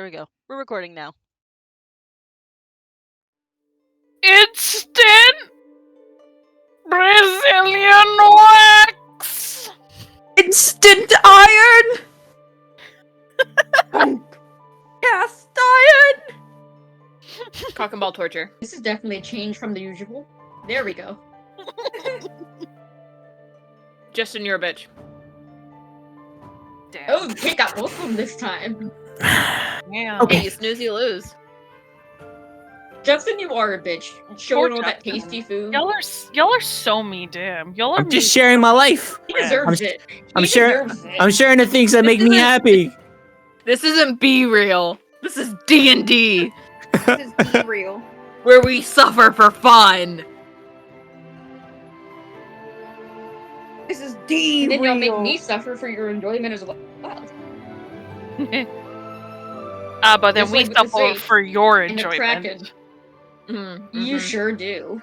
There we go. We're recording now. Instant Brazilian wax! Instant iron! Cast iron! Cock and ball torture. This is definitely a change from the usual. There we go. Justin, you're a bitch. Damn. Oh, we got both of them this time. Damn. Okay. Hey, you snooze, you lose. Justin, you are a bitch. Showing all that Justin. tasty food. Y'all are so mean to him. Y'all are I'm just sharing my life. He deserves it. I'm He sharing. deserves it. I'm sharing the things that make me happy. This isn't Be Real. This is D&D, This is Be Real. where we suffer for fun. This is D And then y'all make Real. me suffer for your enjoyment as well. But then Just we like with the suffer safe for your and the Kraken. enjoyment. You sure do.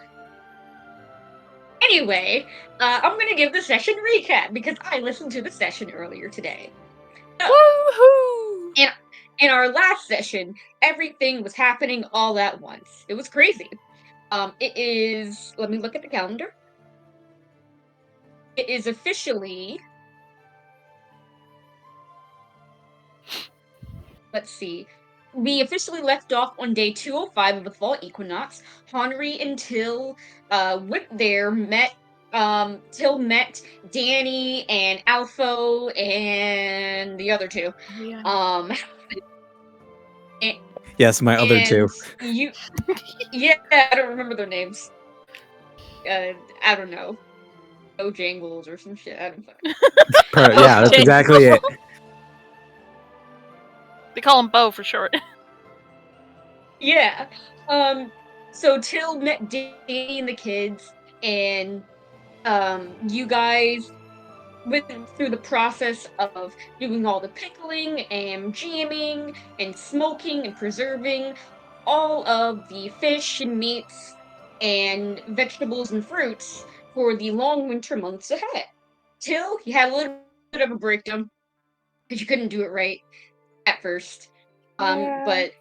Anyway, I'm gonna give the session recap because I listened to the session earlier today. So, Woohoo! in our last session, everything was happening all at once. It was crazy. It is. Let me look at the calendar. It is officially. Let's see. We officially left off on day 205 of the fall equinox. Henri and Till went there, Till met Danny and Alpho and the other two. Yeah. Yes, my other two. You, yeah, I don't remember their names. I don't know. Bojangles or some shit. I don't fucking. Yeah, that's exactly it. They call him Bo for short. Yeah. So Till met Danny and the kids, and you guys went through the process of doing all the pickling and jamming and smoking and preserving all of the fish and meats and vegetables and fruits for the long winter months ahead. Till you had a little bit of a breakdown because you couldn't do it right at first. But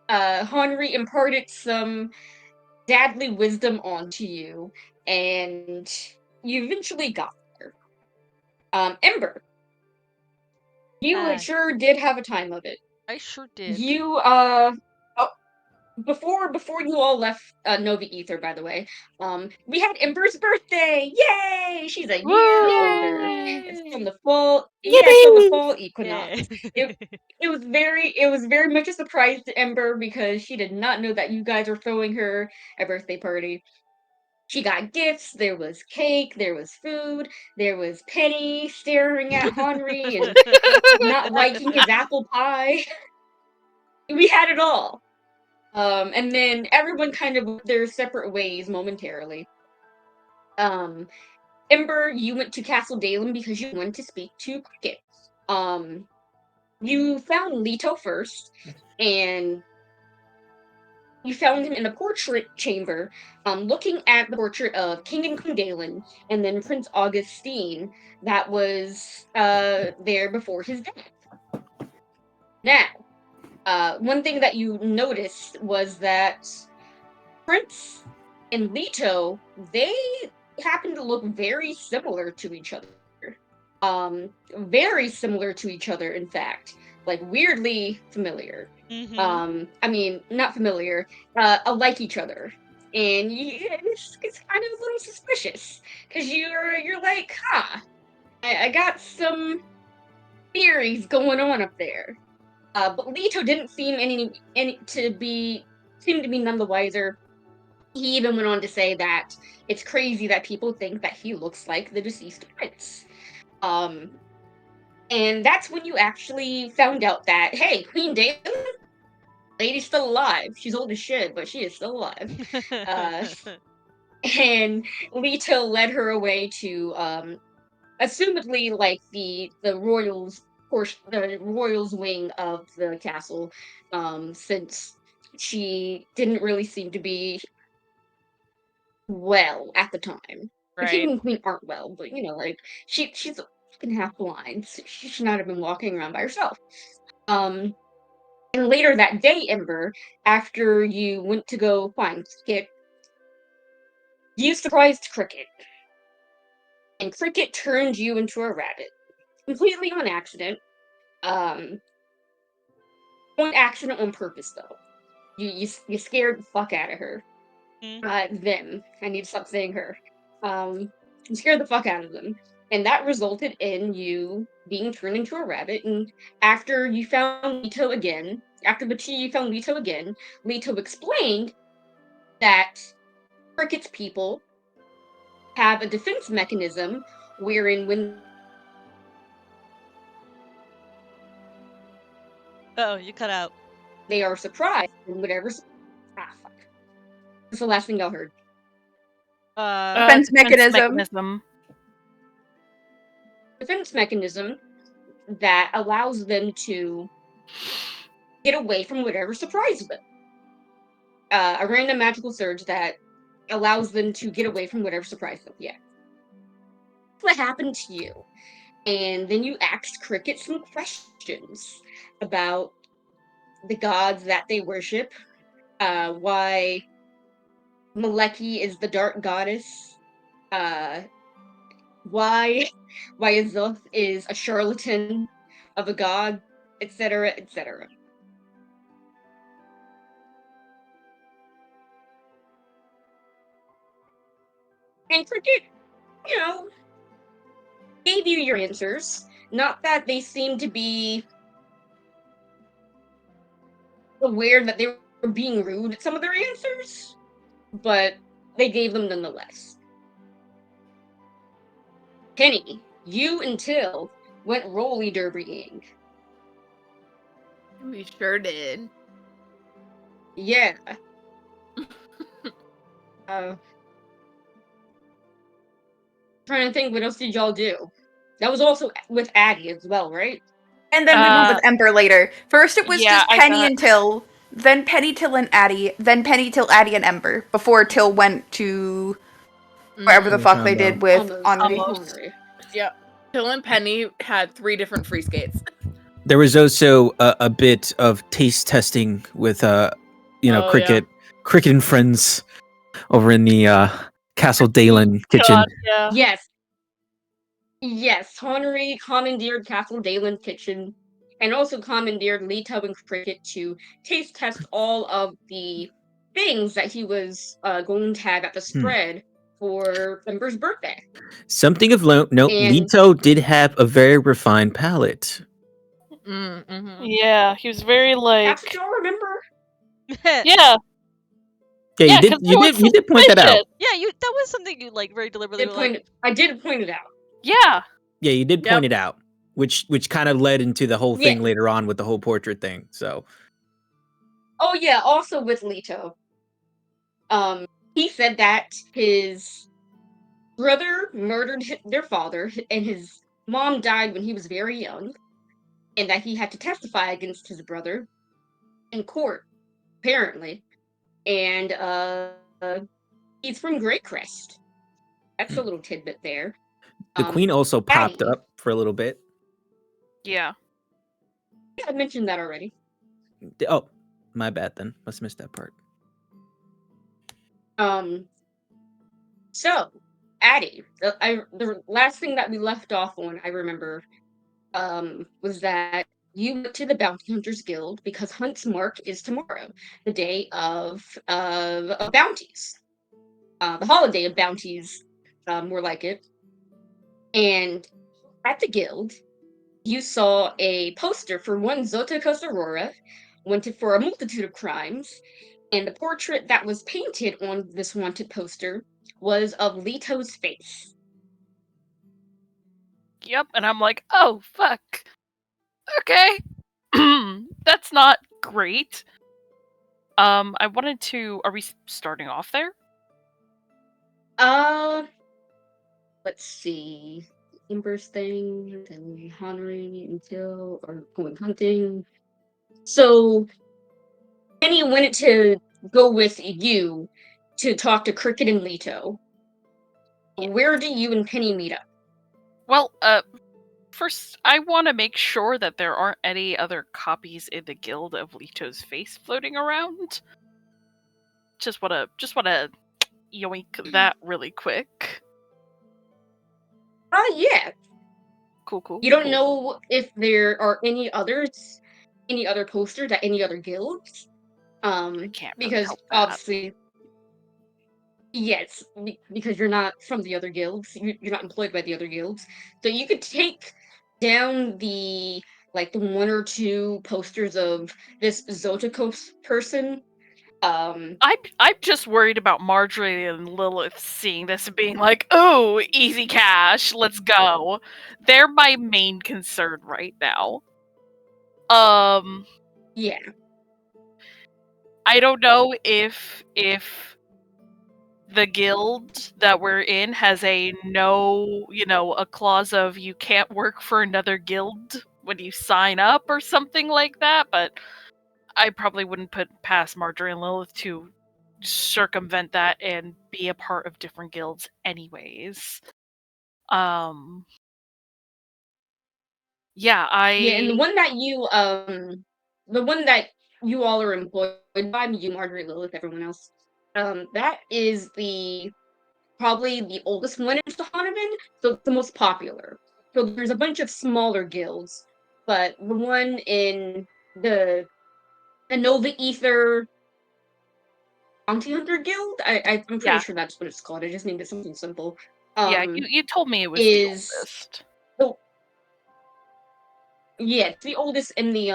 Henri imparted some dadly wisdom onto you, and you eventually got there. Ember, you sure did have a time of it. I sure did. You before you all left Nova Ether, by the way, we had Ember's birthday. Yay! She's a year older. It's from the fall. Yeah, it's from the fall equinox. It was very much a surprise to Ember because she did not know that you guys were throwing her a birthday party. She got gifts, there was cake, there was food, there was Penny staring at Henri and not liking his apple pie. We had it all. And then everyone kind of went their separate ways momentarily. Ember, you went to Castle Dalem because you wanted to speak to Cricket. You found Leto first, and you found him in the portrait chamber, looking at the portrait of King and Queen Dalen, and then Prince Augustine that was there before his death. Now, one thing that you noticed was that Prince and Leto, they happen to look very similar to each other. Very similar to each other, in fact. Like, weirdly familiar. I mean, not familiar, like each other. And it's kind of a little suspicious. Because you're like, huh, I got some theories going on up there. But Leto didn't seem to be none the wiser. He even went on to say that it's crazy that people think that he looks like the deceased prince. And that's when you actually found out that, hey, Queen Dalen, lady's still alive. She's old as shit, but she is still alive. And Leto led her away to, assumedly, like the royals portion, the royals wing of the castle, since she didn't really seem to be well at the time. The king and queen aren't well, but like she's fucking half blind. So she should not have been walking around by herself. And later that day, Ember, after you went to go find Cricket, you surprised Cricket. And Cricket turned you into a rabbit. Completely on accident. On accident on purpose, though. You scared the fuck out of her. Them. I need to stop saying her. You scared the fuck out of them. And that resulted in you being turned into a rabbit. And after you found Leto again, after the tea you found Leto again, Leto explained that Cricket's people have a defense mechanism wherein when Oh, you cut out. they are surprised and whatever. Fuck. That's the last thing I heard. Defense mechanism. Defense mechanism that allows them to get away from whatever surprises them. A random magical surge that allows them to get away from whatever surprises them. Yeah. What happened to you? And then you asked Cricket some questions about the gods that they worship, why Maleki is the dark goddess, why Azoth is a charlatan of a god, etc., etc. And Cricket, you know, gave you your answers. Not that they seemed to be aware that they were being rude at some of their answers, but they gave them nonetheless. Penny, you and Till went roly derbying. We sure did. Yeah. Trying to think, what else did y'all do? That was also with Addie as well, right? And then we were with Ember later. First it was just I Penny got- and Till, then Penny, Till, and Addie, then Penny, Till, Addie, and Ember, before Till went to wherever the fuck they did with Henri. Yeah. Till and Penny had 3 different free skates. There was also a bit of taste testing with Cricket and friends over in the Castle Dalen kitchen. God, yeah. Yes, Henri commandeered Castle Dalen kitchen, and also commandeered Leto and Cricket to taste test all of the things that he was going to have at the spread for Ember's birthday. Something of note, Leto did have a very refined palate. Mm-hmm. Yeah, he was very like. That's what y'all remember? Yeah. Yeah, you did point that out. Yeah, that was something you like very deliberately. I did point it out. Yeah. Yeah, you did point it out, which kind of led into the whole thing later on with the whole portrait thing. So. Oh yeah, also with Leto. He said that his brother murdered their father, and his mom died when he was very young, and that he had to testify against his brother in court, apparently. And he's from Greycrest. That's a little tidbit there. The queen also popped up for a little bit. Yeah. Yeah, I mentioned that already. Oh, my bad then. Must miss that part. So, Addie, the last thing that we left off on, I remember, was that you went to the Bounty Hunters Guild because Hunt's Mark is tomorrow, the day of bounties. The holiday of bounties, more like it. And at the guild, you saw a poster for one Zota Aurora, wanted for a multitude of crimes, and the portrait that was painted on this wanted poster was of Leto's face. Yep, and I'm like, oh, fuck. Okay. That's not great. I wanted to... Are we starting off there? Let's see. Ember's thing, then Henri until or going hunting. So Penny wanted to go with you to talk to Cricket and Leto. Where do you and Penny meet up? Well, First, I want to make sure that there aren't any other copies in the guild of Lito's face floating around. Just wanna yoink that really quick. Yeah. Cool. You don't know if there are any other posters at any other guilds. I can't really Because help that. obviously, yes, because you're not from the other guilds, you're not employed by the other guilds, so you could take down the 1 or 2 posters of this Zotikos person. I'm just worried about Marjorie and Lilith seeing this and being like, "Oh, easy cash, let's go." They're my main concern right now. Yeah. I don't know if the guild that we're in has a clause of you can't work for another guild when you sign up or something like that, but I probably wouldn't put past Marjorie and Lilith to circumvent that and be a part of different guilds anyways. Yeah, Yeah, and the one that you all are employed by, you, Marjorie, Lilith, everyone else, that is probably the oldest one in Sihonavan, so it's the most popular. So there's a bunch of smaller guilds, but the one in the Nova Ether Bounty Hunter Guild, I'm pretty yeah, sure that's what it's called. I just named it something simple. yeah. You told me it was the Is oldest. oh yeah, it's the oldest in the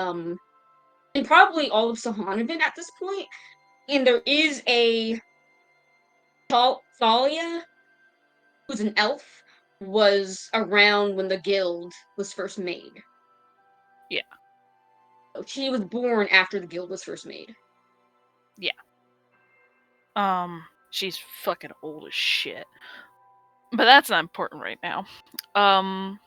in probably all of Sihonavan at this point. And there is a Thalia, who's an elf, was around when the guild was first made. Yeah. So she was born after the guild was first made. Yeah. She's fucking old as shit. But that's not important right now. I'm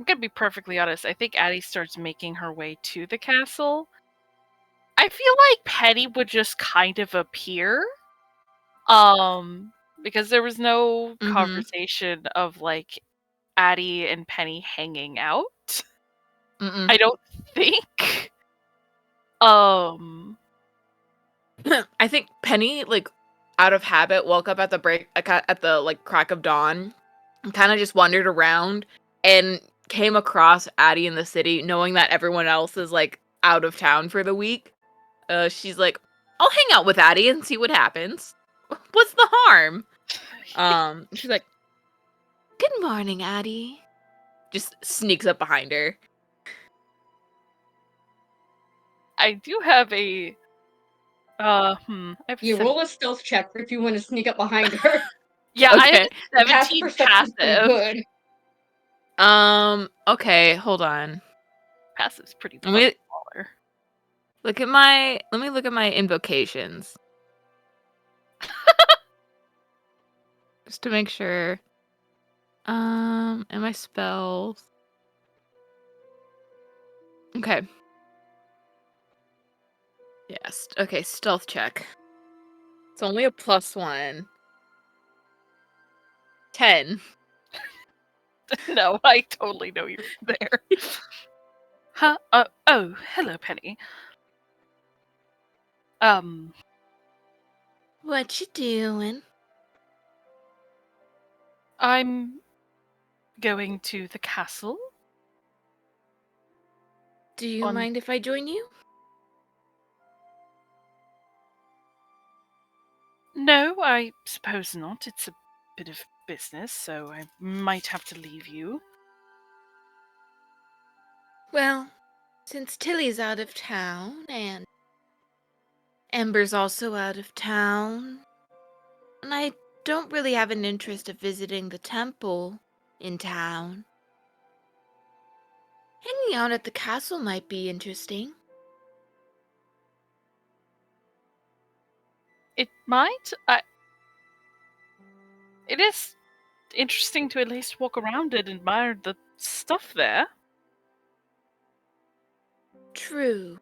gonna be perfectly honest. I think Addie starts making her way to the castle. I feel like Penny would just kind of appear. Because there was no conversation of like Addie and Penny hanging out. I don't think. I think Penny, out of habit, woke up at the crack of dawn, and kind of just wandered around and came across Addie in the city, knowing that everyone else is out of town for the week. She's like, "I'll hang out with Addie and see what happens. What's the harm?" She's like, "Good morning, Addie." Just sneaks up behind her. I do have a You roll a stealth check if you want to sneak up behind her. Yeah, okay. I have a 17 passive. Good. Okay, hold on. Passive's pretty smaller. Let me look at my invocations. Just to make sure. And my spells. Okay. Yes. Okay, stealth check. It's only a +1. 10. No, I totally know you're there. Huh? Oh, hello, Penny. What you doing? I'm going to the castle. Do you mind if I join you? No, I suppose not. It's a bit of business, so I might have to leave you. Well, since Tilly's out of town and Ember's also out of town, and I don't really have an interest of visiting the temple in town, hanging out at the castle might be interesting. It might. It is interesting to at least walk around and admire the stuff there. True.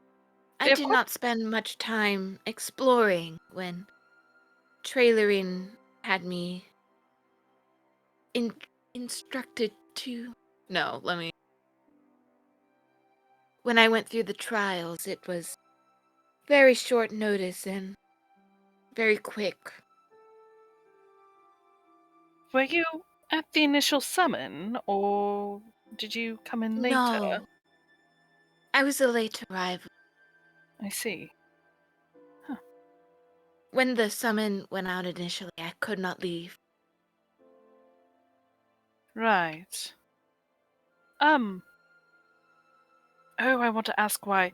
I did not spend much time exploring when Trailerin had me instructed to... No, let me... When I went through the trials, it was very short notice and very quick. Were you at the initial summon, or did you come in later? No. I was a late arrival. I see. Huh. When the summon went out initially, I could not leave. Right. Oh, I want to ask why.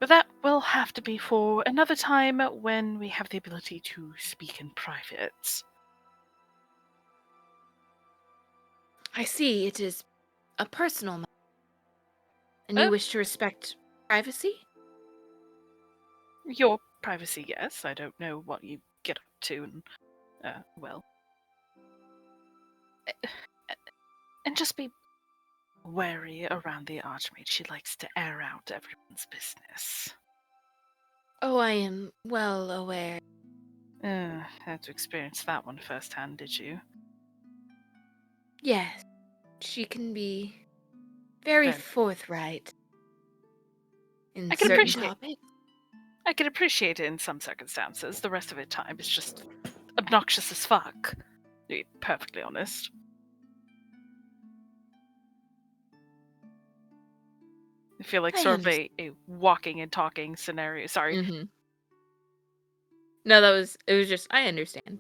But that will have to be for another time when we have the ability to speak in private. I see it is a personal matter. And you wish to respect privacy? Your privacy, yes. I don't know what you get up to, and, well. And just be wary around the Archmage. She likes to air out everyone's business. Oh, I am well aware. Had to experience that one firsthand, did you? Yes, she can be very forthright in certain topics. I can appreciate it in some circumstances. The rest of the time is just obnoxious as fuck. To be perfectly honest. I feel like sort of a walking and talking scenario. Sorry. Mm-hmm. No, it was just, I understand.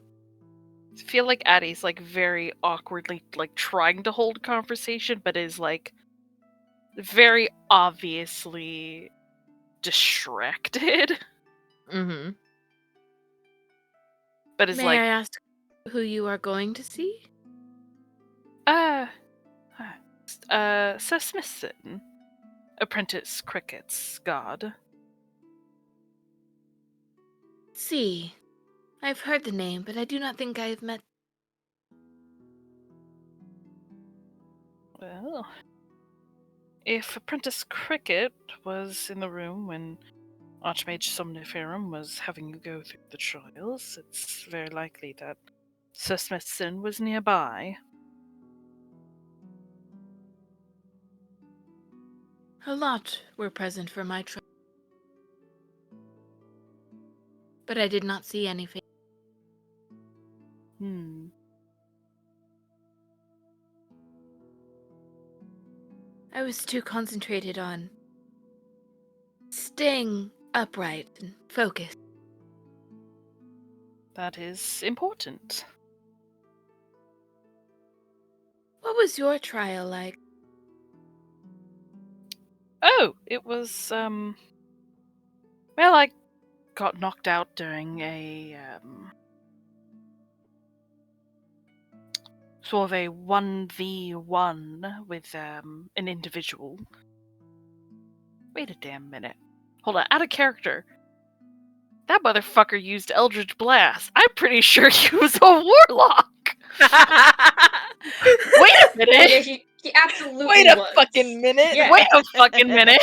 I feel like Addie's like very awkwardly like trying to hold conversation, but is like very obviously distracted. Mm-hmm. But is May I ask who you are going to see? Sir Smithson, Apprentice Cricket's god. See, I've heard the name, but I do not think I have met. Well, if Apprentice Cricket was in the room when Archmage Somniferum was having you go through the trials, it's very likely that Sir Smithson was nearby. A lot were present for my trial, but I did not see anything. I was too concentrated on staying upright and focused. That is important. What was your trial like? Oh, it was, well, I got knocked out during a, sort of a 1v1 with, an individual. Wait a damn minute. Hold on, out of character. That motherfucker used Eldritch Blast. I'm pretty sure he was a warlock! Wait a minute! Yeah, he absolutely Wait a fucking minute! Yeah. Wait a fucking minute!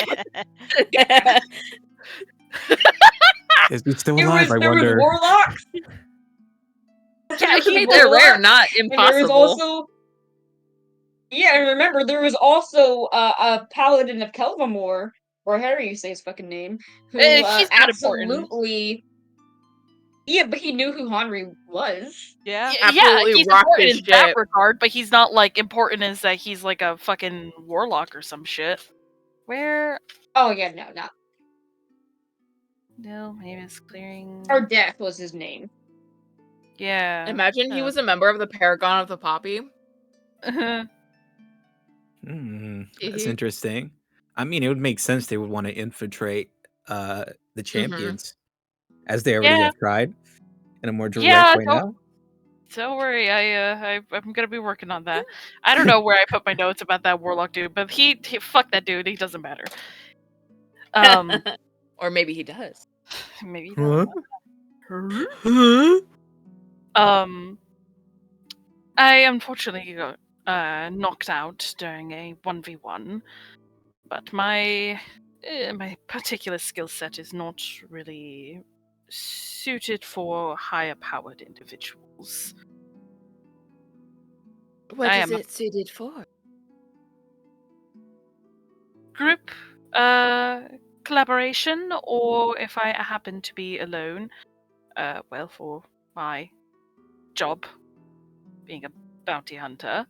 Is he still alive? I There was wonder. warlocks. Yeah, they're rare, not And impossible. there was also, yeah, and remember there was also a paladin of Kelvamore, or however you say his fucking name, who He's not absolutely. Yeah, but he knew who Henry was. Yeah. Absolutely he's rocked important his in that shit. regard, but he's not like important as that he's like a fucking warlock or some shit. Where? Oh yeah, no, not. No, maybe it's clearing. Or Death was his name. Yeah. Imagine he was a member of the Paragon of the Poppy. That's interesting. I mean, it would make sense they would want to infiltrate the champions, as they already have tried in a more direct way now. Don't worry, I'm gonna be working on that. I don't know where I put my notes about that warlock dude, but he fuck that dude. He doesn't matter. Or maybe he does. Maybe he does. I unfortunately got knocked out during a 1v1, but my particular skill set is not really suited for higher powered individuals. What is it suited for? Group collaboration, or if I happen to be alone, well, for my job, being a bounty hunter.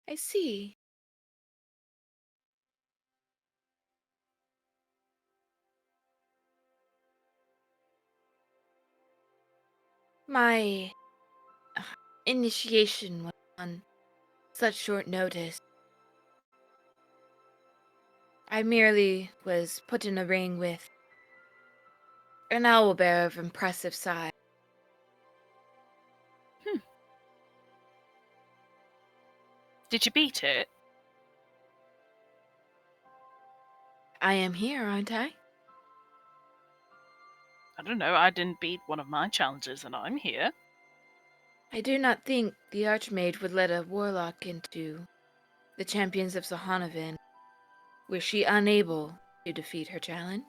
I see. My initiation was on such short notice. I merely was put in a ring with an owlbear of impressive size. Did you beat it? I am here, aren't I? I don't know, I didn't beat one of my challenges and I'm here. I do not think the Archmage would let a warlock into the champions of Sihonavan. Was she unable to defeat her challenge?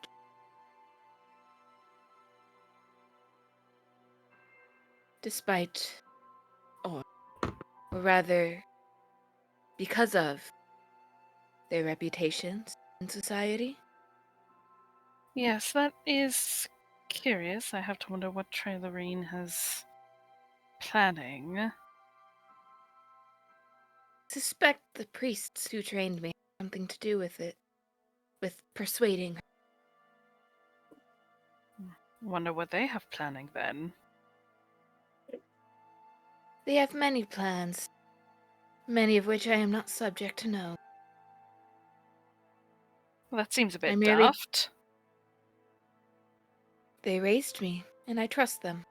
Despite, or rather, because of their reputations in society? Yes, that is curious. I have to wonder what Trailerine has planning. Suspect the priests who trained me had something to do with it, with persuading her. Wonder what they have planning then. They have many plans, many of which I am not subject to know. Well, that seems a bit daft. They raised me, and I trust them.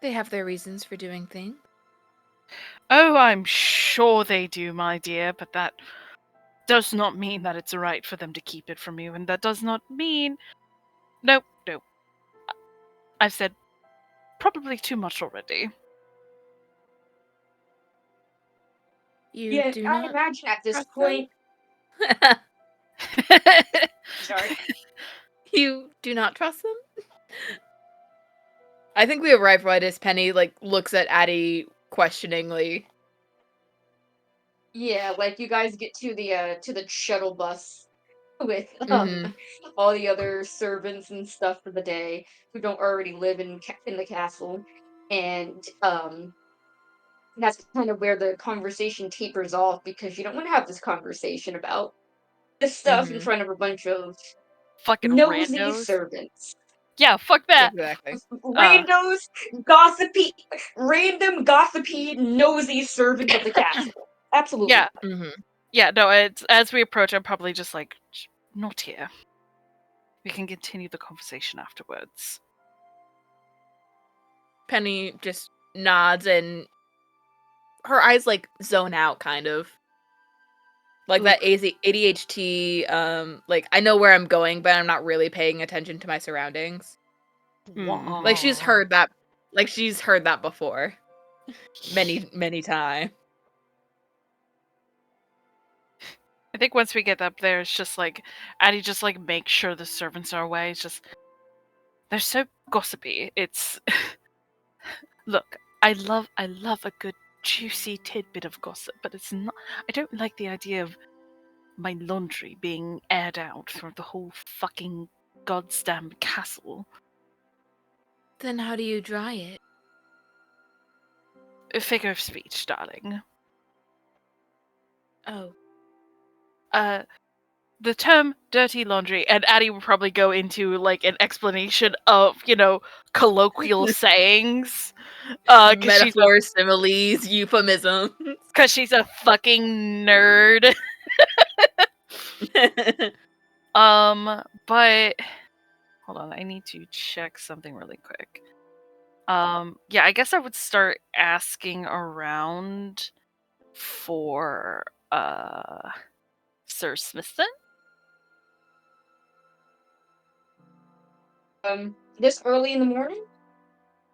They have their reasons for doing things. Oh, I'm sure they do, my dear, but that does not mean that it's right for them to keep it from you, and that does not mean... No. I've said probably too much already. I imagine at this point... Sorry. You do not trust them? I think we arrive right as Penny, looks at Addie questioningly. Yeah, you guys get to the shuttle bus with all the other servants and stuff for the day who don't already live in the castle, and that's kind of where the conversation tapers off, because you don't want to have this conversation about this stuff in front of a bunch of fucking nosy randos. servants. Yeah, fuck that. Exactly. Random, gossipy, nosy servants of the castle. Absolutely. Yeah. Yeah, no, it's, as we approach, I'm probably just like, not here. We can continue the conversation afterwards. Penny just nods and her eyes zone out, kind of. That ADHD, I know where I'm going, but I'm not really paying attention to my surroundings. She's heard that before. Many, many times. I think once we get up there, it's just Addie just makes sure the servants are away. It's just, they're so gossipy. It's, look, I love a good juicy tidbit of gossip, but it's not, I don't like the idea of my laundry being aired out through the whole fucking goddamn castle. Then how do you dry it? A figure of speech, darling. Oh. The term dirty laundry, and Addie will probably go into an explanation of, colloquial sayings. Metaphors, similes, euphemisms. Because she's a fucking nerd. But hold on, I need to check something really quick. Yeah, I guess I would start asking around for Sir Smithson. This early in the morning?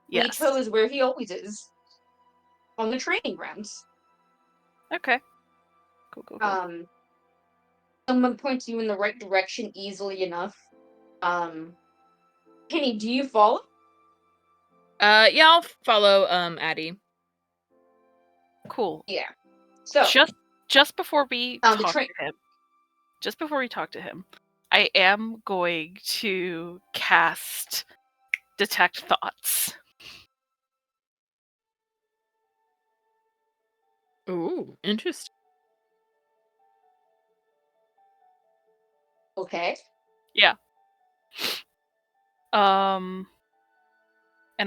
Yes. Leto is where he always is. On the training grounds. Okay. Cool. Someone points you in the right direction easily enough. Penny, do you follow? Yeah, I'll follow Addie. Cool. Yeah. So just before we the talk to him, I am going to cast Detect Thoughts. Ooh, interesting. Okay. Yeah. And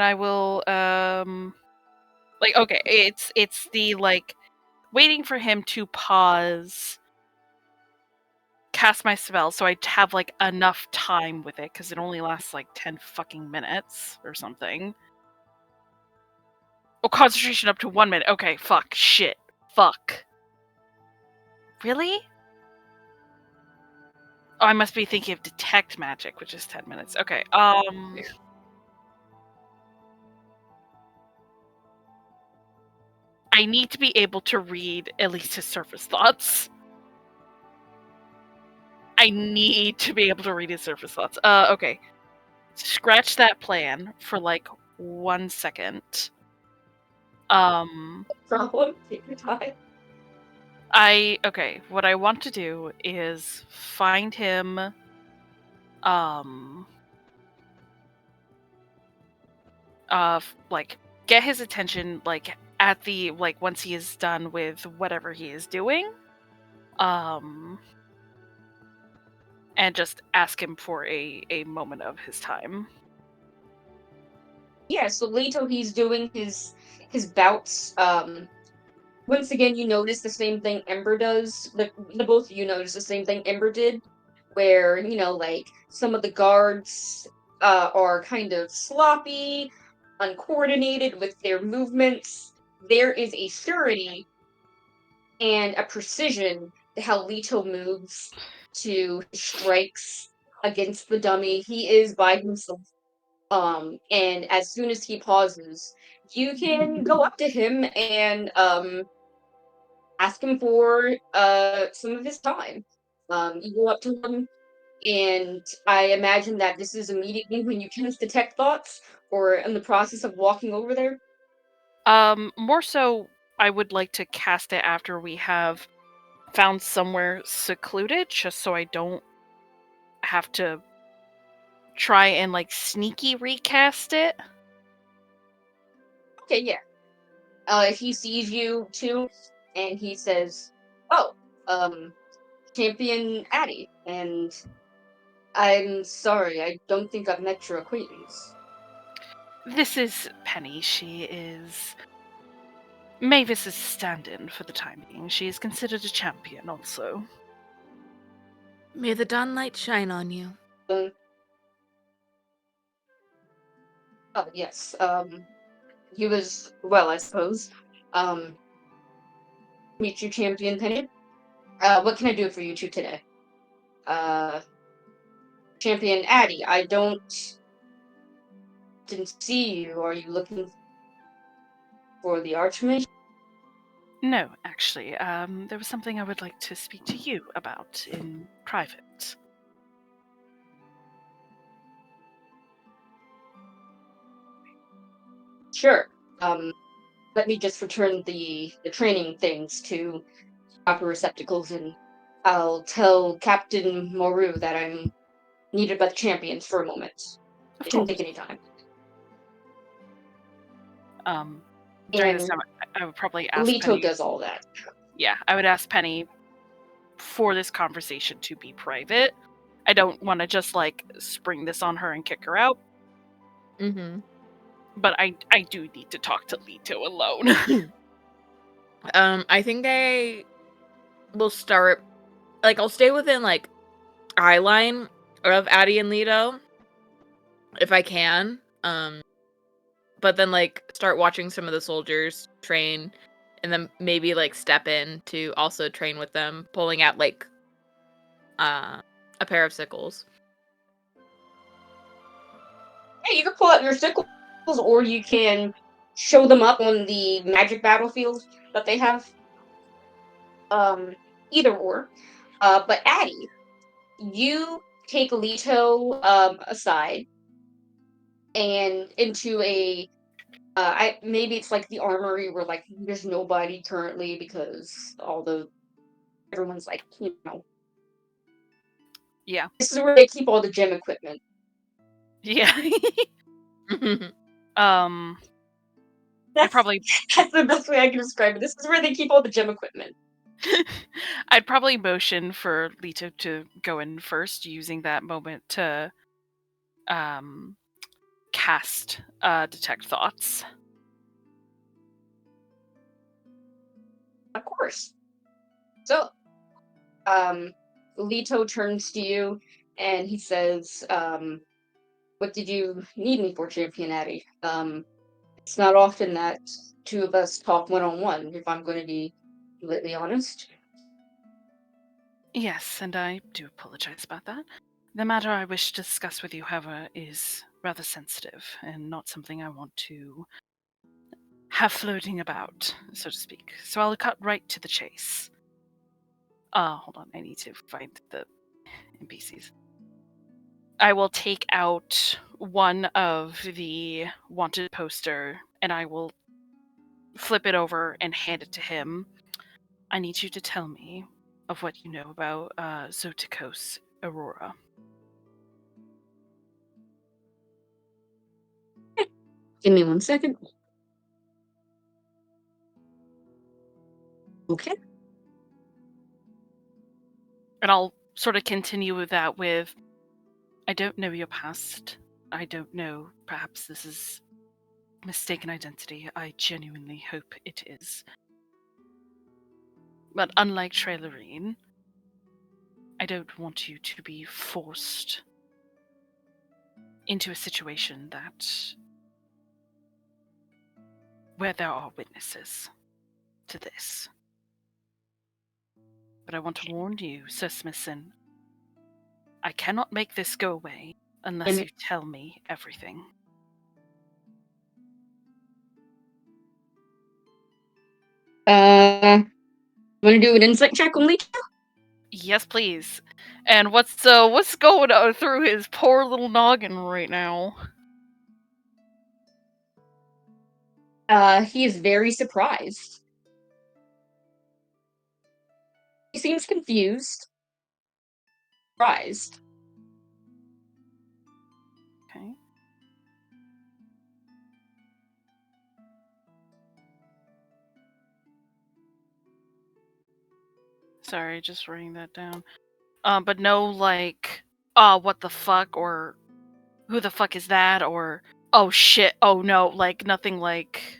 I will okay, it's the waiting for him to pause, cast my spell, so I have enough time with it because it only lasts 10 fucking minutes or something. Oh, concentration up to 1 minute. Okay, fuck, shit, fuck. Really? Oh, I must be thinking of detect magic, which is 10 minutes. Okay, I need to be able to read at least his surface thoughts. I need to be able to read his surface thoughts. Okay. Scratch that plan for 1 second. Problem. Take your time. Okay, what I want to do is find him get his attention at the once he is done with whatever he is doing. And just ask him for a moment of his time. Yeah, so Leto, he's doing his bouts. Once again, you notice the same thing Ember does. The both of you notice the same thing Ember did, where some of the guards are kind of sloppy, uncoordinated with their movements. There is a surety and a precision to how Leto moves to strikes against the dummy. He is by himself. And as soon as he pauses, you can go up to him and ask him for some of his time. You go up to him, and I imagine that this is immediately when you cast detect thoughts, or in the process of walking over there. More so, I would like to cast it after we have found somewhere secluded, just so I don't have to try and sneaky recast it. Okay, yeah. If he sees you too, and he says, "Oh, Champion Addie," and I'm sorry, I don't think I've met your acquaintance. This is Penny. She is Mavis's stand-in for the time being. She is considered a champion also. May the dawnlight shine on you. Oh, yes. He was well, I suppose. Meet you, Champion Penny. What can I do for you two today? Champion Addie, I didn't see you. Are you looking for the Archmage? No, actually, there was something I would like to speak to you about in private. Sure. Let me just return the training things to proper receptacles, and I'll tell Captain Moru that I'm needed by the champions for a moment. It shouldn't take any time. During this time, I would probably ask Leto Penny. does all that. Yeah, I would ask Penny for this conversation to be private. I don't want to just spring this on her and kick her out. Mm-hmm. But I do need to talk to Leto alone. I think I will start. I'll stay within eye line of Addie and Leto, if I can. But then start watching some of the soldiers train, and then maybe step in to also train with them, pulling out a pair of sickles. Yeah, you can pull out your sickles, or you can show them up on the magic battlefield that they have. Either or. But Addie, you take Leto aside, and into a maybe it's like the armory where like there's nobody currently because everyone's like, Yeah. This is where they keep all the gym equipment. Yeah. That's the best way I can describe it. This is where they keep all the gym equipment. I'd probably motion for Leto to go in first, using that moment to cast Detect Thoughts. Of course. So, Leto turns to you and he says, what did you need me for, Champion Addy? It's not often that two of us talk one-on-one, if I'm going to be completely honest. Yes, and I do apologize about that. The matter I wish to discuss with you, however, is rather sensitive and not something I want to have floating about, so to speak. So I'll cut right to the chase. Hold on, I need to find the NPCs. I will take out one of the wanted poster and I will flip it over and hand it to him. I need you to tell me of what you know about Zotikos Aurora. Give me 1 second. Okay. And I'll sort of continue with that with, I don't know your past. I don't know, perhaps this is mistaken identity. I genuinely hope it is. But unlike Trailerine, I don't want you to be forced into a situation where there are witnesses to this. But I want to warn you, Sir Smithson, I cannot make this go away unless you tell me everything. Want to do an insight check on Leto? Yes, please. And what's going on through his poor little noggin right now? He is very surprised. He seems confused. Surprised. Okay. Sorry, just writing that down. But no, like, what the fuck, or who the fuck is that, or oh shit, oh no, like nothing like.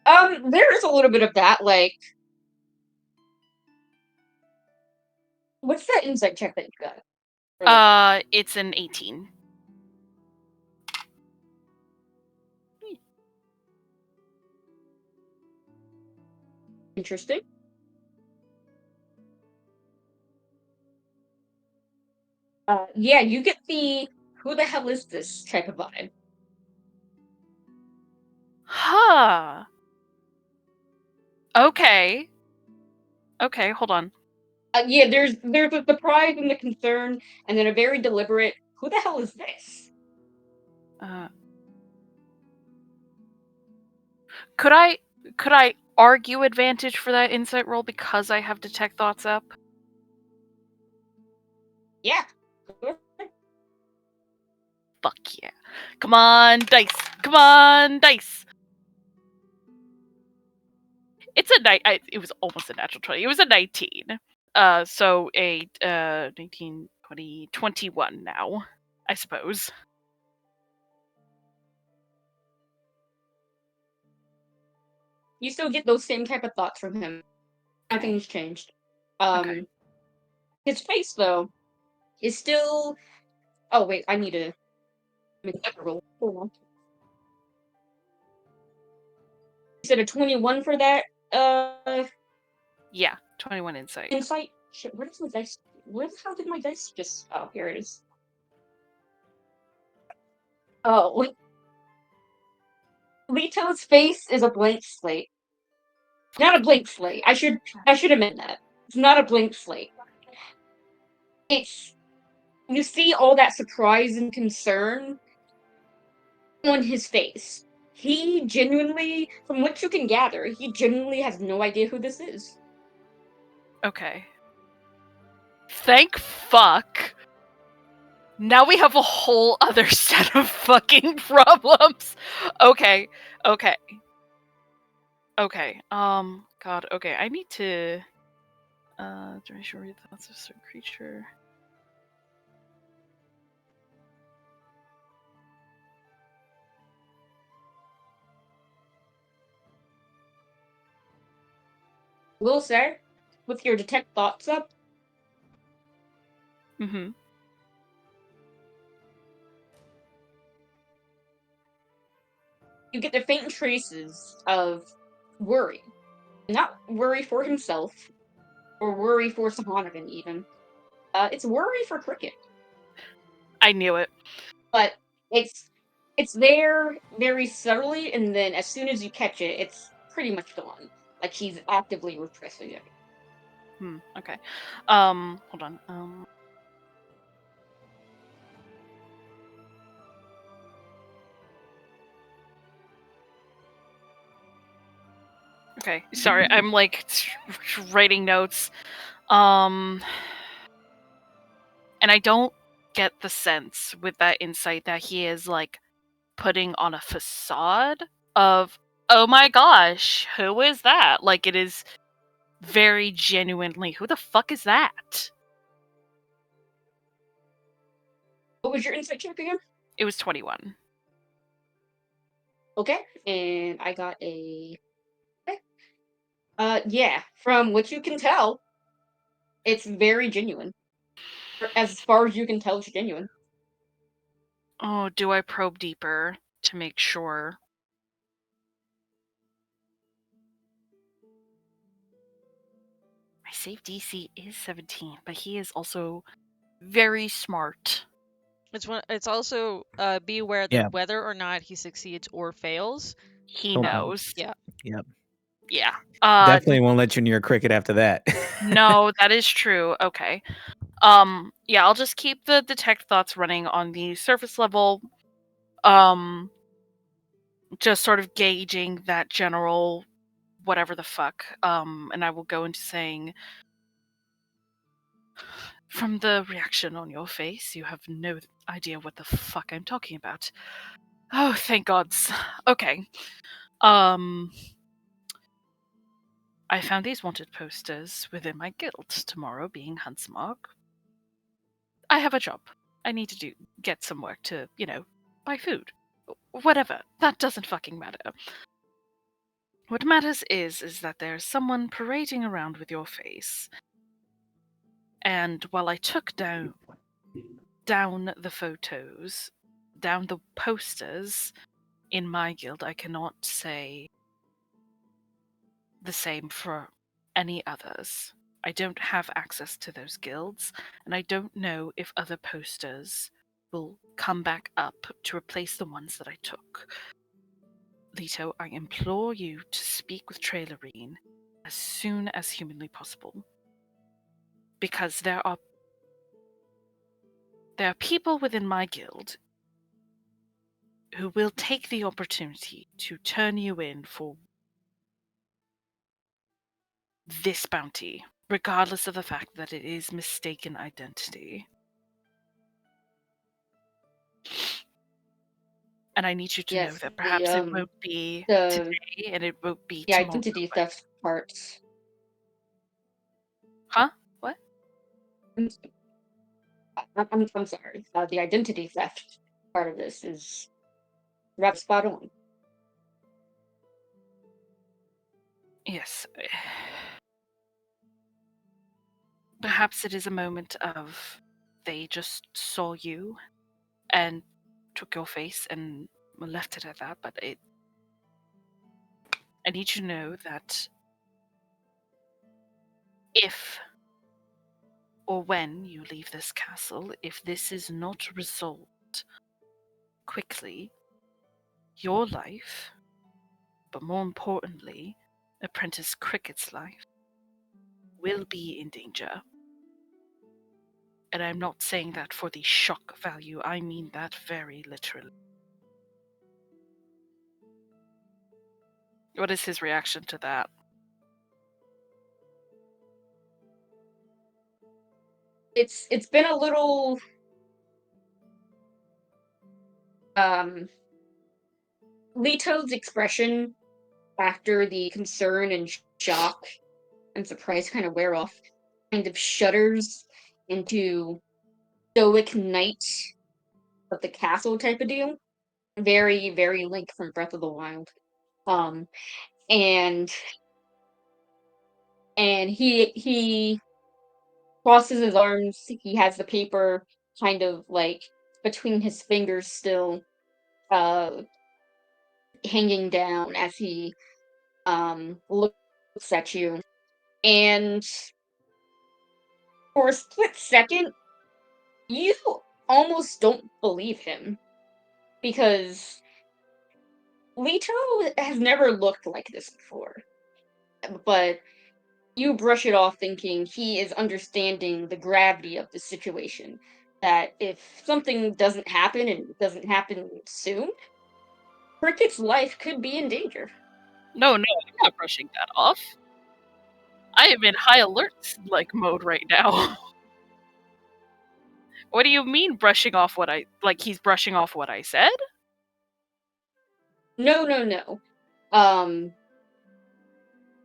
There is a little bit of that, like. What's that insight check that you got? It's an 18. Interesting. Yeah, you get the who the hell is this type of vibe. Huh. Okay. Okay, hold on. Yeah, there's the surprise and the concern, and then a very deliberate, who the hell is this? Could I argue advantage for that insight roll because I have Detect Thoughts up? Yeah. Fuck yeah. Come on, dice. Come on, dice. It's a it was almost a natural 20. It was a 19. So a 19, 20, 21 now, I suppose. You still get those same type of thoughts from him. Okay. Nothing's changed. Okay. His face though is still. Oh wait, I need to make that roll. Hold on. You said a 21 for that. Yeah, 21 insight. Insight. Shit, where does my dice? Where the hell did my dice just? Oh, here it is. Oh. Leto's face is a blank slate. Not a blank slate. I should have meant that. It's not a blank slate. It's You see all that surprise and concern on his face. He genuinely, from what you can gather, he genuinely has no idea who this is. Okay. Thank fuck. Now we have a whole other set of fucking problems. Okay. God, okay. I need to do I show you that's a certain creature? Will say, with your detect thoughts up, Mm-hmm. you get the faint traces of worry. Not worry for himself, or worry for Sihonavan even. It's worry for Cricket. I knew it. But it's there very subtly, and then as soon as you catch it, it's pretty much gone. Like he's actively repressing it. Okay. Hold on. Okay, sorry, I'm like writing notes. And I don't get the sense with that insight that he is like putting on a facade of, oh my gosh, who is that? Like, it is very genuinely, who the fuck is that? What was your insight check again? It was 21. Okay, and I got a. Okay. Yeah, from what you can tell, it's very genuine. As far as you can tell, it's genuine. Oh, do I probe deeper to make sure? My save DC is 17, but he is also very smart. It's also be aware that whether or not he succeeds or fails, he knows. Yeah. Yep. Yeah. Definitely won't let you near Cricket after that. No, that is true. Okay. Yeah, I'll just keep the detect thoughts running on the surface level. Just sort of gauging that general whatever the fuck. And I will go into saying, from the reaction on your face, you have no idea what the fuck I'm talking about. Oh, thank gods. Okay. I found these wanted posters within my guild, tomorrow being Huntsmark. I have a job. I need to get some work to, buy food. Whatever. That doesn't fucking matter. What matters is that there's someone parading around with your face. And while I took down the photos, down the posters in my guild, I cannot say the same for any others. I don't have access to those guilds, and I don't know if other posters will come back up to replace the ones that I took. Leto, I implore you to speak with Trailerine as soon as humanly possible. Because there are people within my guild who will take the opportunity to turn you in for this bounty, regardless of the fact that it is mistaken identity. And I need you to know that perhaps it won't be today and it won't be tomorrow. The identity theft parts. Huh? What? I'm sorry. The identity theft part of this is rather spot on. Yes. Perhaps it is a moment of they just saw you and took your face and left it at that, but I need you to know that if or when you leave this castle, if this is not resolved quickly, your life, but more importantly, Apprentice Cricket's life, will be in danger. And I'm not saying that for the shock value, I mean that very literally. What is his reaction to that? It's been a little Leto's expression after the concern and shock and surprise kind of wear off kind of shudders into stoic knight of the castle type of deal. Very, very Link from Breath of the Wild. And he crosses his arms. He has the paper kind of like between his fingers still, hanging down as he looks at you. And for a split second, you almost don't believe him because Leto has never looked like this before. But you brush it off thinking he is understanding the gravity of the situation. That if something doesn't happen and it doesn't happen soon, Cricket's life could be in danger. No, I'm not brushing that off. I am in high alert mode right now. What do you mean brushing off what I he's brushing off what I said? No.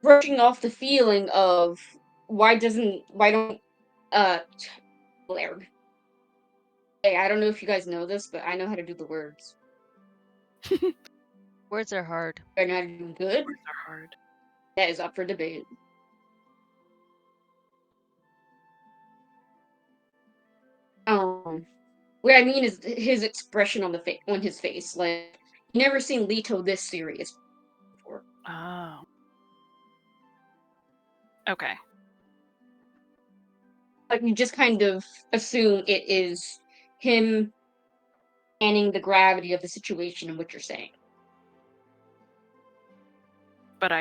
Brushing off the feeling of why don't Blair. Hey, I don't know if you guys know this, but I know how to do the words. Words are hard. I know how to do good. Words are hard. That is up for debate. What I mean is his expression on his face. Like, never seen Leto this serious before. Oh. Okay. Like, you just kind of assume it is him understanding the gravity of the situation and what you're saying. But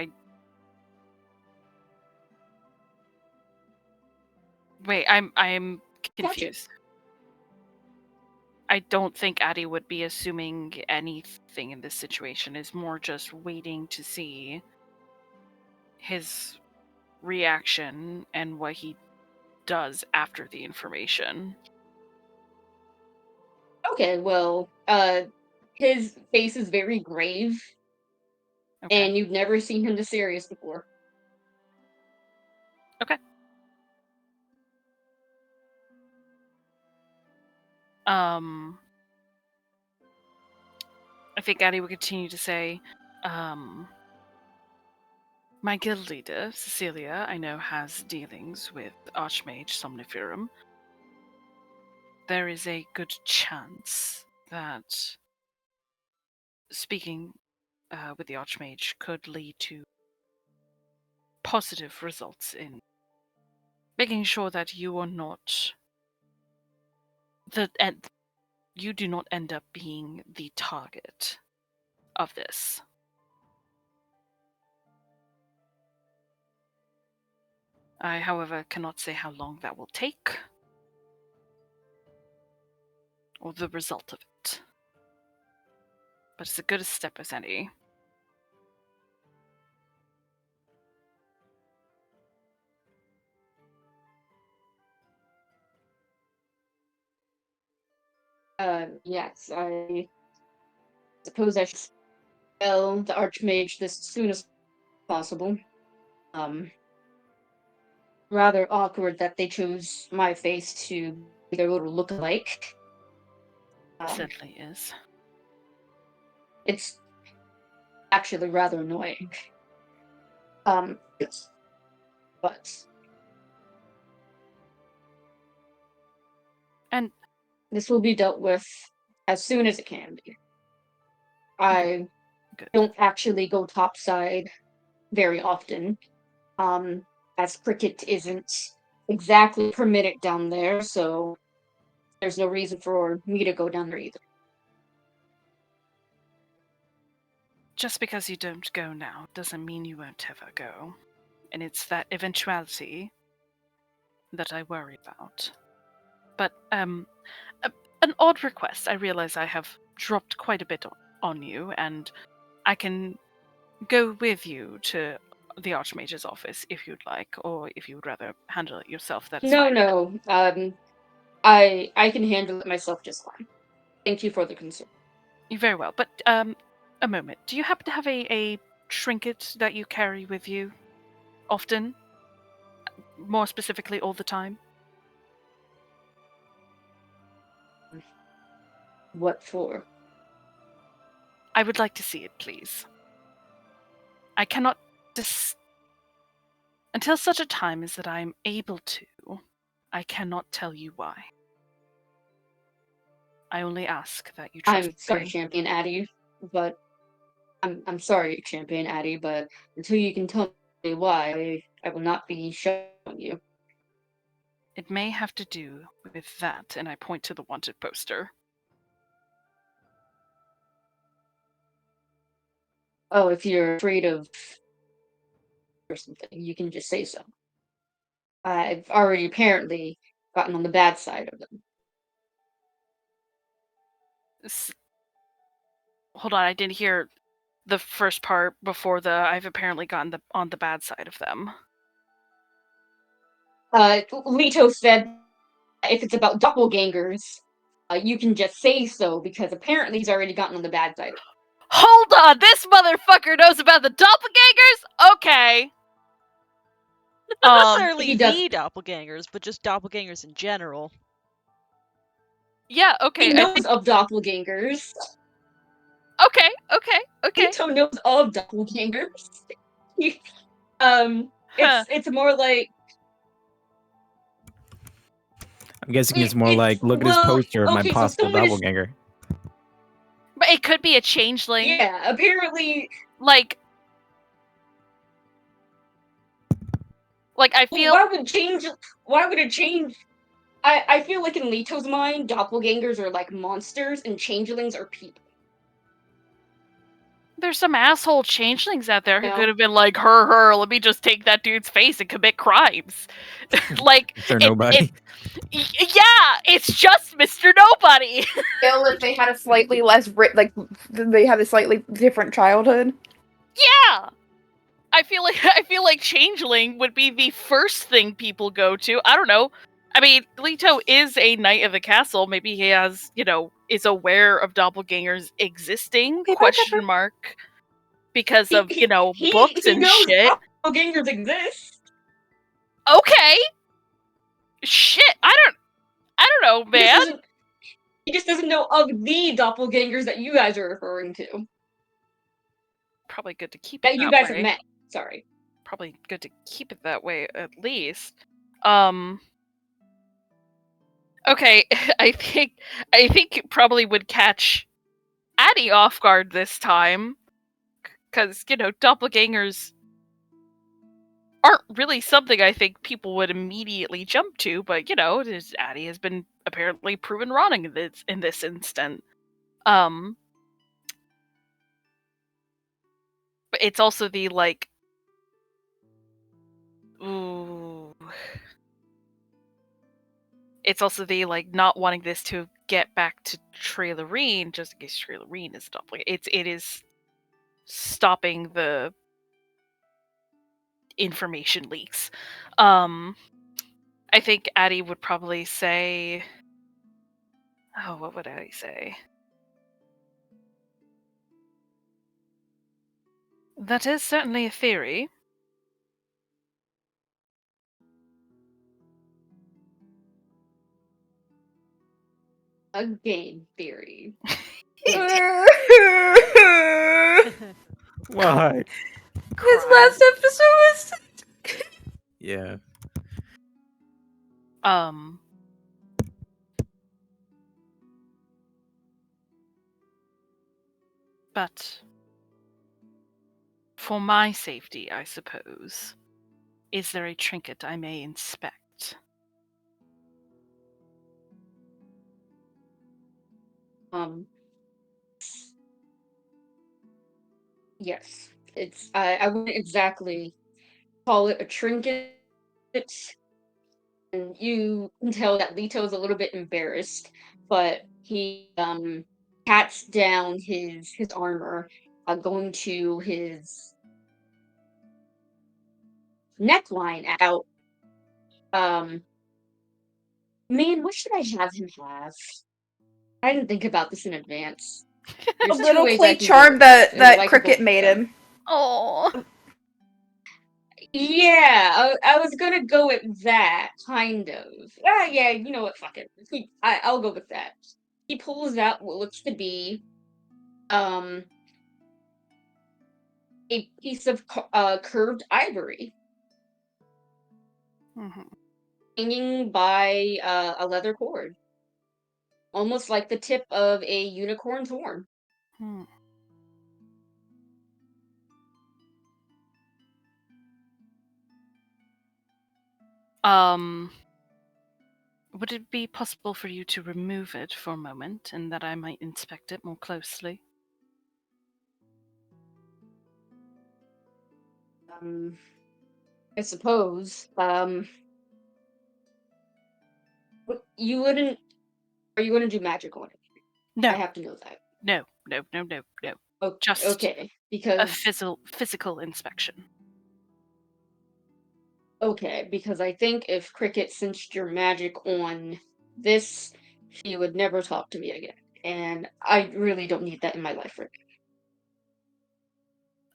Wait, I'm confused. Gotcha. I don't think Addie would be assuming anything in this situation. Is more just waiting to see his reaction and what he does after the information. Okay, well, his face is very grave. Okay. And you've never seen him this serious before. Okay. I think Addie would continue to say, my guild leader, Cecilia, I know has dealings with Archmage Somniferum. There is a good chance that speaking with the Archmage could lead to positive results in making sure that you are not you do not end up being the target of this. I, however, cannot say how long that will take or the result of it. But it's as good a step as any. Yes, I suppose I should tell the Archmage this as soon as possible. Rather awkward that they chose my face to be their little look-alike. Certainly is. It's actually rather annoying. But and this will be dealt with as soon as it can be. I don't actually go topside very often, as cricket isn't exactly permitted down there, so there's no reason for me to go down there either. Just because you don't go now doesn't mean you won't ever go. And it's that eventuality that I worry about. But an odd request. I realize I have dropped quite a bit on you, and I can go with you to the Archmage's office if you'd like, or if you would rather handle it yourself, that's fine. No. I can handle it myself just fine. Thank you for the concern. You're very well. But a moment. Do you happen to have a trinket that you carry with you often? More specifically, all the time? What for? I would like to see it, please. I cannot until such a time as that I am able to, I cannot tell you why. I only ask that you trust I'm sorry, me. Champion Addie, but I'm sorry, Champion Addie, but until you can tell me why, I will not be showing you. It may have to do with that, and I point to the wanted poster. Oh, if you're afraid of or something, you can just say so. I've already apparently gotten on the bad side of them. Hold on, I didn't hear the first part before the I've apparently gotten on the bad side of them. Leto said if it's about doppelgangers, you can just say so because apparently he's already gotten on the bad side. Hold on, this motherfucker knows about the doppelgangers? Okay. Not necessarily the doppelgangers, but just doppelgangers in general. Yeah, okay. He knows of doppelgangers. Okay. Leto knows of doppelgangers. It's more like I'm guessing it's more like look at his poster of my possible doppelganger. But it could be a changeling. Yeah, apparently. Like I feel. Why would it change? I feel like in Leto's mind, doppelgangers are like monsters and changelings are people. There's some asshole changelings out there who could have been like, her, let me just take that dude's face and commit crimes. Like, Mr. Nobody. Yeah, it's just Mr. Nobody. Still, if they had a slightly less, they had a slightly different childhood. Yeah! I feel like changeling would be the first thing people go to. I don't know. I mean, Leto is a knight of the castle. Maybe he has, is aware of doppelgangers existing? Question mark. Because of, books and shit. Doppelgangers exist. Okay. Shit, I don't know, man. He just doesn't know of the doppelgangers that you guys are referring to. Probably good to keep it that you guys way. have met. Sorry. Probably good to keep it that way, at least. Okay, I think it probably would catch Addie off guard this time. Because, doppelgangers aren't really something I think people would immediately jump to, but, Addie has been apparently proven wrong in this instant. But it's also the, like... Ooh... It's also the, like, not wanting this to get back to Trailerine, just in case Trailerine is doppelganger. It is stopping the information leaks. I think Addie would probably say... Oh, what would Addie say? That is certainly a theory. A game theory. Why? His last episode was... Yeah. But for my safety, I suppose, is there a trinket I may inspect? Yes. I wouldn't exactly call it a trinket. And you can tell that Leto's a little bit embarrassed, but he pats down his armor, going to his neckline out. Man, what should I have him have? I didn't think about this in advance. A There's two little ways I clay can go charm with this, and I that like Cricket both of made them. him. Oh. Yeah, I was gonna go with that, kind of. Yeah, you know what? Fuck it. I'll go with that. He pulls out what looks to be um a piece of curved ivory Mhm. hanging by a leather cord, almost like the tip of a unicorn's horn. Hmm. Would it be possible for you to remove it for a moment and that I might inspect it more closely? I suppose. You wouldn't. Are you gonna do magic on it? I No, have to know that. no, no, no, no, no. Just Okay, a because physical inspection. I think if Cricket cinched your magic on this, she would never talk to me again, and I really don't need that in my life right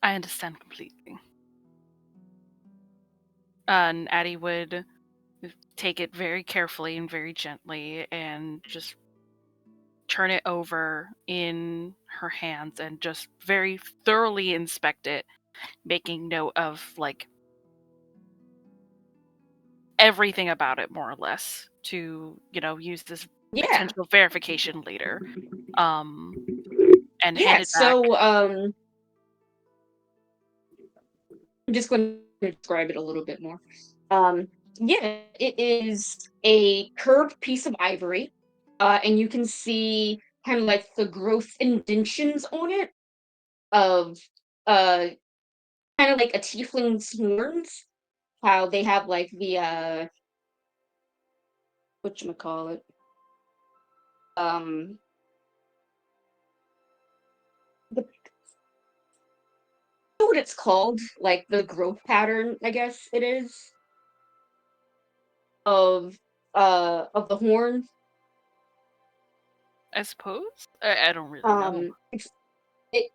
I understand completely. And Addie would take it very carefully and very gently and just turn it over in her hands and just very thoroughly inspect it, making note of like everything about it more or less to, use this Yeah, potential verification later. And hand yeah. it back. So, I'm just going to describe it a little bit more. Yeah, it is a curved piece of ivory, and you can see kind of like the growth indentions on it of uh kind of like a tiefling's horns. How they have like the whatchamacallit, um the know what it's called, like the growth pattern, I guess it is, of the horn. I suppose. I don't really know. It's it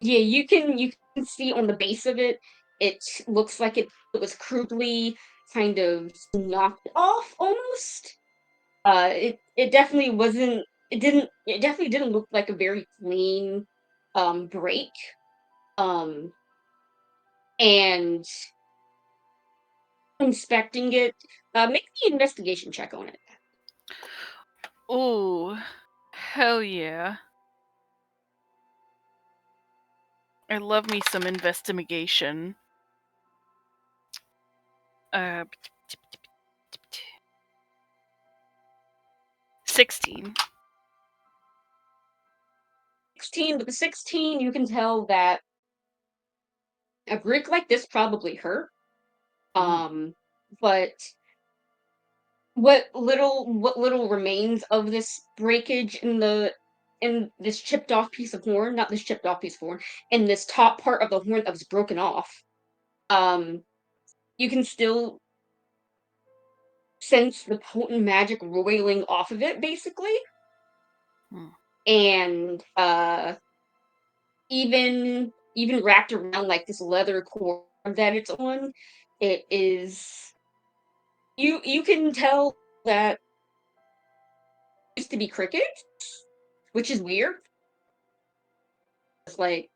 Yeah, you can see on the base of it, it looks like it was crudely kind of knocked off almost. It definitely wasn't. It definitely didn't look like a very clean break. Um, and inspecting it, make the investigation check on it. Oh, hell yeah. I love me some investigation. 16. 16, with the 16, you can tell that a brick like this probably hurt. But what little remains of this breakage in this chipped off piece of horn, not this chipped off piece of horn, in this top part of the horn that was broken off, um, you can still sense the potent magic roiling off of it, basically. Hmm. And even wrapped around like this leather cord that it's on, it is you can tell that it used to be cricket, which is weird. It's like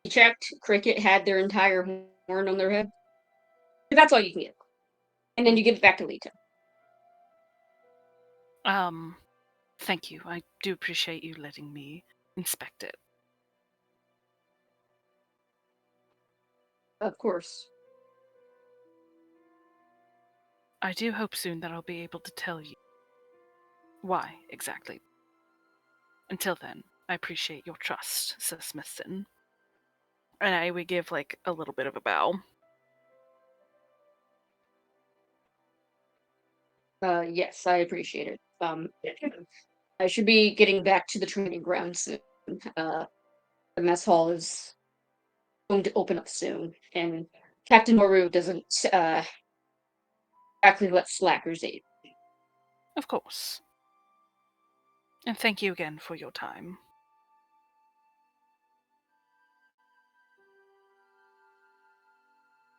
you checked, cricket had their entire horn on their head. That's all you can get. And then you give it back to Lita. Thank you. I do appreciate you letting me inspect it. Of course. I do hope soon that I'll be able to tell you why exactly. Until then, I appreciate your trust, Sir Smithson. And I would give like a little bit of a bow. Yes, I appreciate it. I should be getting back to the training ground soon. The mess hall is going to open up soon, and Captain Moru doesn't exactly let slackers eat. Of course. And thank you again for your time.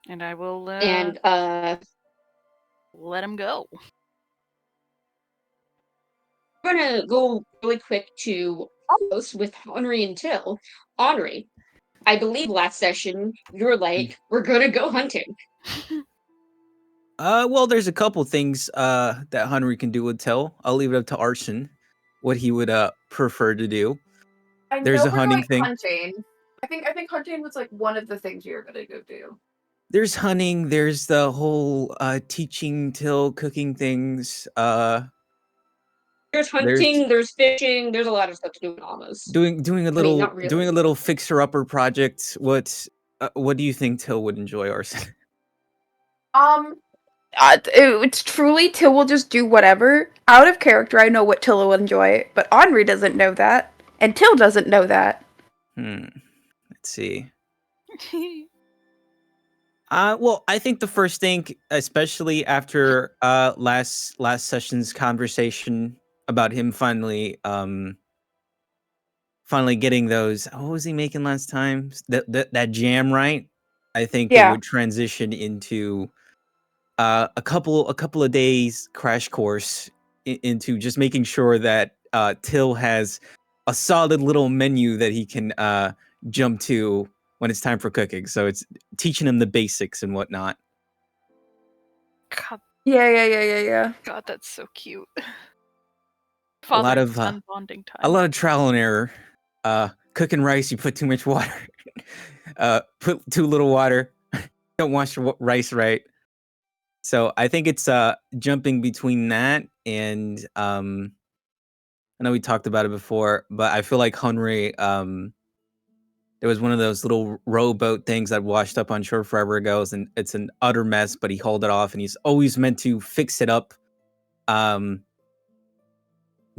And I will And let him go. we're gonna go really quick to Almost with Henri and Till. Henri, I believe last session you're like, we're gonna go hunting. Well, there's a couple things that Henry can do with Till. I'll leave it up to Arson what he would prefer to do. There's a hunting thing. Hunting. I think hunting was like one of the things we were gonna go do. There's hunting. There's the whole teaching Till cooking things. There's hunting. There's fishing. There's a lot of stuff to do in Almost. Doing a little not really. doing a little fixer upper project. What do you think Till would enjoy, Arson? It's truly Till will just do whatever. Out of character, I know what Till will enjoy, but Henri doesn't know that, and Till doesn't know that. Let's see. Well, I think the first thing, especially after last session's conversation about him finally getting those. What was he making last time? That jam, right? I think it would transition into a couple of days crash course into just making sure that Till has a solid little menu that he can jump to when it's time for cooking. So it's teaching him the basics and whatnot. God. Yeah. God, that's so cute. A lot of bonding time. A lot of trial and error. Cooking rice, you put too much water. Put too little water. Don't wash your rice right. So I think it's jumping between that and I know we talked about it before, but I feel like Henry there was one of those little rowboat things that washed up on shore forever ago, and it's an utter mess, but he hauled it off and he's always meant to fix it up. But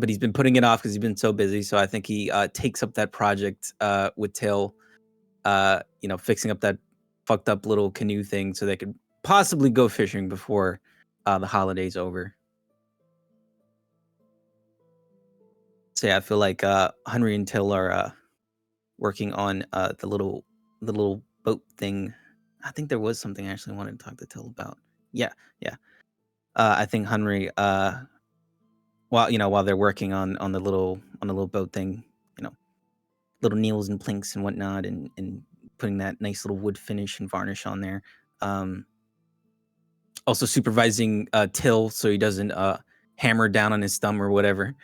he's been putting it off because he's been so busy. So I think he takes up that project with Till, fixing up that fucked up little canoe thing so they could possibly go fishing before the holiday's over. So yeah, I feel like Henry and Till are working on the little boat thing. I think there was something I actually wanted to talk to Till about. Yeah. I think Henry, while they're working on the little boat thing, little needles and planks and whatnot, and putting that nice little wood finish and varnish on there. Also supervising Till so he doesn't hammer down on his thumb or whatever.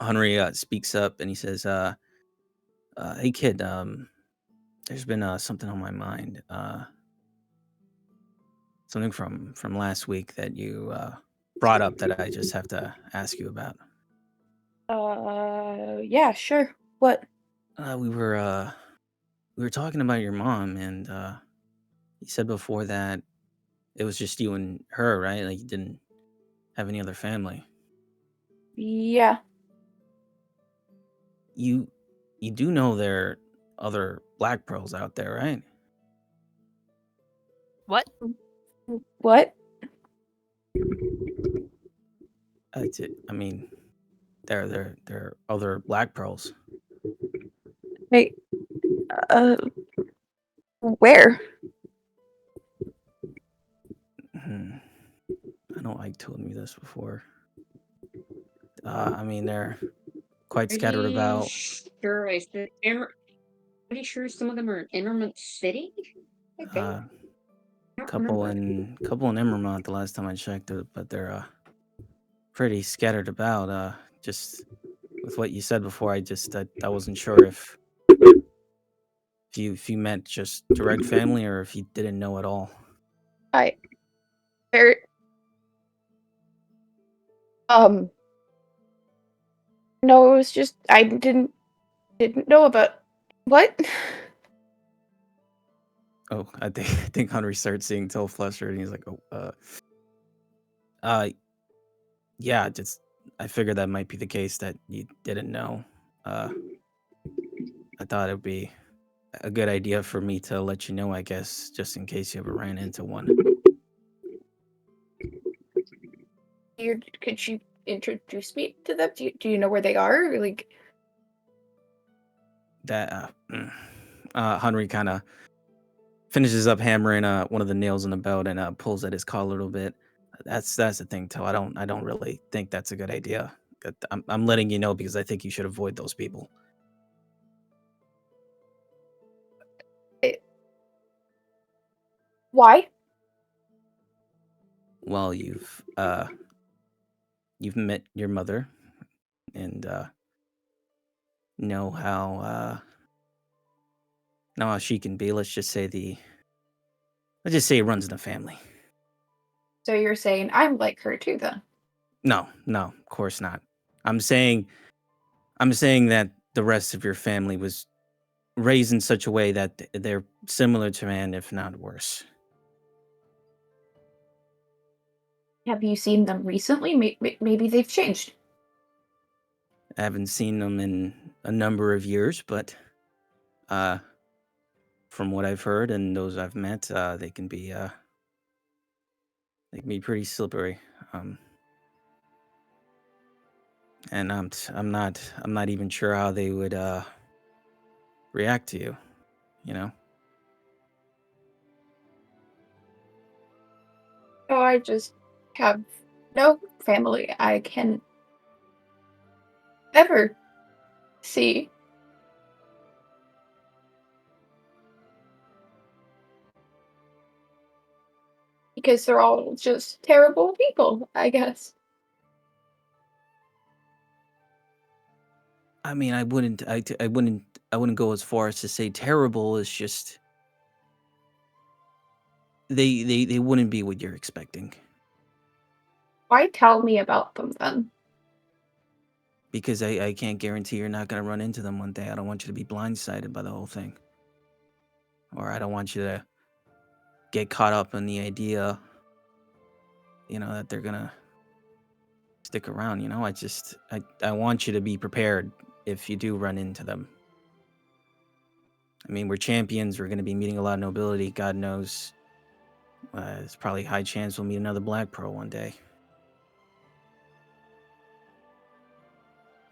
Henry speaks up and he says, "Hey kid, there's been something on my mind. Something from last week that you brought up that I just have to ask you about." Yeah, sure. What? We were talking about your mom, and you said before that it was just you and her, right? Like you didn't have any other family. Yeah. You do know there are other black pearls out there, right? What? What? That's it. I mean, there are other black pearls. Wait. Where? I know Ike told me this before. I mean, they're quite scattered about. Sure, I said pretty sure some of them are in Emerald City. I think. Couple in Emermont the last time I checked it, but they're pretty scattered about. Just with what you said before, I wasn't sure if you meant just direct family or if you didn't know at all. There. No, it was just I didn't know about what. Oh, I think Henry starts seeing Till flustered, and he's like, "Oh, Yeah, just I figured that might be the case that you didn't know. I thought it'd be a good idea for me to let you know, I guess, just in case you ever ran into one. Could you introduce me to them? Do you know where they are? Or, like that Henry kind of finishes up hammering one of the nails in the belt and pulls at his collar a little bit. That's the thing, Till. I don't really think that's a good idea. I'm letting you know because I think you should avoid those people. Why? Well, you've met your mother and know how she can be. Let's just say it runs in the family. So you're saying I'm like her too, then? No, of course not. I'm saying that the rest of your family was raised in such a way that they're similar to man, if not worse. Have you seen them recently? Maybe they've changed. I haven't seen them in a number of years, but from what I've heard and those I've met, they can be pretty slippery. And I'm not even sure how they would react to you, you know? Oh, I just have no family I can ever see. Because they're all just terrible people, I guess. I mean, I wouldn't go as far as to say terrible. It's just they wouldn't be what you're expecting. Why tell me about them then? Because I can't guarantee you're not gonna run into them one day. I don't want you to be blindsided by the whole thing. Or I don't want you to get caught up in the idea, that they're gonna stick around, I want you to be prepared if you do run into them. I mean, we're champions. We're going to be meeting a lot of nobility. God knows. It's probably high chance we'll meet another Black Pearl one day.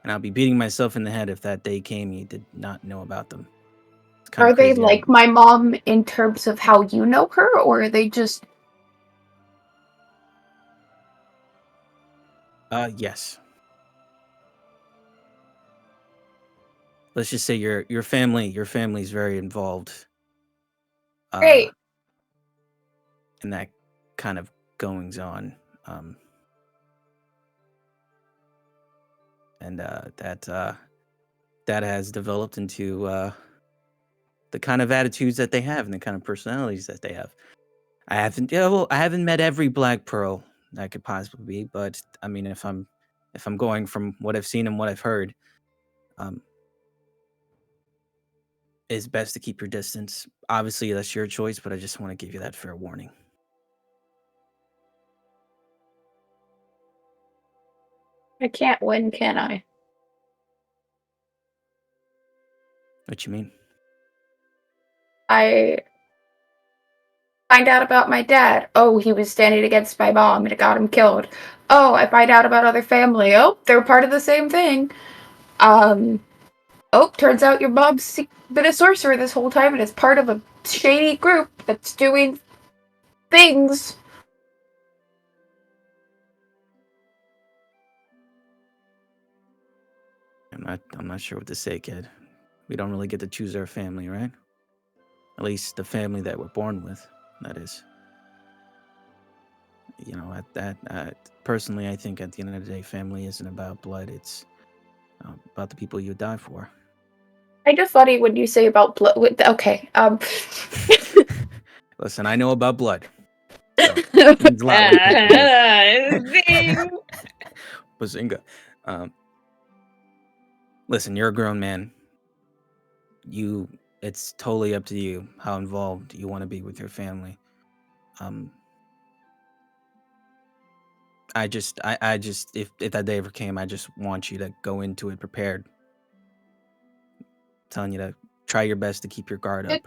And I'll be beating myself in the head if that day came you did not know about them. Are they like my mom in terms of how you know her, or are they just... Yes. Let's just say your family's very involved. Great. In that kind of goings on. And that has developed into the kind of attitudes that they have and the kind of personalities that they have. I haven't met every Black Pearl that could possibly be, but I mean, if I'm going from what I've seen and what I've heard, it's best to keep your distance. Obviously, that's your choice, but I just want to give you that fair warning. I can't win, can I? What you mean? I find out about my dad. Oh, he was standing against my mom and it got him killed. Oh, I find out about other family. Oh, they're part of the same thing. Oh, turns out your mom's been a sorcerer this whole time and is part of a shady group that's doing things. I'm not sure what to say, kid. We don't really get to choose our family, right? At least the family that we're born with, that is. Personally, I think at the end of the day, family isn't about blood. It's about the people you die for. Kind of funny when you say about blood. Okay. Listen, I know about blood. So it means a lot when people Bazinga. Listen, you're a grown man. It's totally up to you how involved you want to be with your family. I just, if that day ever came, I just want you to go into it prepared. Telling you to try your best to keep your guard up.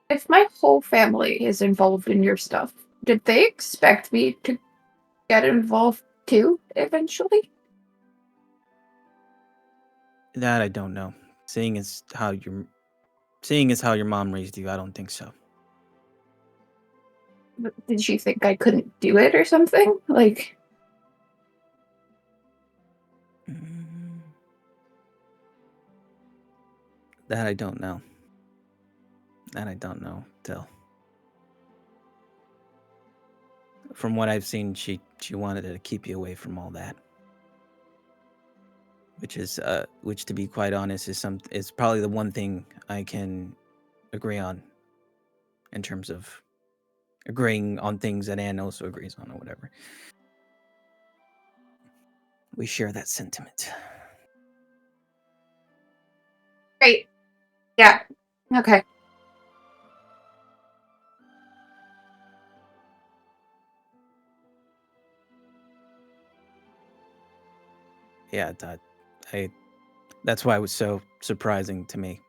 If my whole family is involved in your stuff, did they expect me to get involved too eventually? That I don't know. Seeing as how your mom raised you, I don't think so. Did she think I couldn't do it or something? Like, that I don't know. That I don't know, Till. From what I've seen, she wanted to keep you away from all that. Which to be quite honest is probably the one thing I can agree on in terms of agreeing on things that Anne also agrees on or whatever. We share that sentiment. great. Yeah. Okay. Yeah, that's why it was so surprising to me.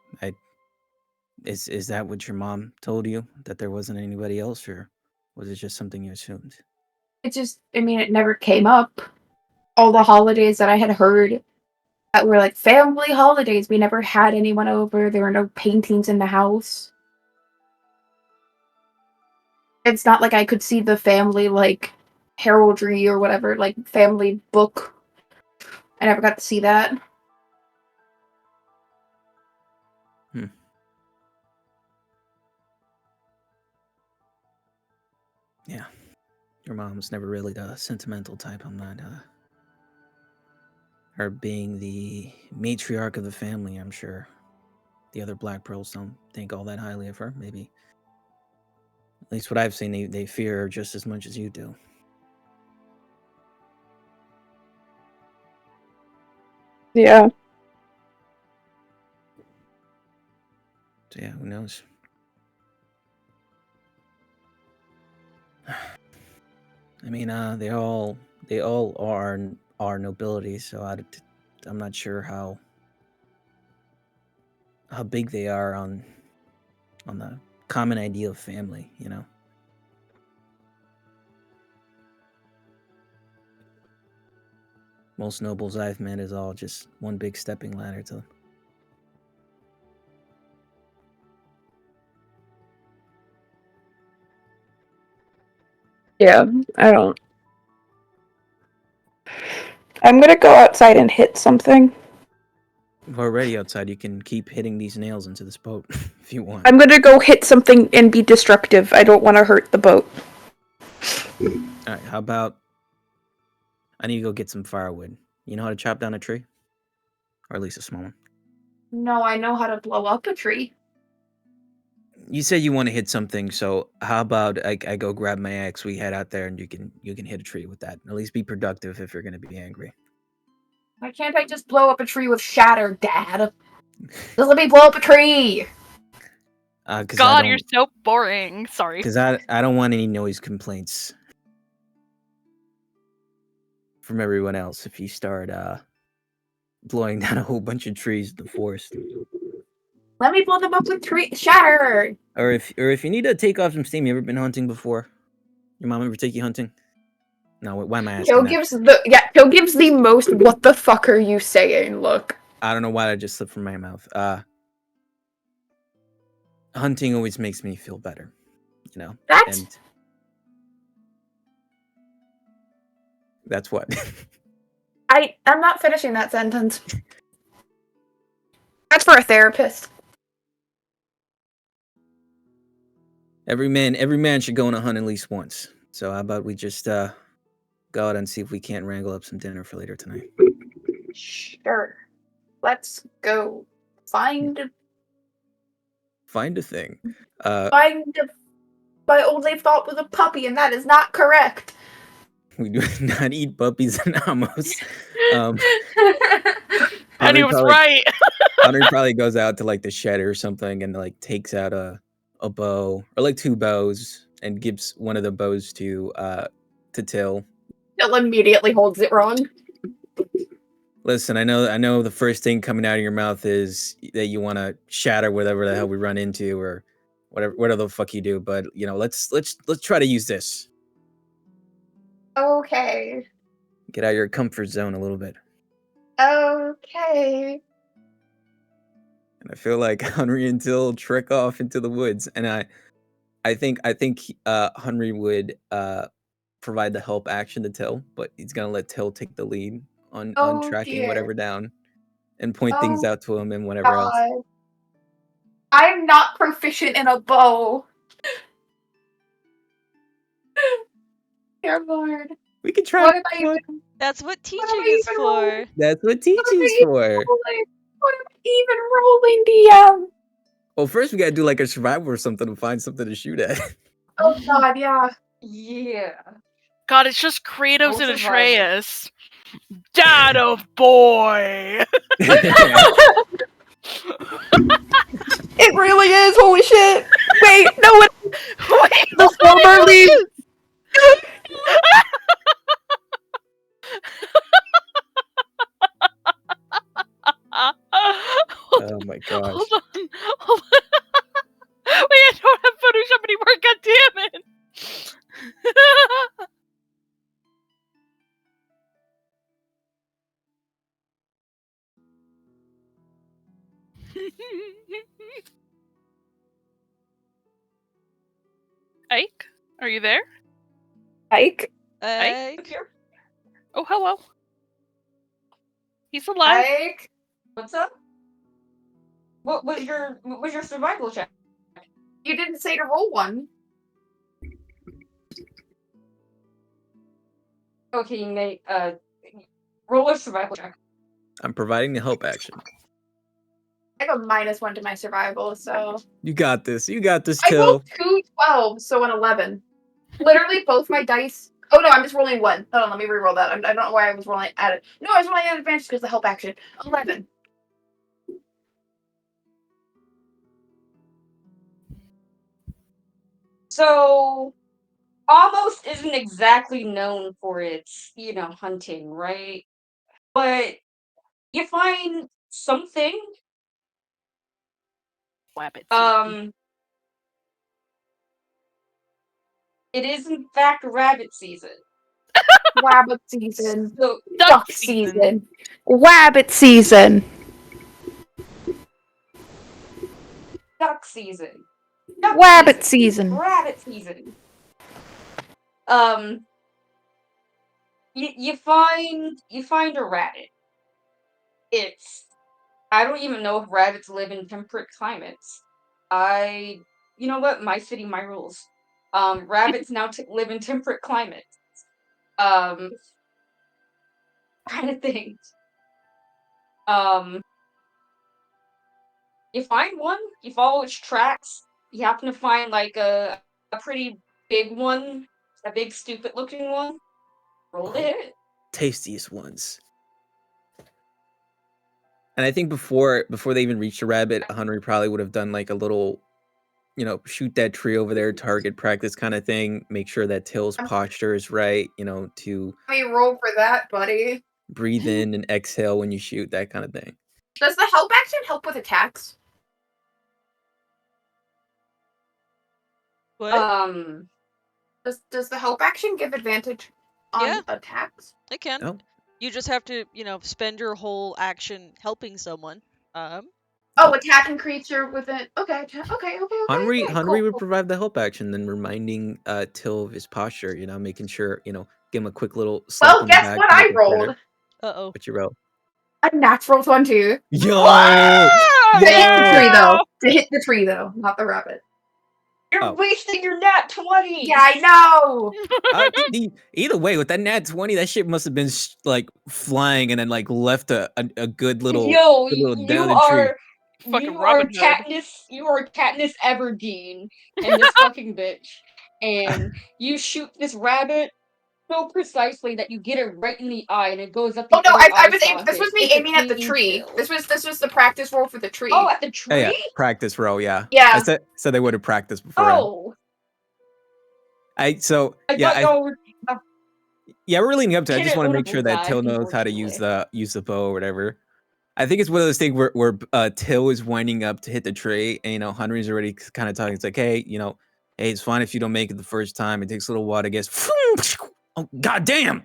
Is that what your mom told you, that there wasn't anybody else, or was it just something you assumed? It never came up. All the holidays that I had heard that were like family holidays, we never had anyone over. There were no paintings in the house. It's not like I could see the family, like, heraldry or whatever, like, family book. I never got to see that. Yeah. Your mom's never really the sentimental type. I'm not, her being the matriarch of the family, I'm sure the other Black Pearls don't think all that highly of her. Maybe, at least what I've seen, they fear her just as much as you do. Yeah. So yeah, who knows? I mean, they all are nobility, so I'm not sure how big they are on the common idea of family, you know. Most nobles I've met is all just one big stepping ladder to. Yeah, I don't. I'm gonna go outside and hit something. We're already outside. You can keep hitting these nails into this boat if you want. I'm gonna go hit something and be destructive. I don't want to hurt the boat. All right, how about I need to go get some firewood. You know how to chop down a tree? Or at least a small one. No, I know how to blow up a tree. You said you want to hit something, so how about I go grab my axe, we head out there, and you can hit a tree with that. At least be productive if you're going to be angry. Why can't I just blow up a tree with shatter, Dad? Just let me blow up a tree! God, you're so boring. Sorry. Because I don't want any noise complaints from everyone else if you start blowing down a whole bunch of trees in the forest. Let me blow them up with shatter! Or if you need to take off some steam, you ever been hunting before? Your mom ever take you hunting? No, why am I asking that? Joe gives the most what the fuck are you saying look. I don't know why that just slipped from my mouth. Hunting always makes me feel better, you know? And that's what? I'm not finishing that sentence. That's for a therapist. Every man should go on a hunt at least once. So how about we just go out and see if we can't wrangle up some dinner for later tonight? Sure. Let's go find a thing. Find my only thought was a puppy, and that is not correct. We do not eat puppies and amos. And he was right. Hunter probably goes out to like the shed or something and like takes out a bow or like two bows and gives one of the bows to Till. Still immediately holds it wrong. Listen, I know the first thing coming out of your mouth is that you want to shatter whatever the hell we run into or whatever the fuck you do, but let's try to use this. Okay. Get out of your comfort zone a little bit. Okay. And I feel like Henry and Till trek off into the woods, and I think Henry would provide the help action to Till, but he's gonna let Till take the lead on tracking dear. whatever down and point things out to him and whatever else. I'm not proficient in a bow. Dear Lord. We can try. What am I even? That's what teaching I is even for. rolling? That's what teaching's for. What am I even rolling, DM? Well, first we gotta do like a survival or something to find something to shoot at. Oh God, yeah. Yeah. God, it's just Kratos Oh, and survival. Atreus. Dad of boy. It really is. Holy shit! Wait, no, Wait, the former lead. Oh my gosh. Hold on. Wait, I don't have Photoshop anymore. God damn it. Ike, are you there? Ike. Here. Oh, hello. He's alive. Ike. What's up? What was your survival check? You didn't say to roll one. Okay, you may roll a survival check. I'm providing the help action. I got -1 to my survival, so You got this. You got this, I Till. rolled 2 12s, so an 11. Literally, both my dice. Oh no, I'm just rolling 1. Hold on, let me re-roll that. I don't know why I was rolling at it. No, I was rolling at advantage because of the help action. 11. So, almost isn't exactly known for its, hunting, right? But you find something. Wabbit. It is in fact rabbit season. Wabbit season. So, Duck season. Wabbit season. duck season. Duck Wabbit season. Rabbit season. You find a rabbit. I don't even know if rabbits live in temperate climates. You know what? My city, my rules. Rabbits now live in temperate climates. Kind of things. You find one. You follow its tracks. You happen to find like a pretty big one, a big stupid looking one. Roll to hit. Tastiest ones. And I think before they even reached the rabbit, Henry probably would have done like a little, shoot that tree over there, target practice kind of thing. Make sure that Till's posture is right, to Let me roll for that, buddy. breathe in and exhale when you shoot, that kind of thing. Does the help action help with attacks? What? Does the help action give advantage on attacks? It can. Oh. You just have to, spend your whole action helping someone. Attacking creature with it. Okay. Henry cool. would provide the help action, then reminding Till of his posture, making sure, give him a quick little slap Well, on the guess back what to make I him rolled? better. Uh-oh. What you roll? A natural 20. Yo! To hit the tree, though. To hit the tree, though, not the rabbit. You're wasting your nat 20! Yeah, I know! Either way, with that nat 20, that shit must have been like flying and then like left a good little, Yo, good little you down the tree. Fucking you are Robin Hood. You are Katniss Everdeen in this fucking bitch. And you shoot this rabbit so precisely that you get it right in the eye and it goes up the Oh no, other I eye was aiming. This was socket. me It's a aiming at the clean tree. kill. This was the practice roll for the tree. Oh, at the tree? Oh, yeah, practice roll, yeah. Yeah. I said they would have practiced before. Oh. I thought y'all were Yeah, we're leading up to it. I Can just it want to would make have sure that died, Till knows how to use unfortunately. the bow or whatever. I think it's one of those things where Till is winding up to hit the tree, and Henry's already kind of talking. It's like, hey, hey, it's fine if you don't make it the first time. It takes a little while to get. Oh, goddamn!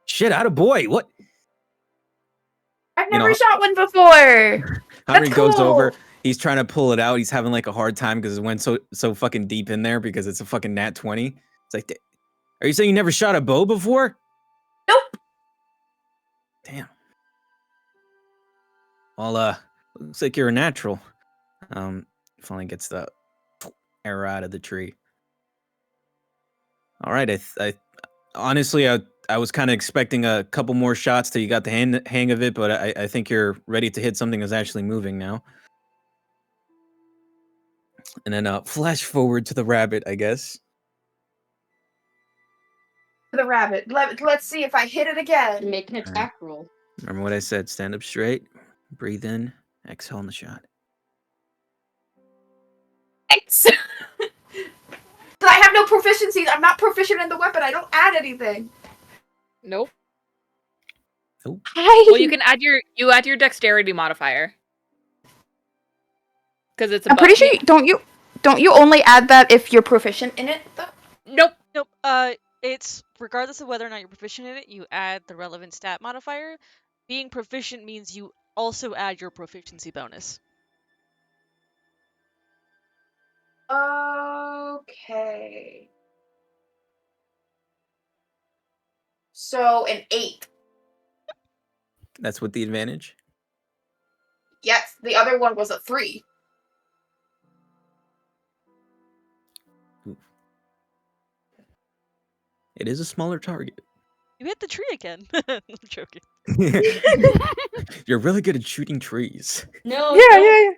Shit, out of boy. What? I've never shot one before. Henry That's goes over. cool. He's trying to pull it out. He's having like a hard time because it went so fucking deep in there because it's a fucking nat 20. It's like, are you saying you never shot a bow before? Nope. Damn. Well, looks like you're a natural. Finally gets the arrow out of the tree. All right, I honestly, I was kind of expecting a couple more shots till you got the hang of it, but I think you're ready to hit something that's actually moving now. And then flash forward to the rabbit, I guess. The rabbit. Let's see if I hit it again. Make an attack roll. Remember what I said, stand up straight, breathe in, exhale on the shot. Thanks. But I have no proficiencies. I'm not proficient in the weapon. I don't add anything. Nope. Nope. Well, you can add your dexterity modifier. Because it's I'm pretty sure don't you only add that if you're proficient in it though? Nope. Nope. It's regardless of whether or not you're proficient in it, you add the relevant stat modifier. Being proficient means you also add your proficiency bonus. Okay. So an 8. That's with the advantage? Yes, the other one was a 3. Oof. It is a smaller target. You hit the tree again. I'm joking. You're really good at shooting trees. No, Yeah.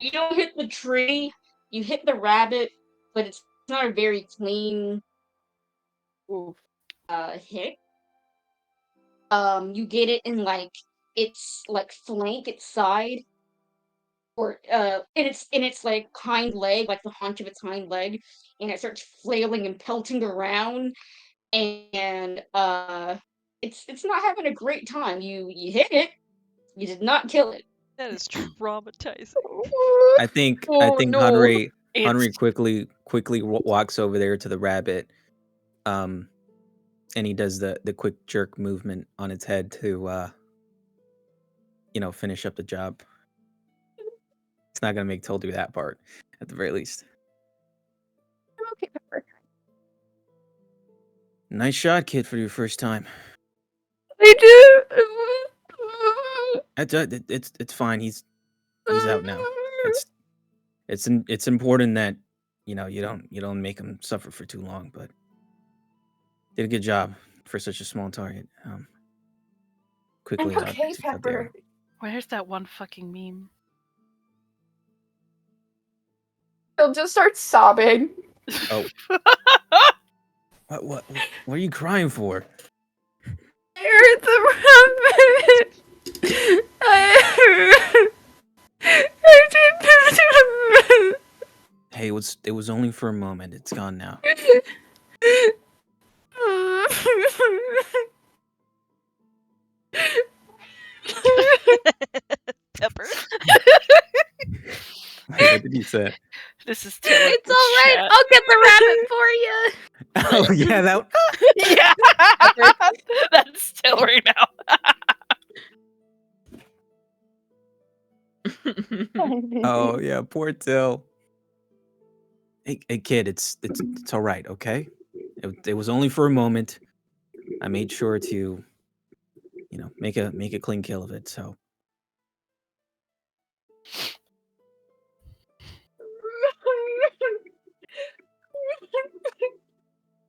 you don't hit the tree. You hit the rabbit, but it's not a very clean hit. You get it in its flank, its side, or in its like hind leg, like the haunch of its hind leg, and it starts flailing and pelting around, and it's not having a great time. You hit it, you did not kill it. That is traumatizing. I think no. Henry It's quickly walks over there to the rabbit, and he does the quick jerk movement on its head to finish up the job. It's not gonna make Till do that part, at the very least. Okay. Nice shot, kid, for your first time. I It's fine. He's out now. It's important that you don't make him suffer for too long, but did a good job for such a small target. Quickly okay, takes out the arrow. Pepper. where's that one fucking meme? He'll just start sobbing. Oh. What are you crying for? I heard the rabbit. Hey, it was only for a moment. It's gone now. Pepper. What did you say? This is terrible. It's all right. I'll get the rabbit for you. Oh yeah, that. Yeah, that's still right now. Oh yeah, poor Till. Hey kid, it's all right, okay? It was only for a moment. I made sure to, make a clean kill of it. So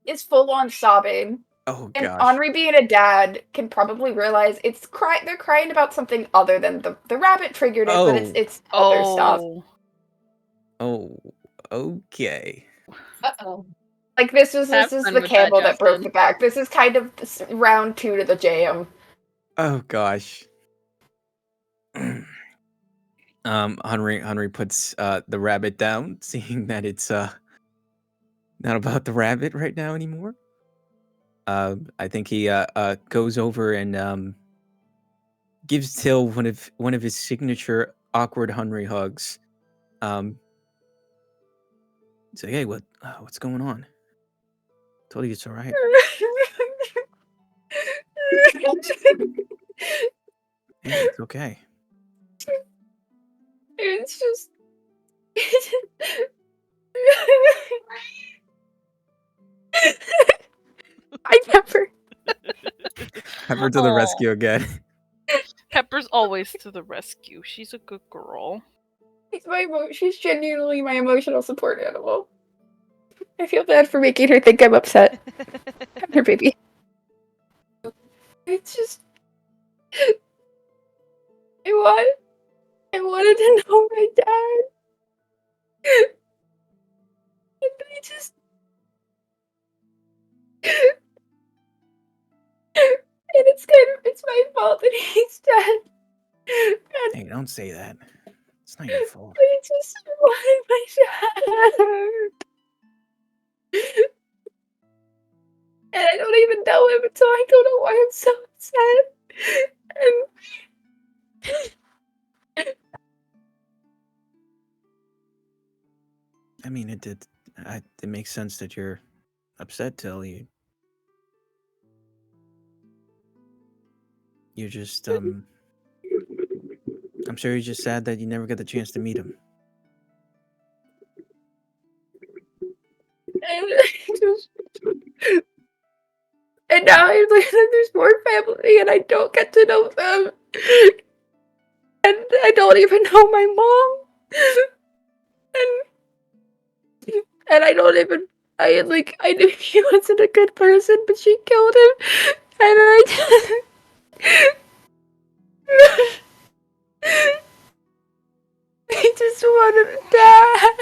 Is full on sobbing. oh And gosh. Henri, being a dad, can probably realize they're crying about something other than the rabbit triggered it, but it's other stuff. Oh, okay. Uh-oh. Like this is Have the fun with that, camel that broke Justin. the back. This is kind of round 2 to the jam. Oh gosh. Henry puts the rabbit down, seeing that it's not about the rabbit right now anymore. I think he goes over and gives Till one of his signature awkward Henry hugs. He's like, "Hey, what's going on? Told you it's all right. Hey, it's okay." It's just. I never. Pepper to the Aw. rescue again. Pepper's always to the rescue. She's a good girl. She's genuinely my emotional support animal. I feel bad for making her think I'm upset. I'm her baby. It's just. I wanted to know my dad. And I just. And it's my fault that he's dead. And Hey, don't say that. It's not your fault. I just wanted my dad. And I don't even know him, so I don't know why I'm so upset. And I mean, it makes sense that you're upset, Till. You're just I'm sure you're just sad that you never got the chance to meet him. and now I like there's more family and I don't get to know them. And I don't even know my mom. And I don't even I knew he wasn't a good person, but she killed him. And I I just wanted dad.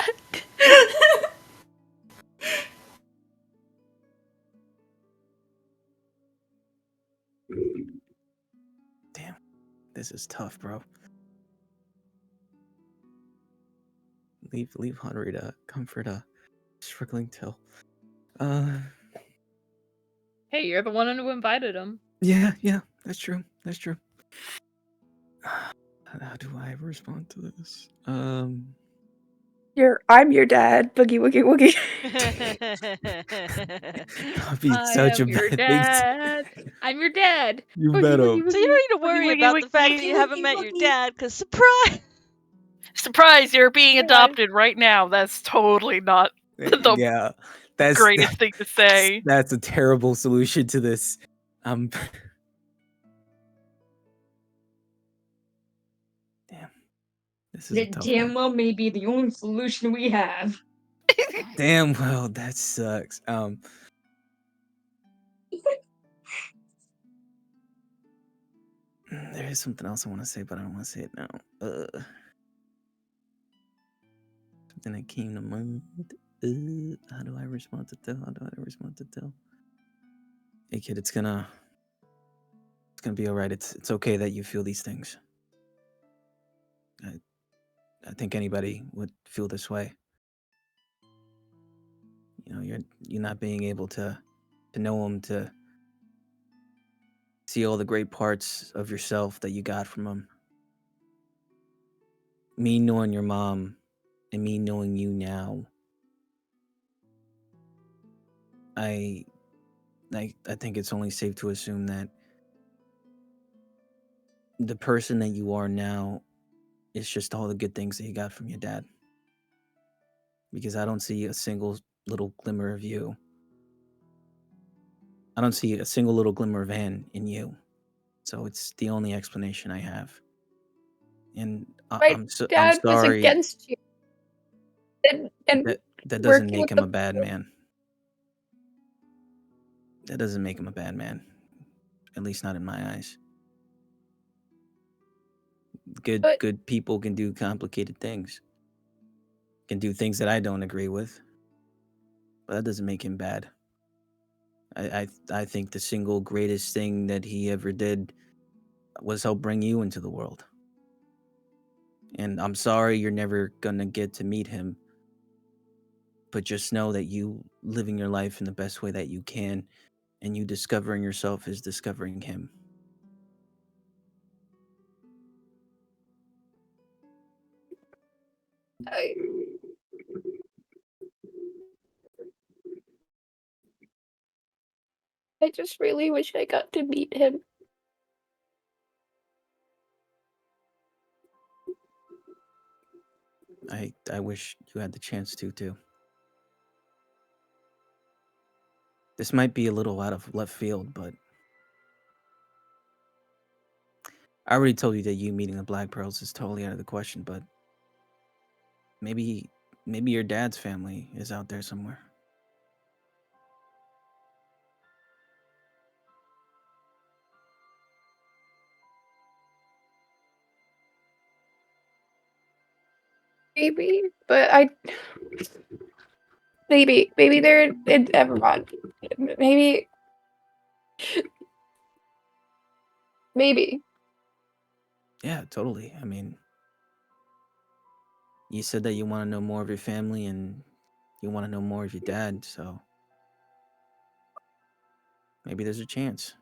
Damn, this is tough, bro. Leave Henry to comfort a struggling Till. Hey, you're the one who invited him. Yeah, that's true. That's true. How do I respond to this? I'm your dad, boogie woogie woogie. That'd be such a your bad thing. dad. I'm your dad. You Boogie, better. boogie, So boogie. you don't need to Woogie, worry woogie, about the fact that woogie. you haven't Woogie, met your woogie. dad, because surprise! Surprise, you're being Yeah. adopted right now. That's totally not the Yeah, that's greatest thing to say. That's a terrible solution to this. Damn, this is a That tough damn one. well may be the only solution we have. Damn, well, that sucks. There is something else I want to say, but I don't want to say it now. Something that came to mind. How do I respond to Till? Hey, kid, it's gonna be all right. It's okay that you feel these things. I think anybody would feel this way. You know, you're not being able to know him, to see all the great parts of yourself that you got from him. Me knowing your mom and me knowing you now, I think it's only safe to assume that the person that you are now is just all the good things that you got from your dad. Because I don't see a single little glimmer of you. I don't see a single little glimmer of Anne in you. So it's the only explanation I have. And My I'm dad was sorry. against you. And That doesn't working make with him a the bad man. That doesn't make him a bad man. At least not in my eyes. Good people can do complicated things. Can do things that I don't agree with. But that doesn't make him bad. I think the single greatest thing that he ever did was help bring you into the world. And I'm sorry you're never gonna get to meet him. But just know that you living your life in the best way that you can And you discovering yourself is discovering him. I just really wish I got to meet him. I wish you had the chance to too. This might be a little out of left field, but I already told you that you meeting the Black Pearls is totally out of the question, but maybe your dad's family is out there somewhere. Maybe, but maybe they're in everyone. Maybe. Yeah, totally. I mean, you said that you want to know more of your family and you want to know more of your dad, so maybe there's a chance.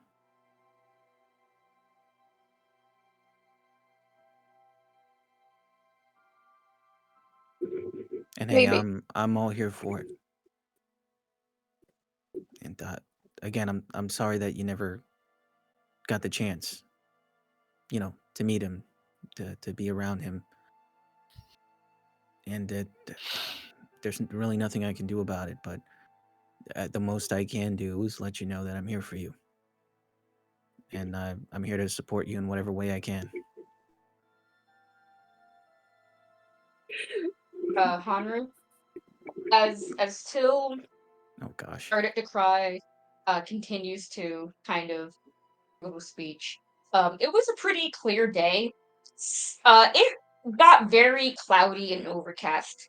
And hey, Maybe. I'm all here for it. And again, I'm sorry that you never got the chance, to meet him, to be around him, and that there's really nothing I can do about it. But the most I can do is let you know that I'm here for you, and I'm here to support you in whatever way I can. Hanru, as Till Oh gosh. started to cry, continues to kind of little speech. It was a pretty clear day. It got very cloudy and overcast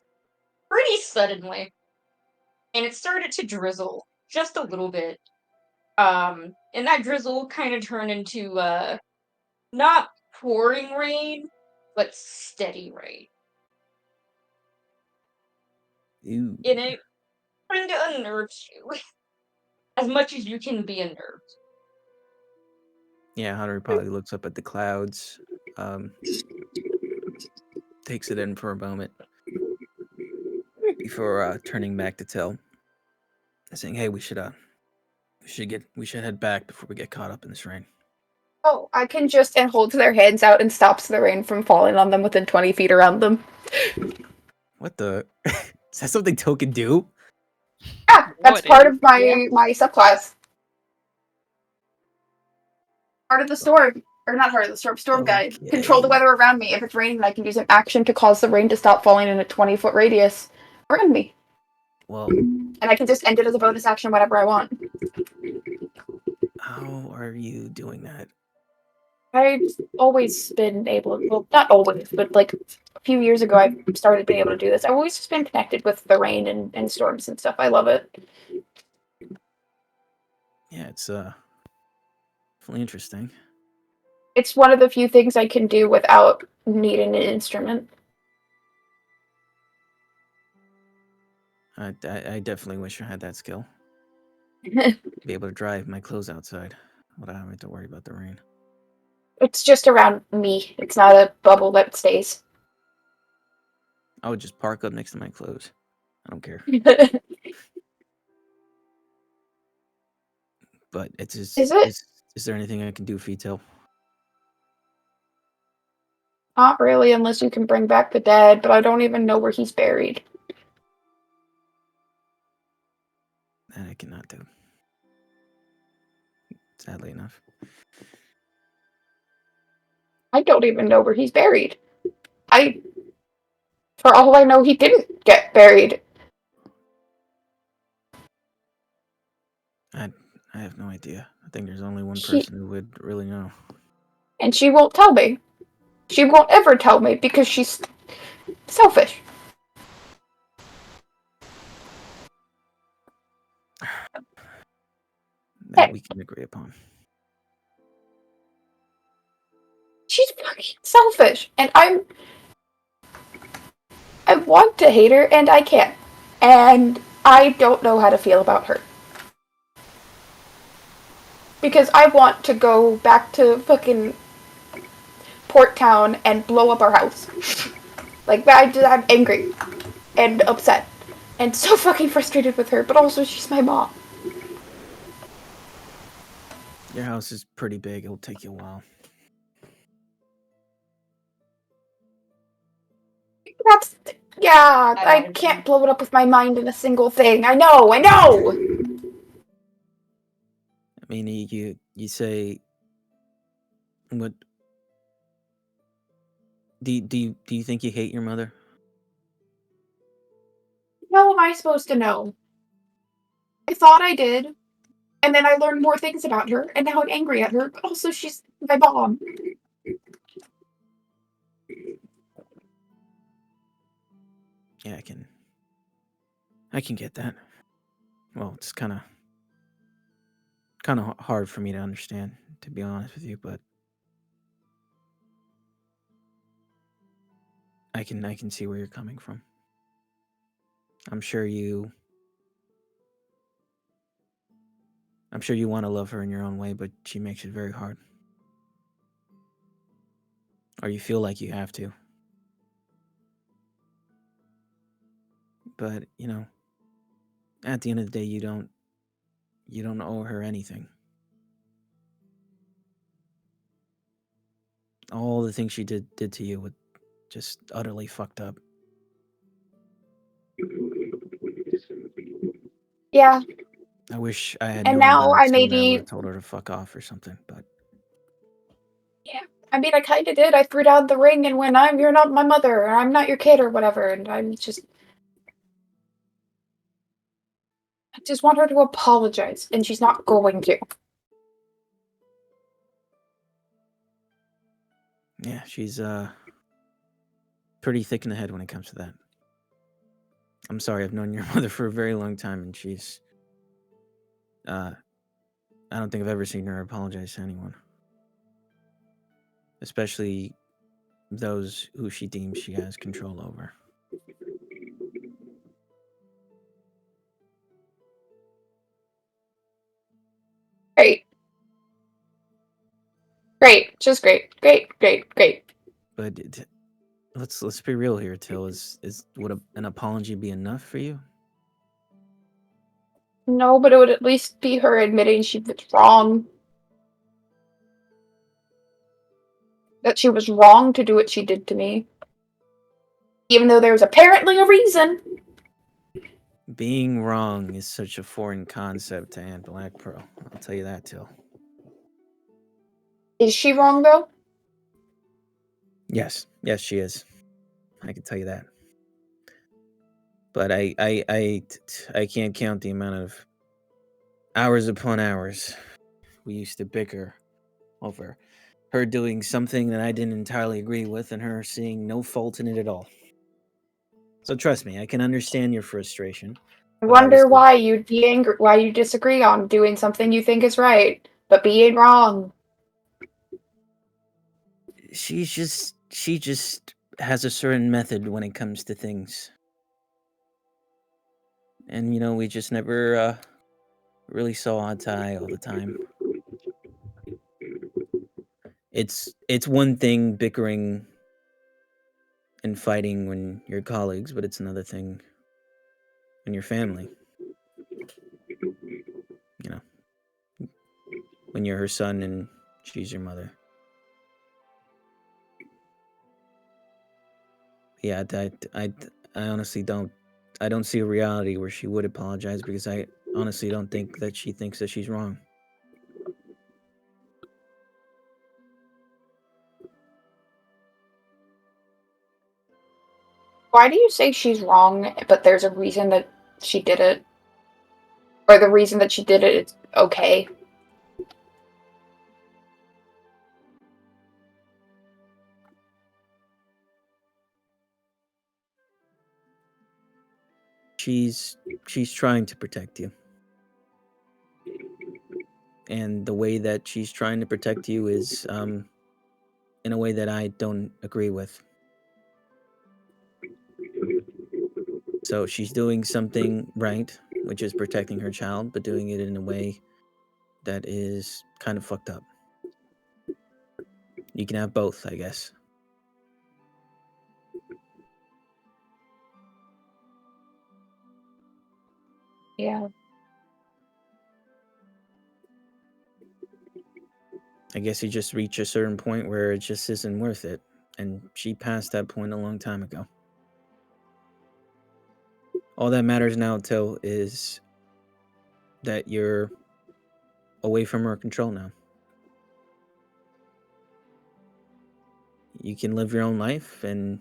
pretty suddenly, and it started to drizzle just a little bit. And that drizzle kind of turned into not pouring rain, but steady rain. Ew. And it kind of unnerves you as much as you can be unnerved. Yeah, Hunter probably looks up at the clouds, um, takes it in for a moment before turning back to Till, saying, "Hey, we should head back before we get caught up in this rain." Oh, I can just and holds their hands out and stops the rain from falling on them within 20 feet around them. What the? Is that something Till can do? Yeah, that's What part is- of my Yeah. my subclass. Part of the storm. Or not part of the storm guide. Control the Okay. weather around me. If it's raining, I can use an action to cause the rain to stop falling in a 20-foot radius around me. Well, And I can just end it as a bonus action whenever I want. how are you doing that? I've always been able, well, not always, but like a few years ago, I started being able to do this. I've always just been connected with the rain and storms and stuff. I love it. Yeah, it's definitely interesting. It's one of the few things I can do without needing an instrument. I definitely wish I had that skill. Be able to dry my clothes outside without having to worry about the rain. It's just around me. It's not a bubble that stays. I would just park up next to my clothes. I don't care. But it's just, Is it? is there anything I can do for you, Till? Not really, unless you can bring back the dead, but I don't even know where he's buried. That I cannot do. Sadly enough. I don't even know where he's buried. For all I know, he didn't get buried. I have no idea. I think there's only one He person who would really know. and she won't tell me. She won't ever tell me because she's selfish. That we can agree upon. She's fucking selfish, and I want to hate her, and I can't. And I don't know how to feel about her. because I want to go back to fucking Port Town and blow up our house. Like, I'm angry and upset and so fucking frustrated with her, but also she's my mom. Your house is pretty big. It'll take you a while. That's, yeah, I can't blow it up with my mind in a single thing. I know! I mean, you say what? Do you think you hate your mother? How am I supposed to know? I thought I did. And then I learned more things about her, and now I'm angry at her, but also she's my mom. Yeah, I can get that. Well, it's kind of hard for me to understand, to be honest with you, but I can see where you're coming from. I'm sure you want to love her in your own way, but she makes it very hard. Or you feel like you have to. But, at the end of the day, you don't owe her anything. All the things she did to you were just utterly fucked up. Yeah. I wish I had And known now better I sooner. I would maybe, have told her to fuck off or something, but yeah. I mean, I kind of did. I threw down the ring and went, you're not my mother, or I'm not your kid, or whatever, and I just want her to apologize, and she's not going to. yeah, she's pretty thick in the head when it comes to that. I'm sorry, I've known your mother for a very long time, and she's I don't think I've ever seen her apologize to anyone, especially those who she deems she has control over. Great. Great. Just great. Great. But let's be real here, Till. Would an apology be enough for you? No, but it would at least be her admitting she was wrong. That she was wrong to do what she did to me. Even though there was apparently a reason. Being wrong is such a foreign concept to Anne Black Pearl. I'll tell you that, Till. Is she wrong, though? Yes, she is. I can tell you that. But I can't count the amount of hours upon hours we used to bicker over her doing something that I didn't entirely agree with and her seeing no fault in it at all. So trust me, I can understand your frustration. I But wonder obviously, why you'd be angry, why you disagree on doing something you think is right, but being wrong. she just has a certain method when it comes to things. And we just never really saw eye to eye all the time. It's one thing bickering and fighting when you're colleagues, but it's another thing when you're family. You know, when you're her son and she's your mother. Yeah, I honestly don't. I don't see a reality where she would apologize because I honestly don't think that she thinks that she's wrong. Why do you say she's wrong, but there's a reason that she did it? Or the reason that she did it is okay? She's trying to protect you. And the way that she's trying to protect you is in a way that I don't agree with. So she's doing something right, which is protecting her child, but doing it in a way that is kind of fucked up. You can have both, I guess. Yeah. I guess you just reach a certain point where it just isn't worth it. And she passed that point a long time ago. All that matters now, Till, is that you're away from her control now. You can live your own life, and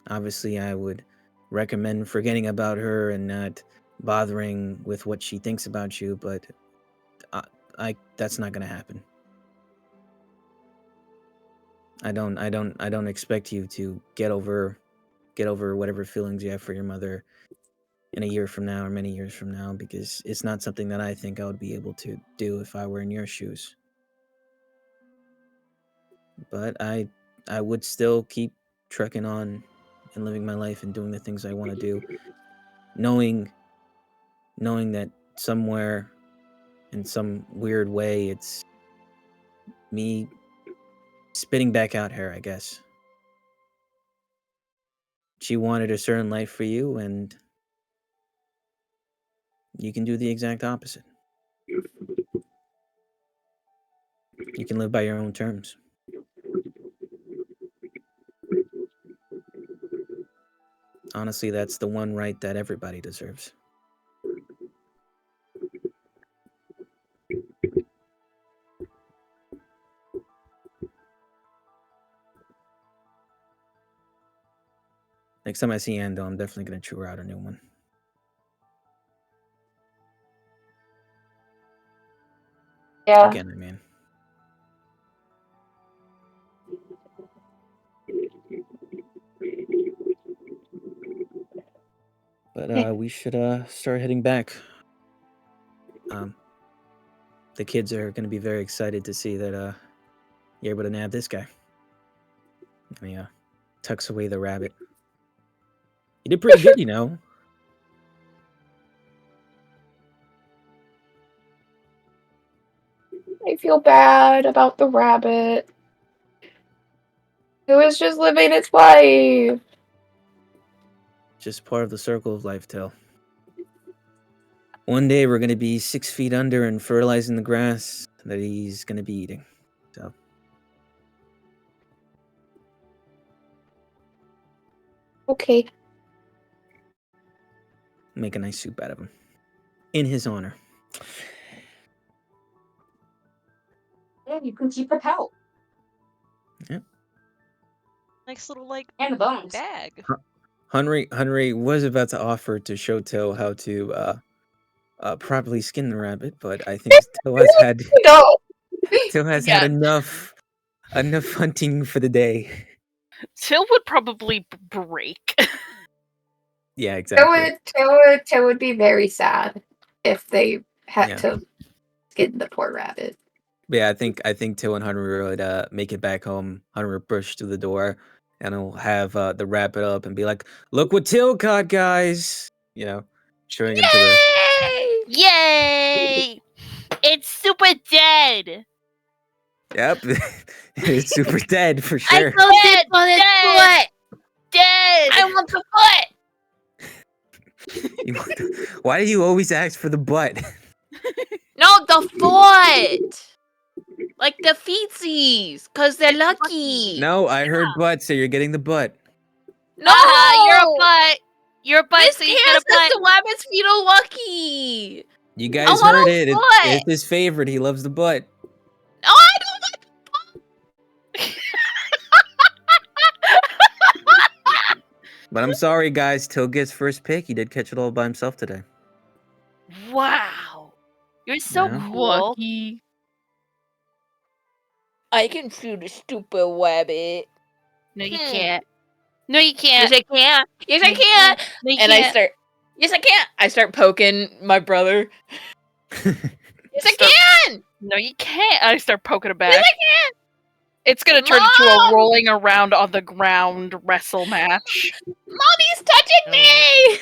obviously I would recommend forgetting about her and not bothering with what she thinks about you, but I that's not going to happen. I don't expect you to get over whatever feelings you have for your mother in a year from now or many years from now, because it's not something that I think I would be able to do if I were in your shoes. But I would still keep trucking on and living my life and doing the things I want to do, knowing that somewhere in some weird way it's me spitting back out her, I guess. She wanted a certain life for you, and you can do the exact opposite. You can live by your own terms. Honestly, that's the one right that everybody deserves. Next time I see Ando, I'm definitely going to chew her out a new one. Yeah. Again, I mean. But we should start heading back. The kids are going to be very excited to see that you're able to nab this guy. And he tucks away the rabbit. You did pretty good, you know. I feel bad about the rabbit. It was just living its life. Just part of the circle of life, Till. One day we're going to be 6 feet under and fertilizing the grass that he's going to be eating. So. Okay. Make a nice soup out of him. In his honor. Yeah, you can keep the pelt. Yeah. Nice little, like, And the bones. bag. Henry was about to offer to show Till how to properly skin the rabbit, but I think Till has had No. Till has Yeah. had enough hunting for the day. Till would probably break. Yeah, exactly. It would be very sad if they had Yeah. to skin the poor rabbit. Yeah, I think Till and Henry would make it back home. Henry would push through the door, and he'll have the rabbit up and be like, "Look what Till caught, guys!" You know, showing him to the. Yay! It's super dead. Yep, it's super dead for I sure. don't dip on its Dead. foot. Dead. I want the foot. Why do you always ask for the butt? No, the foot. Like the feetsies, cause they're lucky. No, I heard butt, so you're getting the butt. No, You're a butt. You're a butt, This so you can't get a says butt. the rabbit's feet are lucky. You guys want heard a it. foot. It's his favorite. He loves the butt. No, I don't want But I'm sorry, guys. Till gets first pick. He did catch it all by himself today. Wow. You're so Yeah. cool. lucky. I can shoot a stupid rabbit. No, you can't. No, you can't. Yes, I can. Yes, I You can. No, you And I can't. start. Yes, I can. I start poking my brother. Yes, I Start- can. No, you can't. I start poking it back. Yes, I can. It's gonna turn into a Mom! rolling around on the ground wrestle match. Mommy's touching me.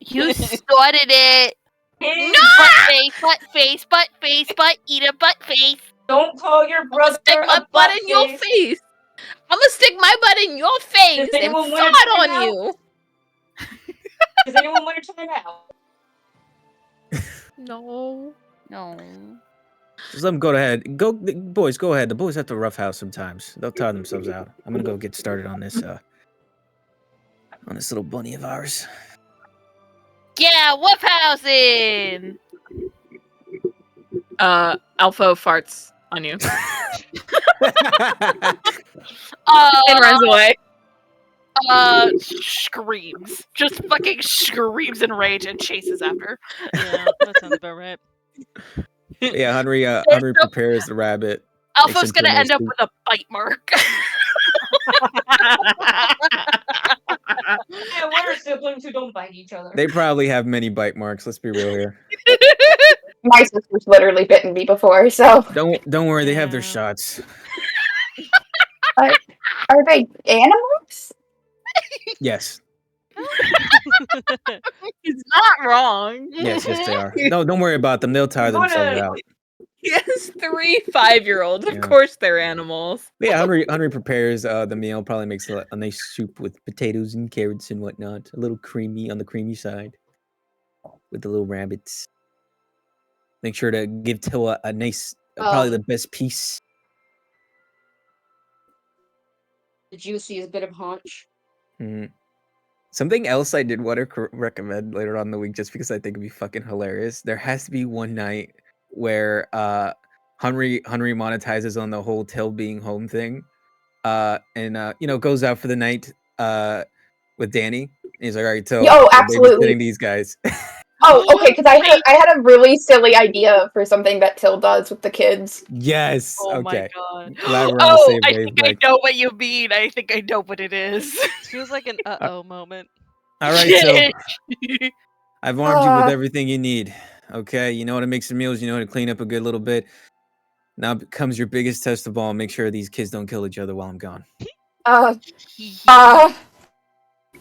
You started it. kids. Butt face, eat a butt face. Don't call your I'm gonna brother stick my a butt in your face. face. I'm gonna stick my butt in your face and anyone wanna fart try on it out? you. Does anyone want to try it out? No. No. Just let them go ahead. Go, boys. Go ahead. The boys have to roughhouse sometimes. They'll tire themselves out. I'm gonna go get started on this little bunny of ours. Yeah, whoop housing. Alpha farts on you Uh, and runs away. Screams. Just fucking screams in rage and chases after. Yeah, that sounds about right. Yeah, Henry prepares the rabbit. makes Alpha's into a gonna nice end up soup. with a bite mark. Yeah, what are siblings who don't bite each other? They probably have many bite marks. Let's be real here. My sister's literally bitten me before, so Don't worry. They have their Yeah. shots. are they animals? Yes. He's not wrong. Yes, they are. No, don't worry about them. They'll tire I'm gonna- themselves out. He has 3 5-year-olds. Of Yeah. course they're animals. But yeah, Henry prepares the meal. Probably makes a nice soup with potatoes and carrots and whatnot. A little creamy on the creamy side with the little rabbits. Make sure to give Tilla a nice, probably the best piece. The juiciest bit of haunch. Mhm. Something else I did want to recommend later on in the week, just because I think it'd be fucking hilarious. There has to be one night where Henry monetizes on the whole Till being home thing, and goes out for the night with Danny. And he's like, all right, Till, Oh, we're absolutely. babysitting these guys. Oh, okay, because I had a really silly idea for something that Till does with the kids. Yes. Oh my Okay. god. Glad we're on the Oh, same I think I wavelength. know what you mean. I think I know what it is. This feels like an uh-oh moment. All right, Till. Shit. I've armed you with Uh. everything you need. Okay, you know how to make some meals. You know how to clean up a good little bit. Now comes your biggest test of all. Make sure these kids don't kill each other while I'm gone.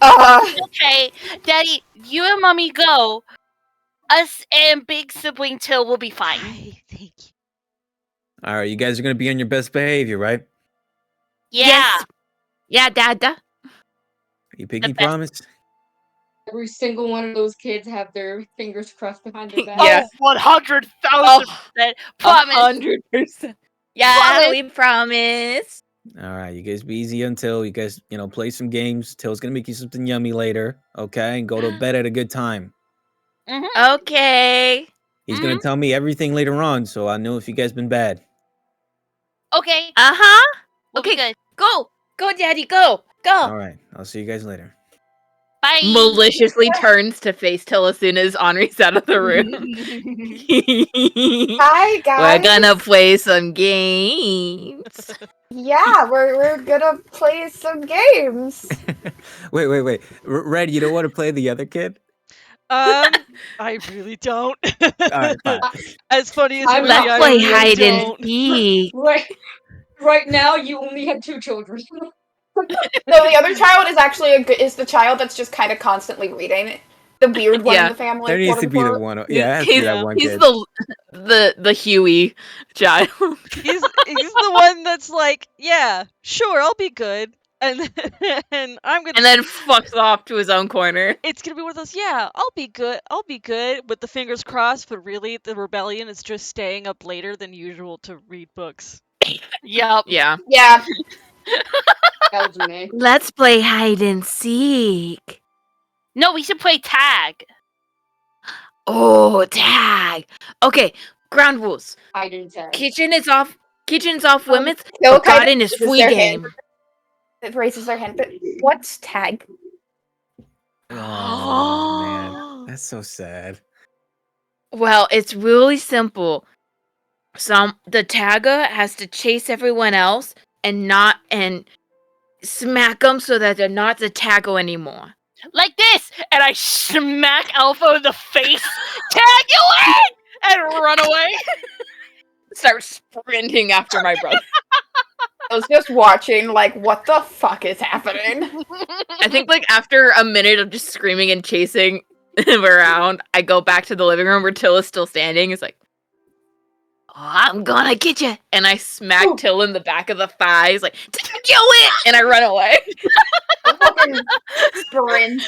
Okay, Daddy, you and Mommy go. Us and Big Sibling Till will be fine. Thank you. All right, you guys are gonna be on your best behavior, right? Yeah. Yes. Yeah, Dada. You pinky The best. promise? Every single one of those kids have their fingers crossed behind their back. Yeah. Oh, 100,000%. Oh, Promise. 100%. Yeah, Promise. we promise. All right, you guys be easy until you guys, play some games. Till's gonna make you something yummy later, okay? And go to bed at a good time. Mhm. Okay. He's gonna tell me everything later on, so I know if you guys been bad. Okay. Uh-huh. We'll be Okay. good. Go. Go, Daddy, go. Go. All right, I'll see you guys later. Bye. Maliciously turns to face Till as soon as Henri's out of the room. Hi guys. We're gonna play some games. Yeah, we're gonna play some games. Wait. Red, you don't want to play the other kid? I really don't. All right, fine. As funny as it I'm would not be, I Let's play really hide and don't. seek. Right now, you only have 2 children. No, the other child is actually is the child that's just kind of constantly reading. The weird one Yeah. in the family. There needs to be the quote-unquote. one. Yeah, it has to be that one He's kid. the Huey child. He's the one that's like, yeah, sure, I'll be good, and I'm gonna. And then fucks off to his own corner. It's gonna be one of those, yeah, I'll be good, with the fingers crossed, but really the rebellion is just staying up later than usual to read books. Yup. Yeah. Yeah. That was me. Let's play hide and seek. No, we should play tag. Oh, tag. Okay, ground rules. Hide and tag. Kitchen's off limits. Till but garden is raises free their game. hand. It raises their hand, but what's tag? Oh man, that's so sad. Well, it's really simple. The tagger has to chase everyone else and smack them so that they're not the tagger anymore. Like this. And I smack Alpha in the face. Tag you in! And run away. Start sprinting after my brother. I was just watching, like, what the fuck is happening? I think, like, after a minute of just screaming and chasing, around. I go back to the living room where Till is still standing. It's like, oh, I'm gonna get you. And I smack Ooh. Till in the back of the thighs, like, did you do it? And I run away. I fucking sprint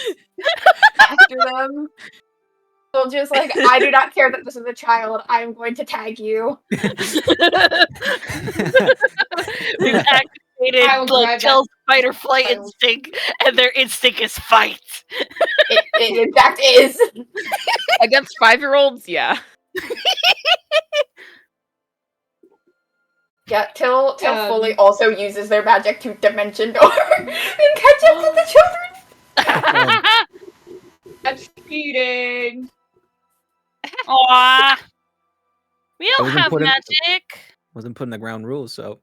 after them. So just like, I do not care that this is a child. I am going to tag you. We've I activated will like drive Till's fight or that flight child. instinct, and their instinct is fight. It in fact is. Against 5-year-olds, yeah. Yeah, Till Um, fully also uses their magic to dimension door and catch up to the children. That's cheating. Aw. We don't wasn't have put in- magic. Wasn't put in the ground rules, so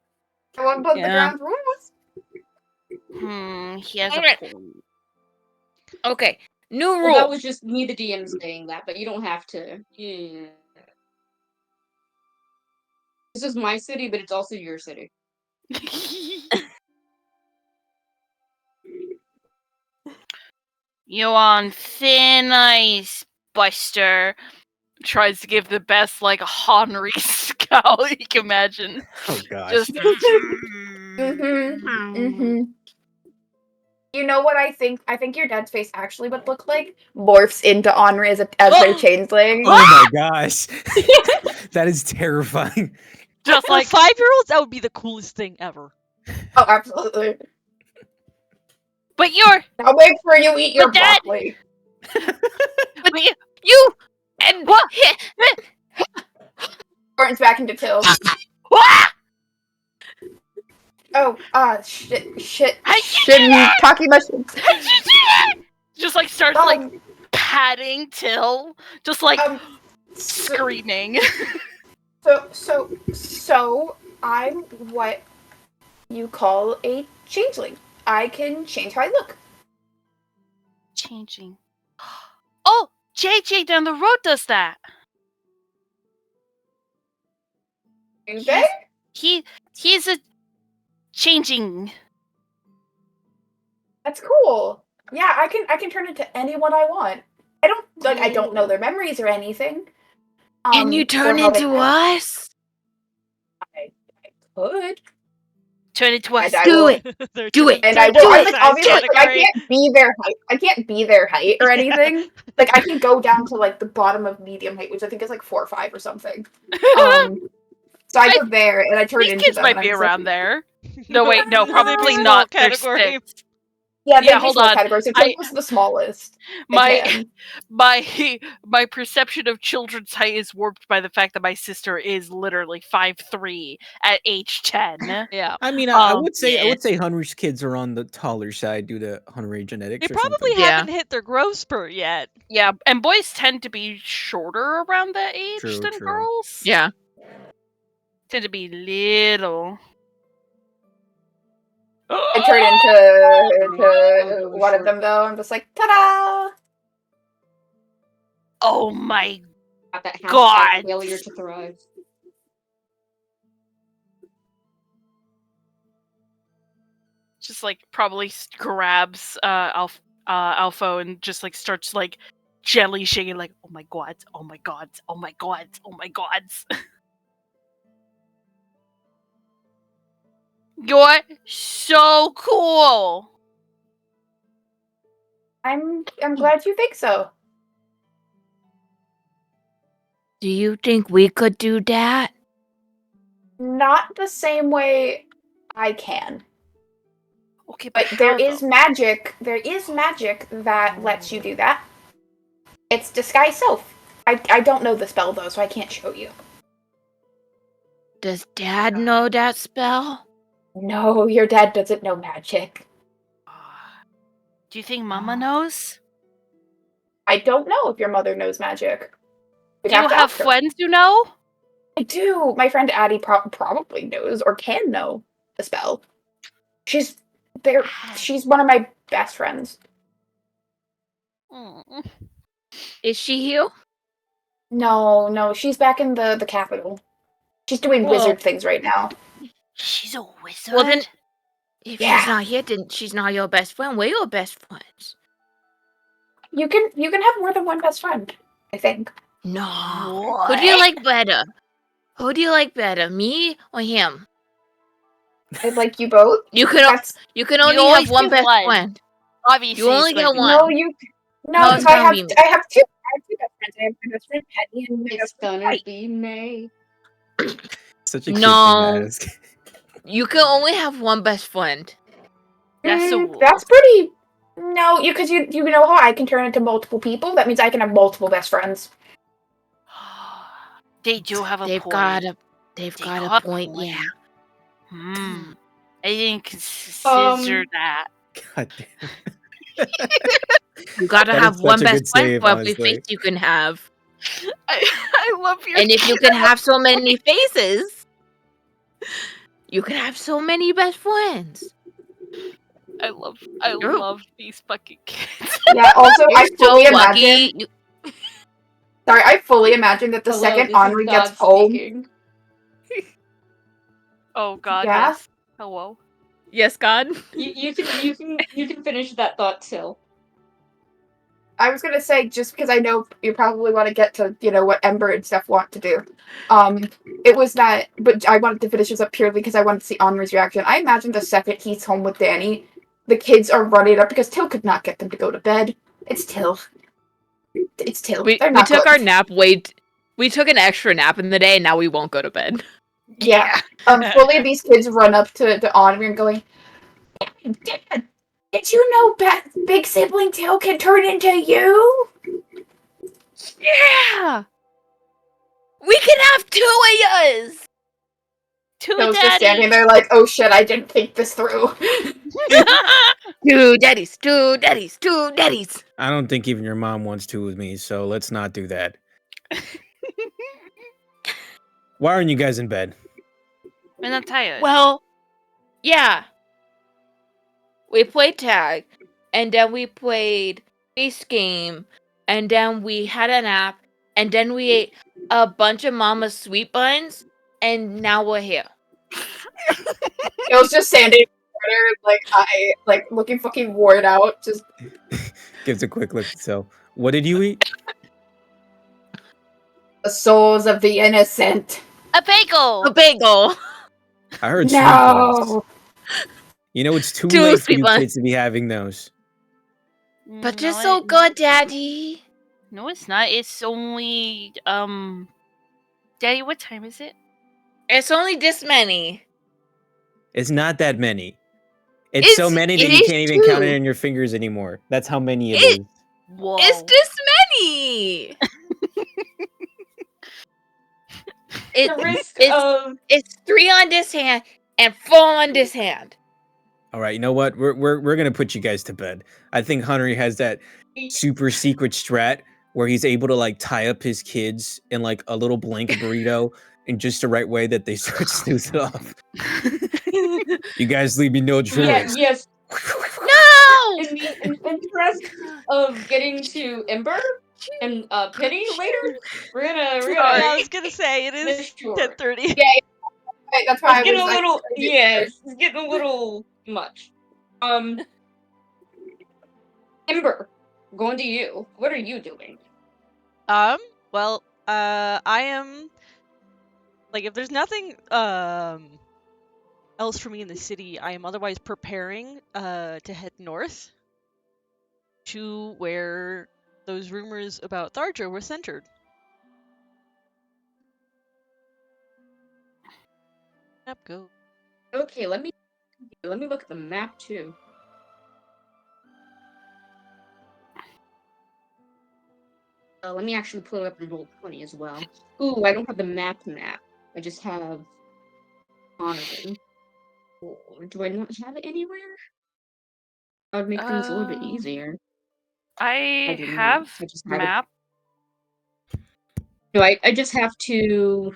I won't put the Yeah. ground rules. He has Okay. a point. Okay, new Well, rule. that was just me, the DM, saying that, but you don't have to. Yeah. This is my city, but it's also your city. You on thin ice, Buster. Tries to give the best, like, Henry scowl you can imagine. oh gosh. Just. You know what I think? I think your dad's face actually would look like morphs into Henri as their changeling. Oh my gosh. That is terrifying. Just For like 5-year-olds, that would be the coolest thing ever. Oh, absolutely. but you're Now make sure you eat your But Dad- broccoli. but You and What? Burns back into Till. Ah! Oh, shit. How'd you Shouldn't talking mushrooms. How'd you do that? Just like starts like Um, patting Till, just like so, screaming. so I'm what you call a changeling. I can change how I look. Changing. Oh, JJ down the road does that. Do they? He's a changing. That's cool. Yeah, I can turn into anyone I want. I don't know their memories or anything. Can you or turn how they into act. us? I could. Turn into us. And I Do will- it. They're Do just it. And I they're will. just Like, size obviously, like, I category. can't be their height. I can't be their height or anything. Like, I can go down to like the bottom of medium height, which I think is like 4 or 5 or something. So I go there and I turn These into kids them. might and I'm be just around like, there. No, wait, no, They're the probably small not. They're category. six. yeah, Yeah, they hold small on. categories. So I- was the smallest. I My can. my perception of children's height is warped by the fact that my sister is literally 5'3" at age 10. Yeah. I mean, I would say yeah. Henry's kids are on the taller side due to Henry genetics They or probably something. Yeah. haven't hit their growth spurt yet. Yeah, and boys tend to be shorter around that age True, than true. girls. Yeah. Tend to be little. I turn into one of them though. I'm just like, ta-da! Oh my Got that God. hashtag failure to thrive. just like probably grabs Alpha and just like starts like gently shaking like, oh my god, oh my god, oh my god, oh my god. You're so cool. I'm glad you think so. Do you think we could do that? Not the same way I can. Okay, But how, there is though? magic. There is magic that lets you do that. It's disguise self. I don't know the spell though, so I can't show you. Does Dad know that spell? No, your dad doesn't know magic. Do you think Mama knows? I don't know if your mother knows magic. We'd Do you to have ask her. friends you know? I do. My friend Addie probably knows or can know the spell. She's there. She's one of my best friends. Mm. Is she here? No, she's back in the capital. She's doing Well- wizard things right now. She's a wizard. Well, then- If Yeah. she's not here, then she's not your best friend. We're your best friends. You can have more than one best friend, I think. No. What? Who do you like better? Who do you like better, me or him? I like you both. You can That's you can You only always have one do best one. friend. Obviously, You only it's gonna get be one. no, you no, No, because it's gonna be me. I have two best friends. I have my best friend Penny and my It's best friend gonna Patty. be May. Such a cute thing to No. ask. You can only have one best friend. That's the rule. That's pretty. No, because you know how I can turn into multiple people. That means I can have multiple best friends. They do have a They've point. got a They got a got point, yeah. I didn't consider that. God damn. You gotta That have is one such a best good friend save, for every face honestly. you can have. I love your. And if you can have so many faces, you can have so many best friends. I love these fucking kids. Yeah. Also, You're I so fully lucky. imagine. Sorry, I fully imagine that the Hello, second this Henri is gets God home. speaking. Oh God, Yeah? yes. Hello. Yes, God. You can finish that thought, Sil. I was gonna say, just because I know you probably want to get to, what Ember and stuff want to do. It was that, but I wanted to finish this up purely because I wanted to see Henri's reaction. I imagine the second he's home with Danny, the kids are running up because Till could not get them to go to bed. It's Till. It's Till. We They're we not took good. our nap we took an extra nap in the day and now we won't go to bed. Yeah. Fully these kids run up to Henri and going, Dad, did you know big sibling Till can turn into you? Yeah. We can have two of us. Two Till's just standing daddies. there like, oh shit, I didn't think this through. Two daddies, two daddies, two daddies. I don't think even your mom wants to with me, so let's not do that. Why aren't you guys in bed? I'm not tired. Well, yeah. We played tag, and then we played face game, and then we had a nap, and then we ate a bunch of Mama's sweet buns, and now we're here. Till's just standing in the corner, looking fucking worn out. Just Gives a quick look. So, what did you eat? the souls of the innocent. A bagel. A bagel. I heard sweet buns. No. You know, it's too Two late for sweet you buns. kids to be having those. But you're No, so good, Daddy. No, it's not. It's only Daddy, what time is it? It's only this many. It's not that many. It's so many that it you is can't even count it two. on your fingers anymore. That's how many it is. Whoa. It's this many. The risk it's of it's 3 on this hand and 4 on this hand. All right, you know what? We're gonna put you guys to bed. I think Henry has that super secret strat where he's able to like tie up his kids in like a little blanket burrito in just the right way that they start snoozing off. You guys leave me no choice. yes. No. In the interest of getting to Ember and Penny later, we're gonna Yeah, I was gonna say it is Miss Shore. 10:30. Right, that's why It's getting a little yeah. it's getting a little much. Ember, going to you. What are you doing? Well, I am like if there's nothing else for me in the city, I am otherwise preparing to head north to where those rumors about Tharja were centered. Yep, go. Okay, let me look at the map too. Let me actually pull it up in Roll20 as well. Ooh, I don't have the map. I just have Donovan. Oh, do I not have it anywhere? That would make things a little bit easier. I do not. have I just have it. map. No, I just have to.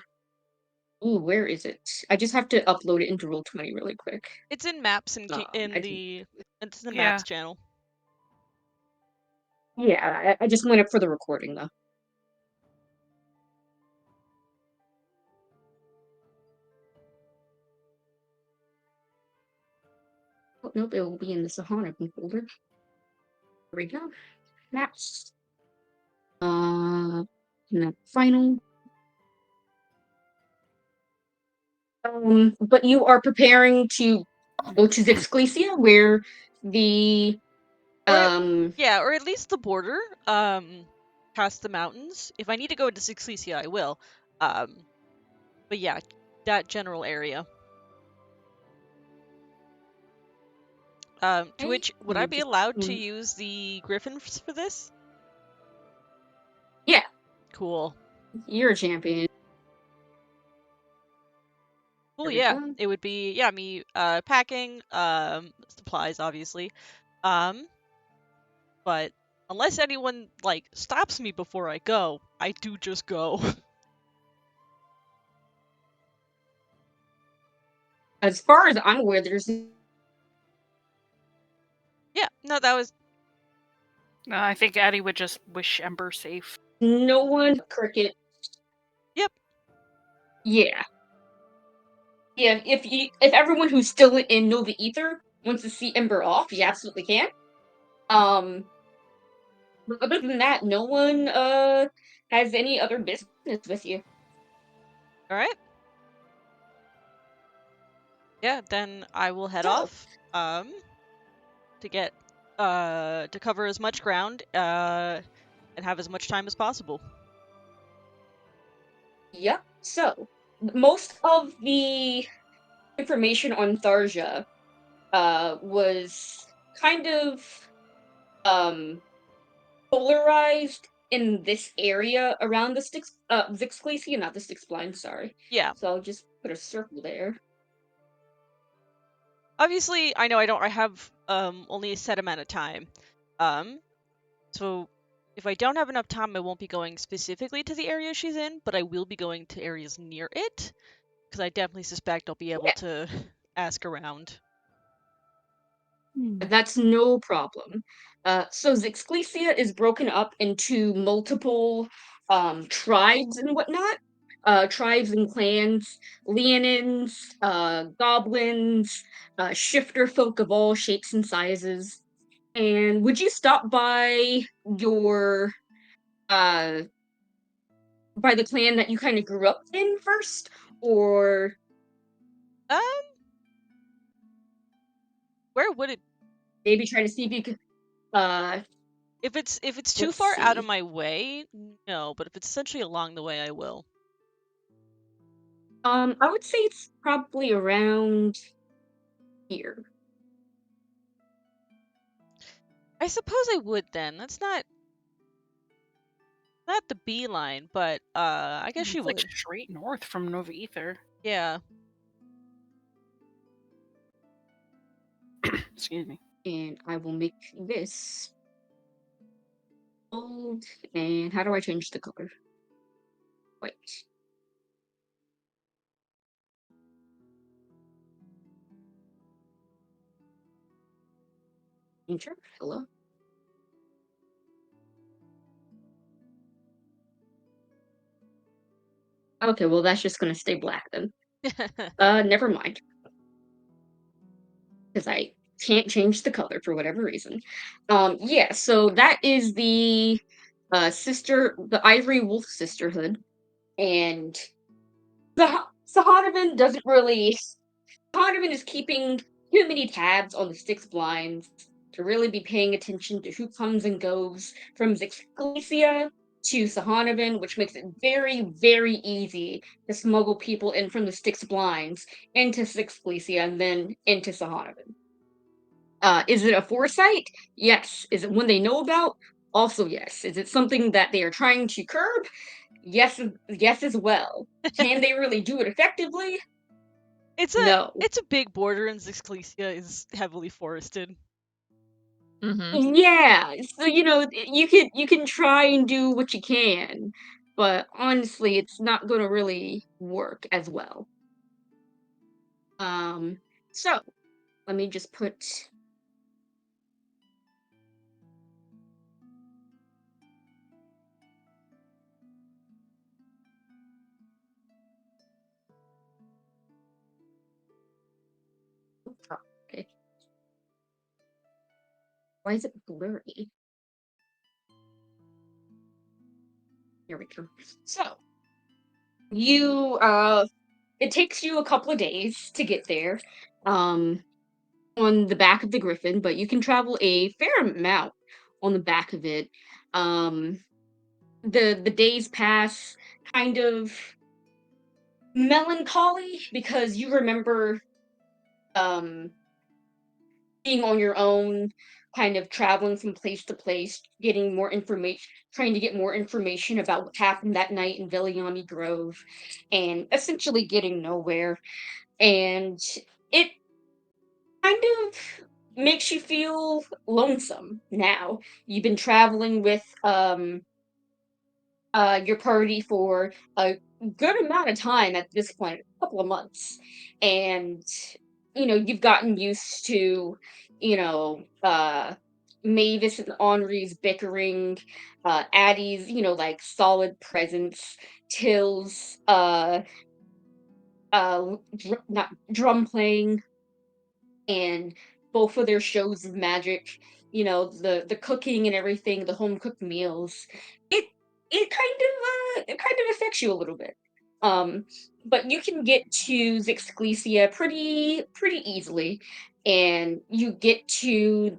Ooh, where is it? I just have to upload it into Roll20 really quick. It's in maps I it's in the Yeah. maps channel. Yeah, I just went up for the recording though. Oh, nope, it will be in the Sihonavan folder. There we go. maps. Final. But you are preparing to go to Zixclesia, where the or at least the border, past the mountains. If I need to go into Sixlesia, I will. But yeah, that general area. To which would I be allowed to use the griffins for this? Yeah, Cool. you're a champion. Cool, There we yeah. go. It would be me packing supplies obviously. But unless anyone like stops me before I go, I do just go. As far as I'm aware, there's Yeah, no, that was No, I think Addie would just wish Ember safe. no one cricket. Yep. Yeah. Yeah, if everyone who's still in Nova Ether wants to see Ember off, you absolutely can. But other than that, no one has any other business with you. All right. Yeah, then I will head So, off to get to cover as much ground and have as much time as possible. yep. So, most of the information on Tharja was kind of um polarized in this area around the Zixclesia, not the Styx Blind, sorry. Yeah. So I'll just put a circle there. Obviously, I know I have only a set amount of time. So if I don't have enough time, I won't be going specifically to the area she's in, but I will be going to areas near it because I definitely suspect I'll be able Yeah. to ask around. That's no problem. So Zixclesia is broken up into multiple tribes and whatnot. Tribes and clans, Leonins, goblins, shifter folk of all shapes and sizes. And would you stop by your uh by the clan that you kind of grew up in first, or Um, where would it? maybe try to see if you could If it's too let's far out of see. my way, no. But if it's essentially along the way, I will. I would say it's probably around here. I suppose I would then. That's not the beeline, but I guess you It's like would. straight north from Nova Ether. Yeah. Excuse me. And I will make this bold. And how do I change the color? Wait. Enter. Hello. Okay, well that's just gonna stay black then. Never mind. Because I can't change the color for whatever reason. Yeah, so that is the the Ivory Wolf Sisterhood. And Sahonavan doesn't really Sahonavan is keeping too many tabs on the Styx blinds to really be paying attention to who comes and goes from Zixclesia to Sahonavan, which makes it very, very easy to smuggle people in from the Styx blinds into Zixclesia and then into Sahonavan. Is it a foresight? Yes. Is it one they know about? Also, yes. Is it something that they are trying to curb? Yes, yes, as well. Can they really do it effectively? It's No. a big border, and Zixclesia is heavily forested. Mm-hmm. Yeah, so you can try and do what you can, but honestly, it's not gonna really work as well. So let me just put. Okay. Why is it blurry? Here we go. So you it takes you a couple of days to get there. On the back of the Griffin, but you can travel a fair amount on the back of it. Um the days pass kind of melancholy because you remember um being on your own, kind of traveling from place to place, getting more information, trying to get more information about what happened that night in Viliani Grove, and essentially getting nowhere. And it kind of makes you feel lonesome now. You've been traveling with your party for a good amount of time at this point, a couple of months. And you've gotten used to, you know, uh Mavis and Henri's bickering, Addie's, like solid presence, Till's not drum playing, and both of their shows of magic, the cooking and everything, the home cooked meals. It it kind of affects you a little bit. Um, but you can get to Zixclesia pretty easily, and you get to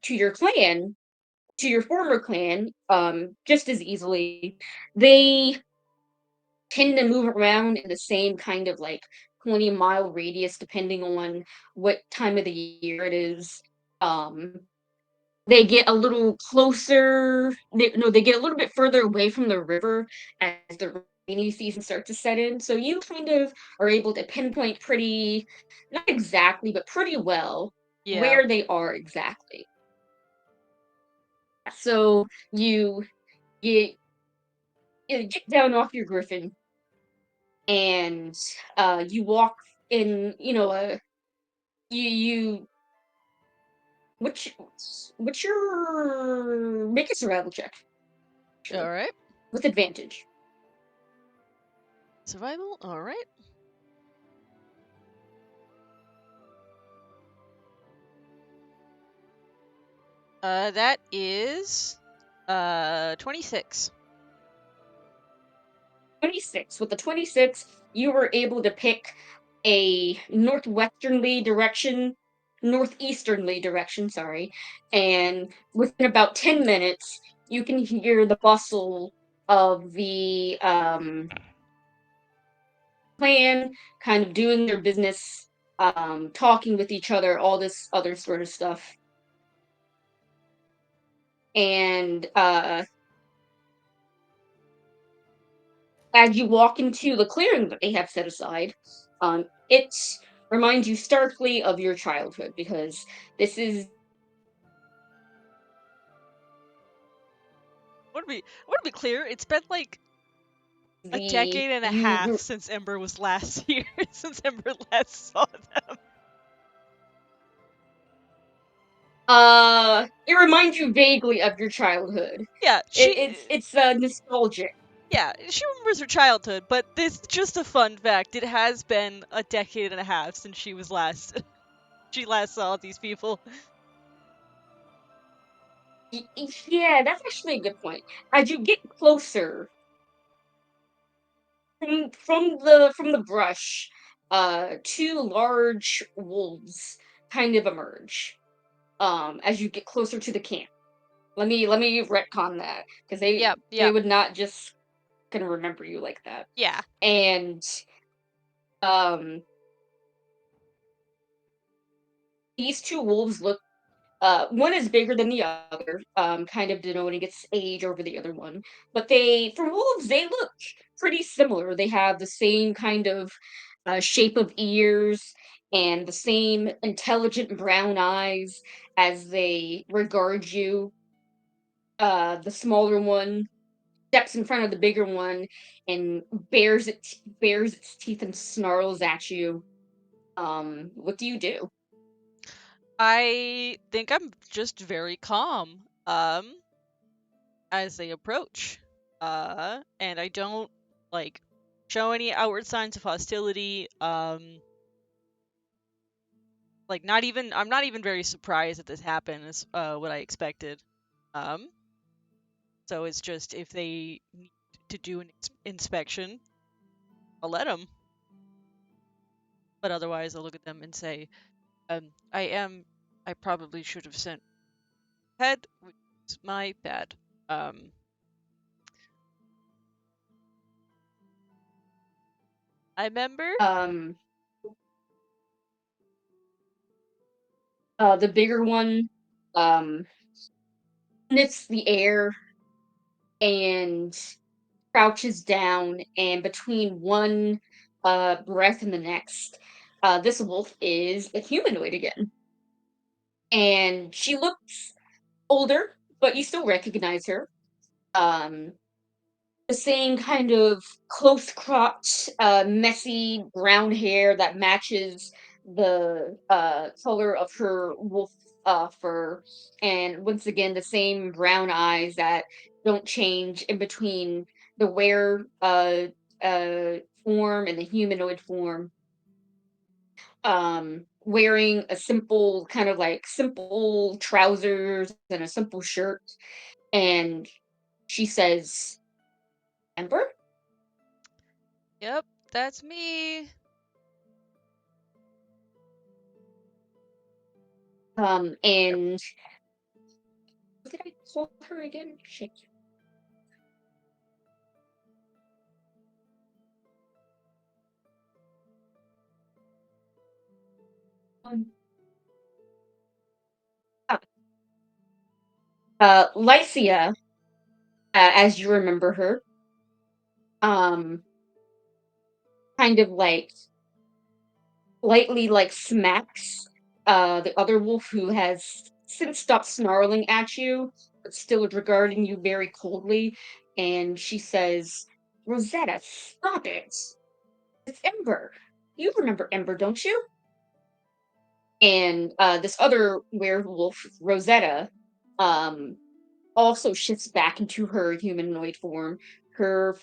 your clan, to your former clan, just as easily. They tend to move around in the same kind of like 20-mile radius depending on what time of the year it is. Um, they get a little closer. They get a little bit further away from the river as the rainy season starts to set in. So you kind of are able to pinpoint pretty, not exactly, but pretty well Yeah. where they are exactly. So you, you get down off your griffin and you walk in, you which what's your make a survival check All actually right. with advantage. Survival. All right. That is 26. 26. With the 26, you were able to pick a northeasternly direction, sorry, and within about 10 minutes, you can hear the bustle of the clan kind of doing their business, talking with each other, all this other sort of stuff. And as you walk into the clearing that they have set aside, it reminds you starkly of your childhood because this is I want to be clear. It's been like a the decade and a you half grew. since Ember was last here. Since Ember last saw them. It reminds you vaguely of your childhood. Yeah, It's nostalgic. Yeah, she remembers her childhood, but this just a fun fact. It has been a decade and a half since she was last she last saw these people. Yeah, that's actually a good point. As you get closer from the brush, two large wolves kind of emerge. As you get closer to the camp. Let me retcon that because Yep, they yep. would not just gonna remember you like that. Yeah. And um, these two wolves look. One is bigger than the other, kind of denoting its age over the other one. But for wolves, they look pretty similar. They have the same kind of shape of ears and the same intelligent brown eyes as they regard you. The smaller one steps in front of the bigger one and bares its teeth and snarls at you. What do you do? I think I'm just very calm as they approach. And I don't like show any outward signs of hostility. Like I'm not even very surprised that this happened. Is what I expected. Um So it's just if they need to do an inspection, I'll let them. But otherwise, I'll look at them and say, I probably should have sent head, which is my bad. I remember. The bigger one, sniffs the air and crouches down, and between one breath and the next, this wolf is a humanoid again. And she looks older, but you still recognize her. The same kind of close cropped, messy brown hair that matches the color of her wolf fur, and once again the same brown eyes that don't change in between the were form and the humanoid form. Wearing a simple kind of like simple trousers and a simple shirt, and she says, "Ember." Yep, that's me. And what did I call her again? Shit. Um, ah, Lycia, as you remember her, um, kind of like lightly like smacks the other wolf who has since stopped snarling at you, but still is regarding you very coldly, and she says, "Rosetta, stop it! It's Ember. You remember Ember, don't you?" And this other werewolf, Rosetta, um, also shifts back into her humanoid form. Her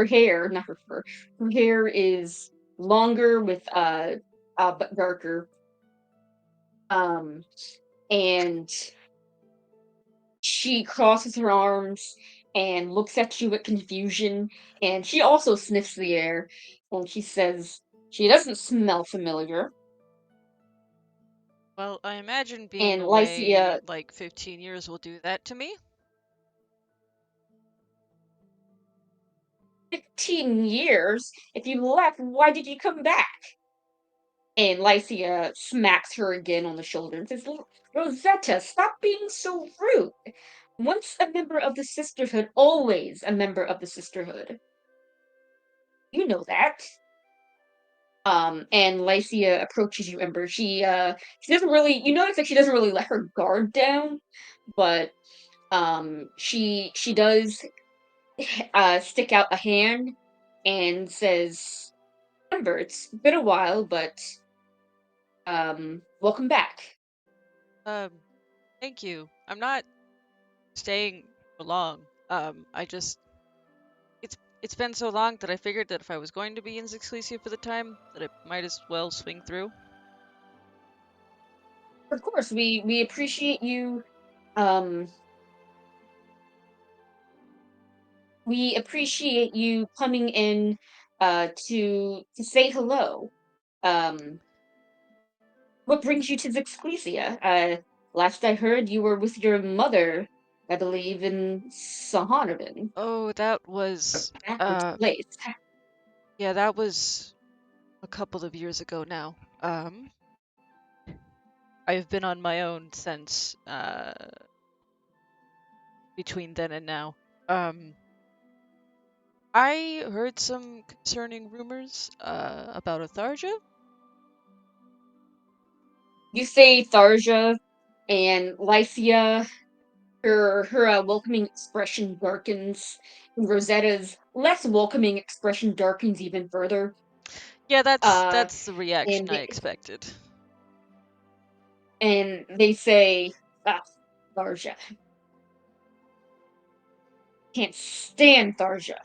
hair, not her fur, her hair is longer with but darker. Um, and she crosses her arms and looks at you with confusion, and she also sniffs the air, and she says, "She doesn't smell familiar." Well, I imagine being And away Lycia, like 15 years will do that to me. 15 years? If you left, why did you come back? And Lycia smacks her again on the shoulder and says, "Rosetta, stop being so rude. Once a member of the Sisterhood, always a member of the Sisterhood. You know that." And Lycia approaches you, Ember. She doesn't really, you notice that she doesn't really let her guard down, but she does stick out a hand and says, "Ember, it's been a while, but welcome back." Thank you. I'm not staying for long. I just it's been so long that I figured that if I was going to be in Zixlesia for the time, that I might as well swing through. Of course, we appreciate you. Um, we appreciate you coming in to say hello. Um, what brings you to Zixclesia? Last I heard, you were with your mother, I believe, in Sihonavan. Oh, that was Backwards place. yeah, that was a couple of years ago now. I've been on my own since between then and now. Um, I heard some concerning rumors about Atharja. You say Tharja, and Lycia, her welcoming expression darkens, and Rosetta's less welcoming expression darkens even further. Yeah, Uh, that's the reaction and I they, expected. and they say, "Ah, Tharja. Can't stand Tharja."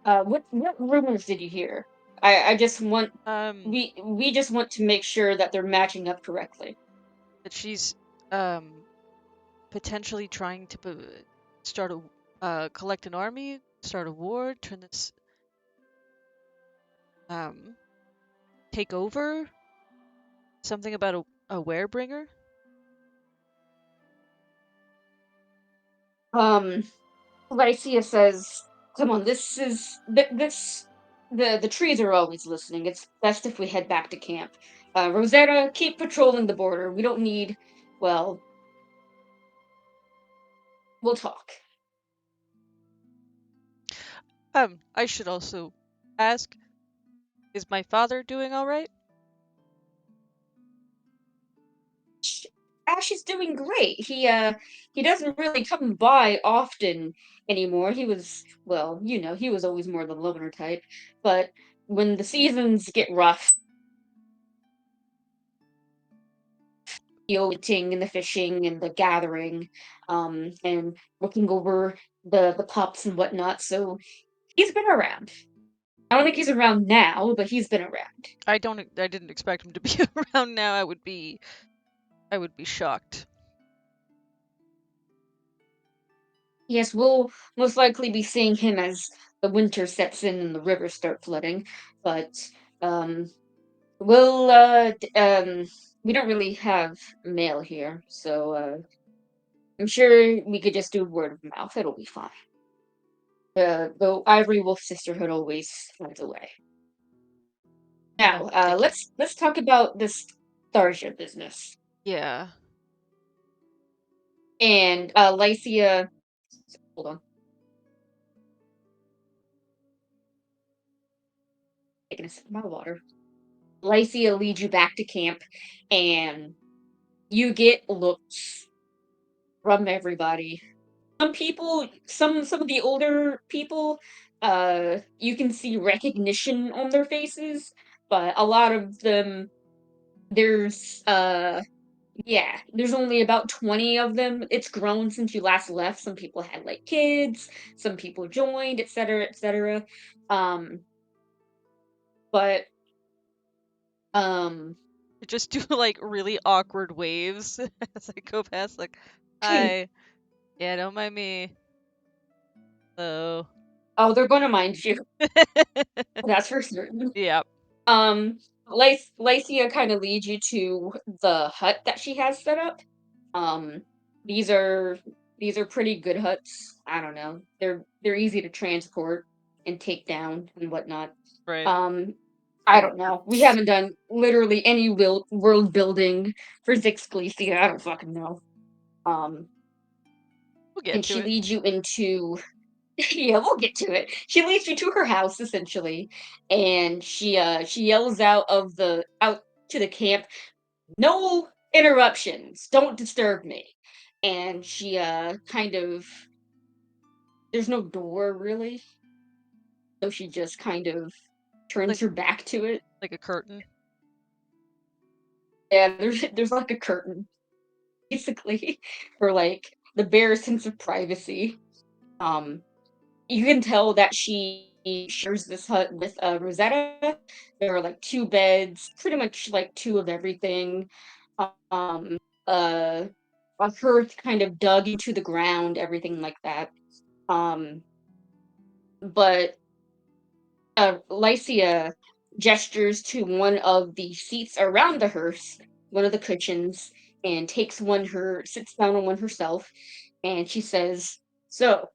What rumors did you hear? I just want Um, we just want to make sure that they're matching up correctly. that she's potentially trying to start collect an army, start a war, turn this, take over. Something about a werebringer. Lycia says, "Come on, this. The trees are always listening. It's best if we head back to camp. Rosetta, keep patrolling the border. We don't need. Well, we'll talk." I should also ask, is my father doing all right? Ash is doing great. He doesn't really come by often anymore. He was, well, he was always more the loner type, but when the seasons get rough, the hunting and the fishing and the gathering, and looking over the pups and whatnot. So he's been around. I don't think he's around now, but he's been around. I didn't expect him to be around now. I would be shocked. Yes, we'll most likely be seeing him as the winter sets in and the rivers start flooding. But um, we'll we don't really have mail here, so I'm sure we could just do word of mouth. It'll be fine. The Ivory Wolf Sisterhood always finds a way. Now, Thank you. let's talk about this Tharja business. Yeah. And Lycia, hold on, taking a sip of my water. Lycia leads you back to camp, and you get looks from everybody. Some people, some of the older people, you can see recognition on their faces, but a lot of them, there's yeah, there's only about 20 of them. It's grown since you last left. Some people had like kids, some people joined, etc., etc. Um, but um, I just do like really awkward waves as I go past, like, hi. Yeah, don't mind me. Hello. oh, they're gonna mind you. That's for certain. Yeah. Um, Lycia kind of leads you to the hut that she has set up. Um, these are these are pretty good huts. I don't know. They're easy to transport and take down and whatnot. Right. Um, I don't know. We haven't done literally any world building for Zixglecia. I don't fucking know. Um, We'll get and to she it. leads you into yeah, we'll get to it. She leads you to her house essentially, and she yells out to the camp, "No interruptions. Don't disturb me." And she kind of there's no door really, so she just kind of turns Like her back to it. a curtain. Yeah, there's like a curtain basically for like the bare sense of privacy. Um, you can tell that she shares this hut with Rosetta. There are like two beds, pretty much like two of everything. Um, uh, a hearth kind of dug into the ground, everything like that. Um, but Lycia gestures to one of the seats around the hearth, one of the cushions, and takes sits down on one herself, and she says, "So,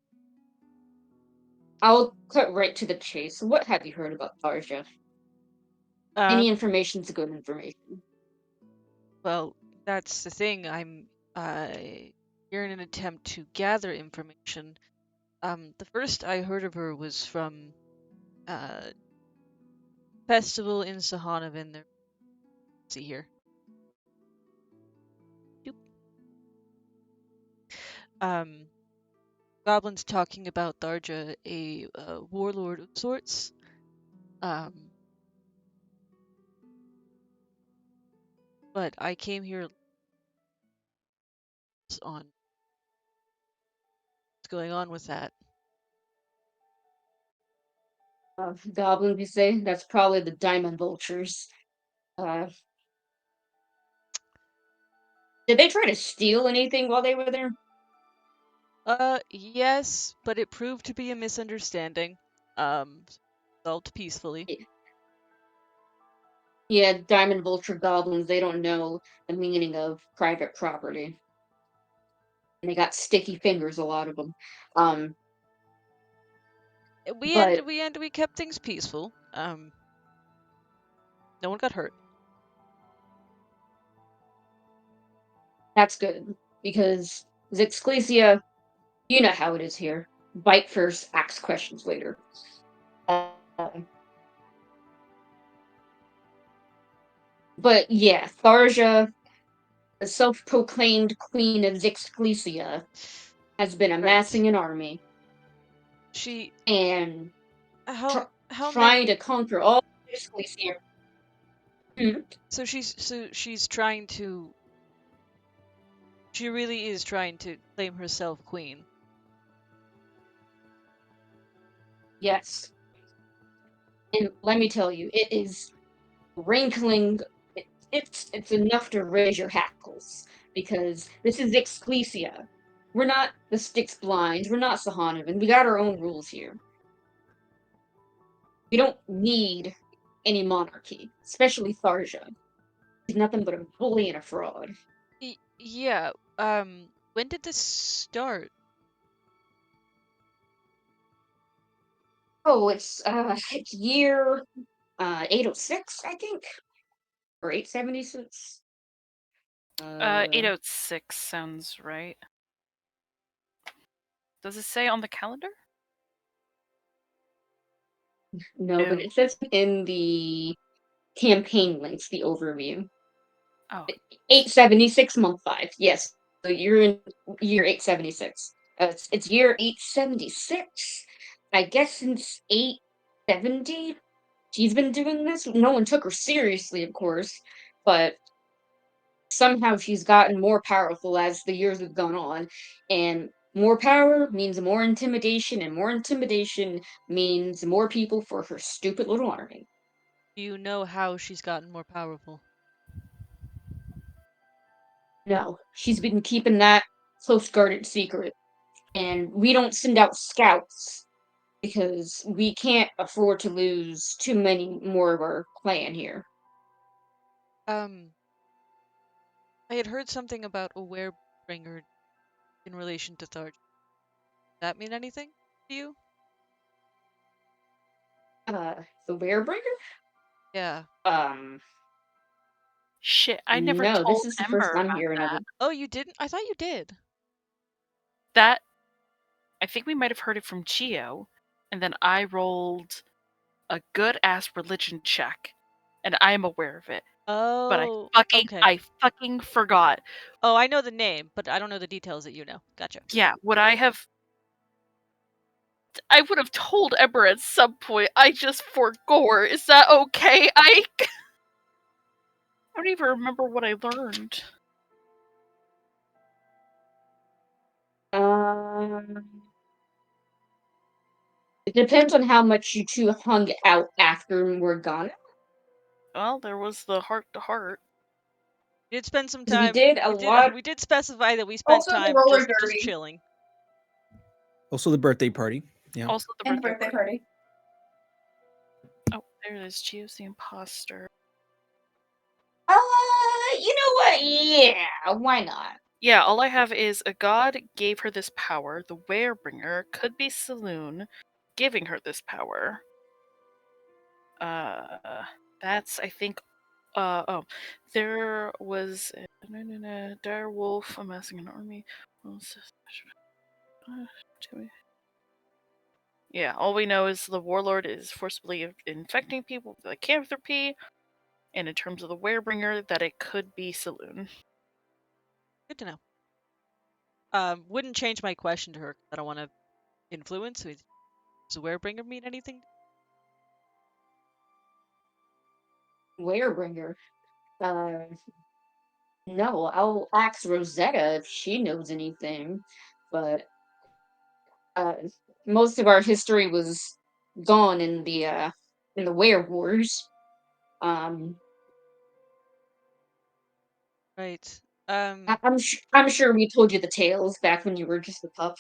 I'll cut right to the chase. What have you heard about Tarja? Any Um, information's good information." well, that's the thing. I'm uh here in an attempt to gather information. The first I heard of her was from uh festival in Sihonavan. There, see here. Doop. Um, goblins talking about Darja, a warlord of sorts. Um, but I came here on what's going on with that. Goblins, you say? That's probably the diamond vultures. Uh, Did they try to steal anything while they were there? Yes, but it proved to be a misunderstanding. Resolved peacefully. Yeah, Diamond Vulture goblins, they don't know the meaning of private property. And they got sticky fingers, a lot of them. But We kept things peaceful. No one got hurt. that's good, because Zixclesia, you know how it is here. Bite first, ask questions later. Uh, but yeah, Tharja, the self-proclaimed queen of Zixclesia, has been amassing Right. an army She and how trying many to conquer all Zixclesia. she's trying to she really is trying to claim herself queen. Yes, and let me tell you, it is wrinkling. It's enough to raise your hackles, because this is Exclesia. We're not the Styx Blinds. We're not Sihonavan. We got our own rules here. We don't need any monarchy, especially Tharja. He's nothing but a bully and a fraud. Yeah. When did this start? Oh, it's year 806, I think, or 876. 806 sounds right. Does it say on the calendar? No, but it says in the campaign links, the overview. Oh, 876 month 5. Yes. So you're in year 876. It's year 876. I guess since 870 she's been doing this. No one took her seriously, of course, but somehow she's gotten more powerful as the years have gone on, and more power means more intimidation, and more intimidation means more people for her stupid little army. Do you know how she's gotten more powerful? No, she's been keeping that close guarded secret, and we don't send out scouts because we can't afford to lose too many more of our clan here. Um, I had heard something about a werebringer in relation to Tharj. Does that mean anything to you? The Werebringer? Yeah. Um, shit! I never no, this told is the first Ember I'm about hearing of that. it. Oh, you didn't? I thought you did. That I think we might have heard it from Geo, and then I rolled a good ass religion check, and I am aware of it. But Oh, okay. I fucking forgot. Oh, I know the name, but I don't know the details that you know. Gotcha. Yeah, I would have told Ember at some point. I just forgot. Is that okay? I don't even remember what I learned. Um, it depends on how much you two hung out after we're gone. Well, there was the heart to heart. We did spend some 'Cause we time. did a lot. We did specify that we spent Also the time roller just derby chilling. Also, the birthday party. Yeah. Also, the and the birthday birthday party. party. Oh, there it is. Geo's the imposter. You know what? Yeah, why not? Yeah, all I have is a god gave her this power. The Werebringer could be Saloon giving her this power. That's I think. Oh, there was dire wolf amassing an army. Yeah, all we know is the warlord is forcibly infecting people with lycanthropy, and in terms of the Werebringer, that it could be Saloon. Good to know. Wouldn't change my question to her 'cause I don't want to influence. Does Werebringer mean anything? Werebringer. Uh, no, I'll ask Rosetta if she knows anything, but uh, most of our history was gone in the Were Wars. Um, Right. I'm sure we told you the tales back when you were just a pup.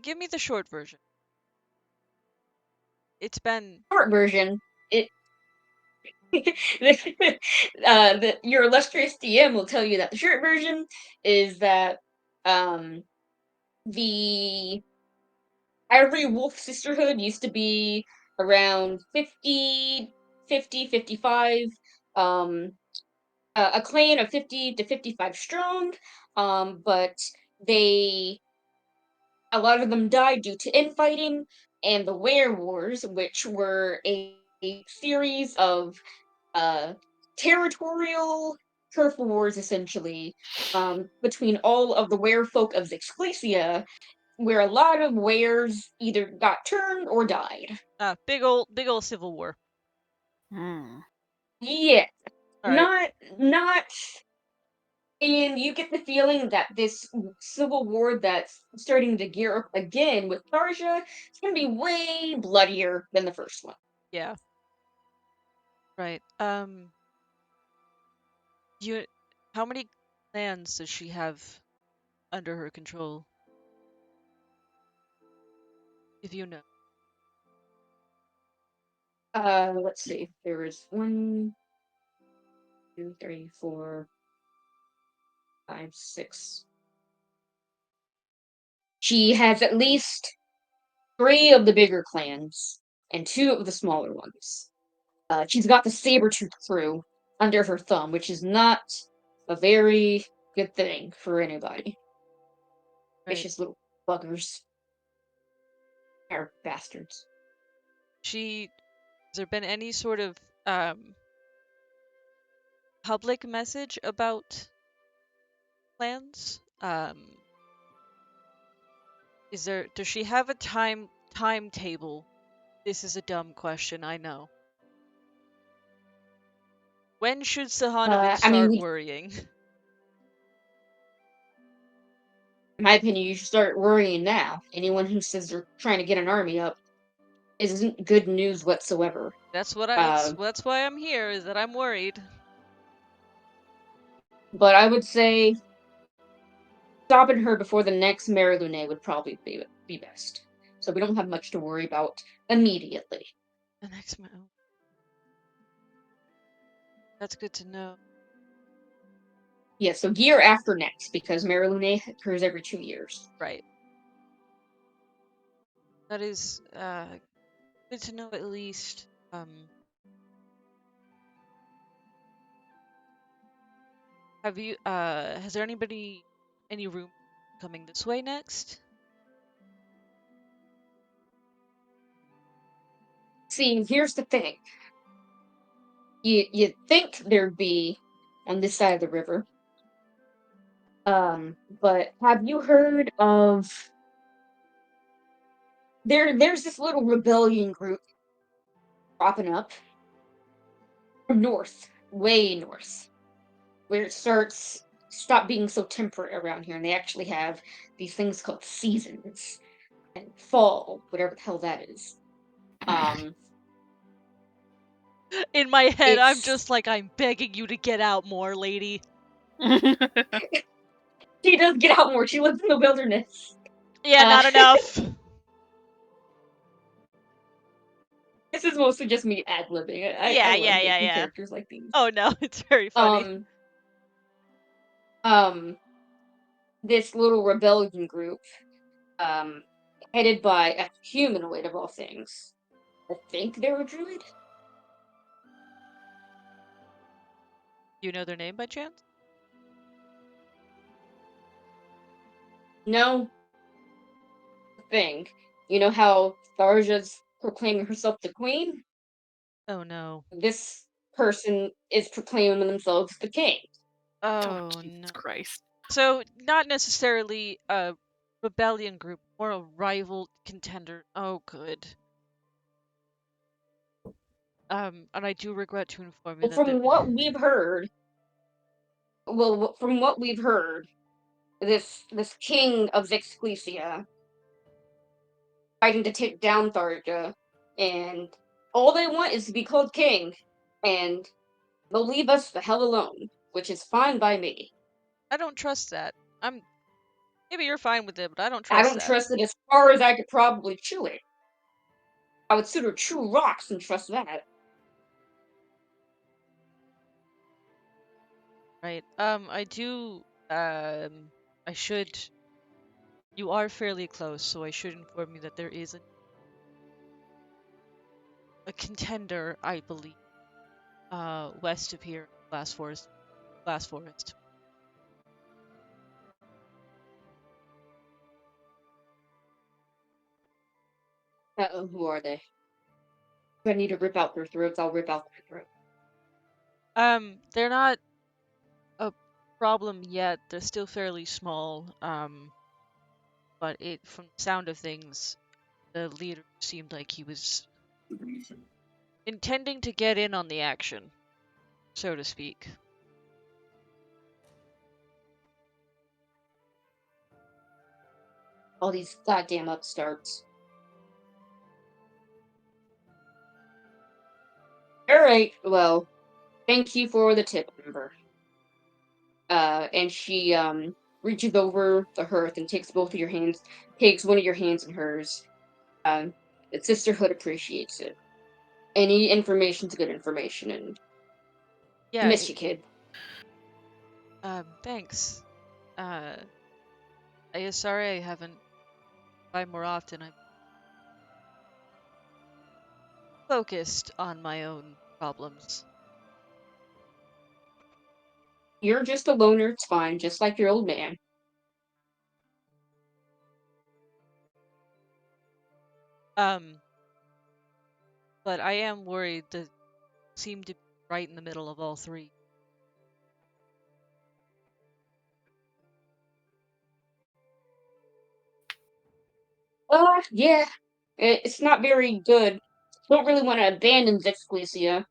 Give me the short version. It's been Short version, it your illustrious DM will tell you that the short version is that the every wolf sisterhood used to be around 55, a clan of 50 to 55 strong, but they a lot of them died due to infighting and the Were Wars, which were a series of uh, territorial turf wars, essentially, between all of the werefolk of Zixclesia, where a lot of wares either got turned or died. big old civil war. Hmm. Yeah, All right. not and you get the feeling that this civil war that's starting to gear up again with Tarja is going to be way bloodier than the first one. Yeah. Right. You. How many clans does she have under her control? If you know. Let's see. There is 1, 2, 3, 4, 5, 6. She has at least 3 of the bigger clans and 2 of the smaller ones. She's got the Sabretooth crew under her thumb, which is not a very good thing for anybody. Right. Vicious little buggers. Or bastards. Has there been any sort of public message about plans? Does she have a timetable? This is a dumb question, I know. When should Sihonavan I mean, start worrying? in my opinion, you should start worrying now. Anyone who says they're trying to get an army up isn't good news whatsoever. That's Uh, that's why I'm here, is that I'm worried. but I would say stopping her before the next Mary Lune would probably be best. So we don't have much to worry about immediately. The next mo That's good to know. Yeah, so year after next, because Mary Lune occurs every 2 years. Right. That is good to know at least. Has there any room coming this way next? See, here's the thing. You'd think there'd be on this side of the river. But have you heard of there's this little rebellion group popping up from north, way north, where it starts stop being so temperate around here, and they actually have these things called seasons and fall, whatever the hell that is. In my head, I'm It's just like, I'm begging you to get out more, lady. she does get out more. She lives in the wilderness. Yeah, not enough. This is mostly just me ad libbing. I love making Yeah. characters like these. Oh no, it's very funny. Um, this little rebellion group, um, headed by a humanoid of all things. I think they're a druid. You know their name by chance? No thing. You know how Tharja's proclaiming herself the queen? Oh no. This person is proclaiming themselves the king. Oh, Oh Jesus no. Christ. So not necessarily a rebellion group, or a rival contender. Oh good. And I do regret to inform you Well, that from what we've heard, this king of Zixclesia fighting to take down Tharja, and all they want is to be called king, and they'll leave us the hell alone. which is fine by me. I don't trust that. Maybe you're fine with it, but I don't I trust don't that. trust it as far as I could probably chew it. I would sooner chew rocks than trust that. Right. I do. I should. You are fairly close, so I should inform you that there is a contender, I believe, west of here, Glass Forest. Glass Forest. Who are they? If I need to rip out their throats, I'll rip out their throat. They're not a problem yet. They're still fairly small. But from the sound of things, the leader seemed like he was intending to get in on the action, so to speak. All these goddamn upstarts. Alright, well, thank you for the tip, Ember. And she, reaches over the hearth and takes both of your hands, takes one of your hands in hers. The sisterhood appreciates it. Any information's good information, and I Yeah. miss you, kid. Thanks. I am sorry I haven't by more often. I'm focused on my own problems. You're just a loner, it's fine, just like your old man. But I am worried that seem to be right in the middle of all three. Yeah. It's not very good. Don't really want to abandon Vexclesia.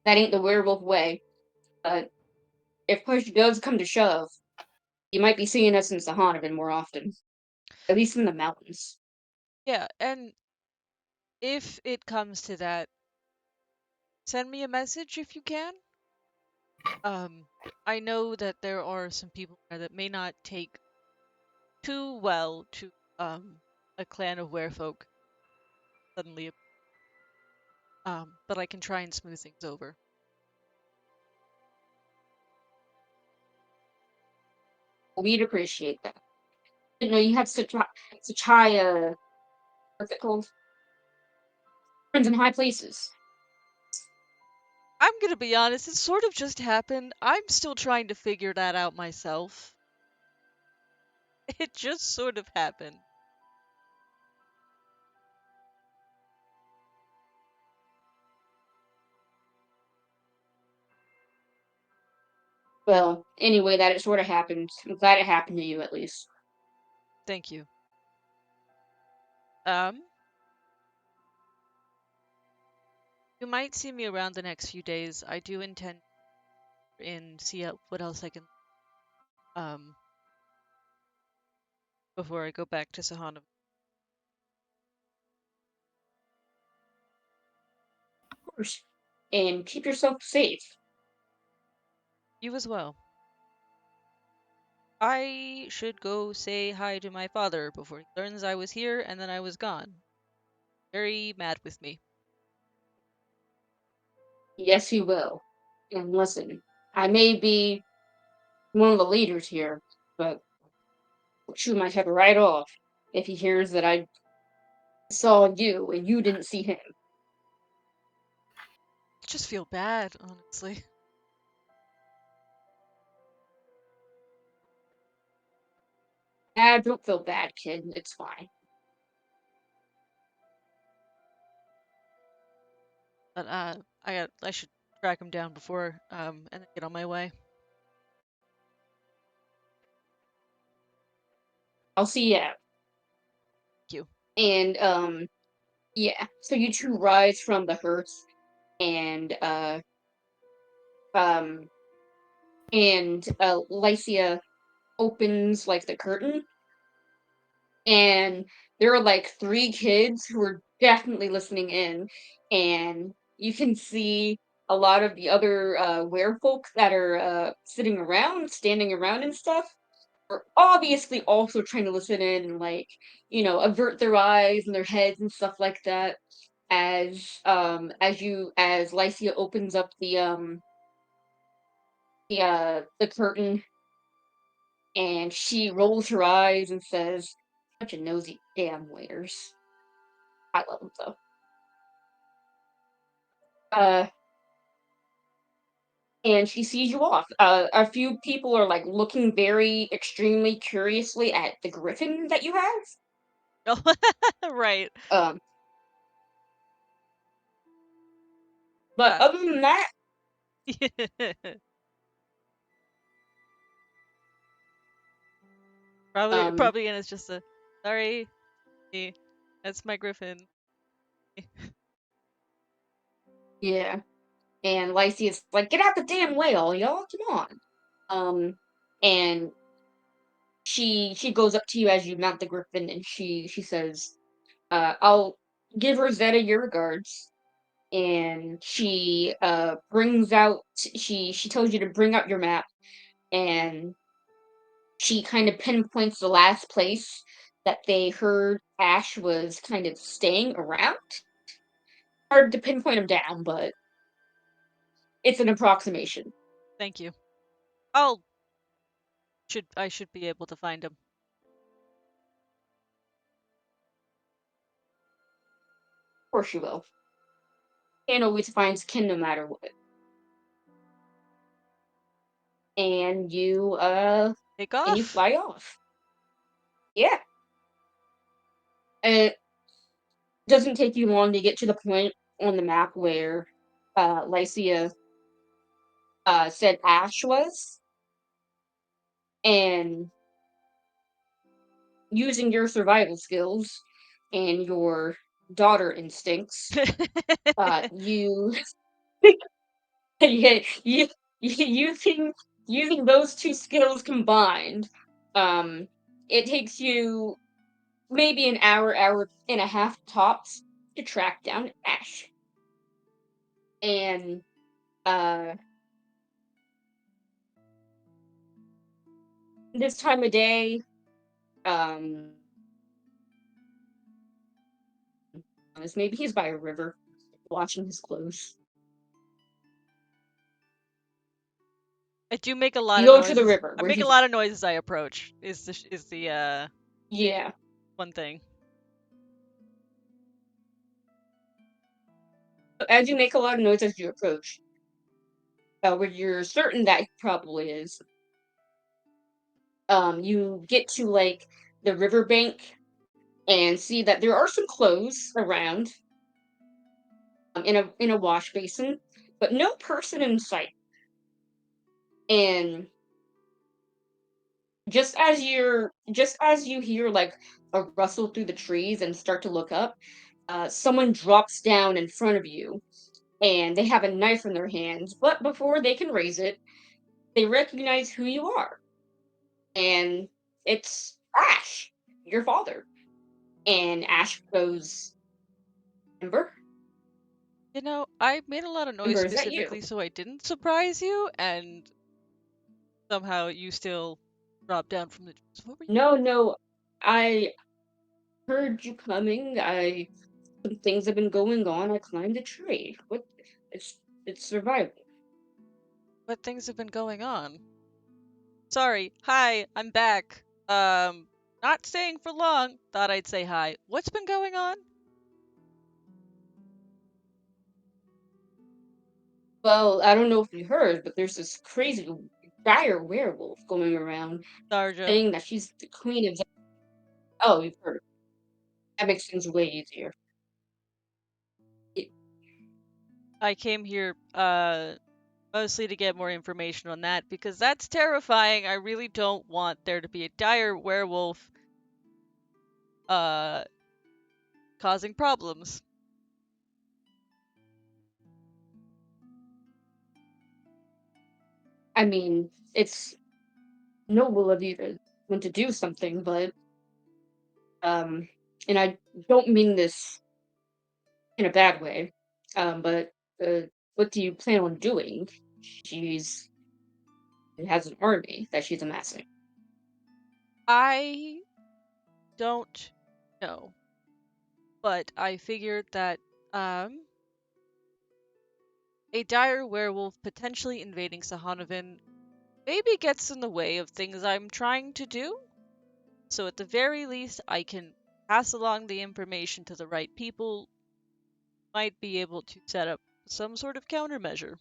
That ain't the werewolf way. But if push does come to shove, you might be seeing us in Sihonavan more often. At least in the mountains. Yeah, and if it comes to that, send me a message if you can. Um, I know that there are some people there that may not take too well to a clan of werefolk suddenly, but I can try and smooth things over. We'd appreciate that. Didn't know you had such high, what's it called? Friends in high places. I'm gonna be honest, it sort of just happened. I'm still trying to figure that out myself. It just sort of happened. Well, anyway, that it sort of happened. I'm glad it happened to you, at least. Thank you. Um, you might see me around the next few days. I do intend and see what else I can um before I go back to Sahana. Of course. And keep yourself safe. You as well. I should go say hi to my father before he learns I was here and then I was gone. Very mad with me. Yes, you will. And listen, I may be one of the leaders here, but Chu might have a right off if he hears that I saw you and you didn't see him. I just feel bad, honestly. Ah, don't feel bad, kid. It's fine. But I should track him down before and then get on my way. I'll see you out. Thank you. And yeah. So you two rise from the hearth, and um, Lycia opens like the curtain, and there are like three kids who are definitely listening in, and you can see a lot of the other werefolk that are sitting around, standing around and stuff, are obviously also trying to listen in and like, avert their eyes and their heads and stuff like that as Lycia opens up the curtain and she rolls her eyes and says, "Bunch of nosy damn waiters." I love them though. Uh, and she sees you off. A few people are like looking very extremely curiously at the griffin that you have. Oh, right. Um, but Uh, other than that, probably, um, probably, and it's just a sorry. That's my griffin. yeah. And Lycia's like, "Get out the damn whale, y'all! Come on!" And she goes up to you as you mount the griffin, and she says, "I'll give Rosetta your regards." And she brings out she tells you to bring out your map, and she kind of pinpoints the last place that they heard Ash was kind of staying around. Hard to pinpoint him down, but it's an approximation. Thank you. I should be able to find him. Of course you will. Can't always find kin no matter what. And Take you off. fly off. Yeah. It doesn't take you long to get to the point on the map where Lycia said Ash was, and using your survival skills and your daughter instincts, you yeah, using those two skills combined, um, it takes you maybe an hour, hour and a half tops to track down Ash. And uh, this time of day, um, maybe he's by a river, washing his clothes. I do make a lot You of go to the noises. river I where make a he's. lot of noises as I approach. Is the Yeah. one thing. As you make a lot of noise as you approach, where you're certain that he probably is, you get to like the riverbank and see that there are some clothes around in a wash basin, but no person in sight. And just as you hear like a rustle through the trees and start to look up, someone drops down in front of you, and they have a knife in their hands. But before they can raise it, they recognize who you are, and it's Ash, your father. And Ash goes, "Ember, I made a lot of noise Ember, is that you?" specifically so I didn't surprise you, and somehow you still dropped down from the trees. What were you? "No, no, I heard you coming. Some things have been going on. I climbed a tree. What? It's it's survival." What things have been going on? Sorry. Hi, I'm back. Not staying for long. Thought I'd say hi. What's been going on? Well, I don't know if you heard, but there's this crazy dire werewolf going around Sarja. saying that she's the queen of. Oh, you've heard. That makes things way easier. Y- I came here mostly to get more information on that because that's terrifying. I really don't want there to be a dire werewolf uh causing problems. I mean, it's noble of you to want to do something, but and I don't mean this in a bad way, but what do you plan on doing? She's has an army that she's amassing. I don't know, but I figured that um a dire werewolf potentially invading Sihonavan maybe gets in the way of things I'm trying to do. So at the very least, I can pass along the information to the right people, might be able to set up some sort of countermeasure.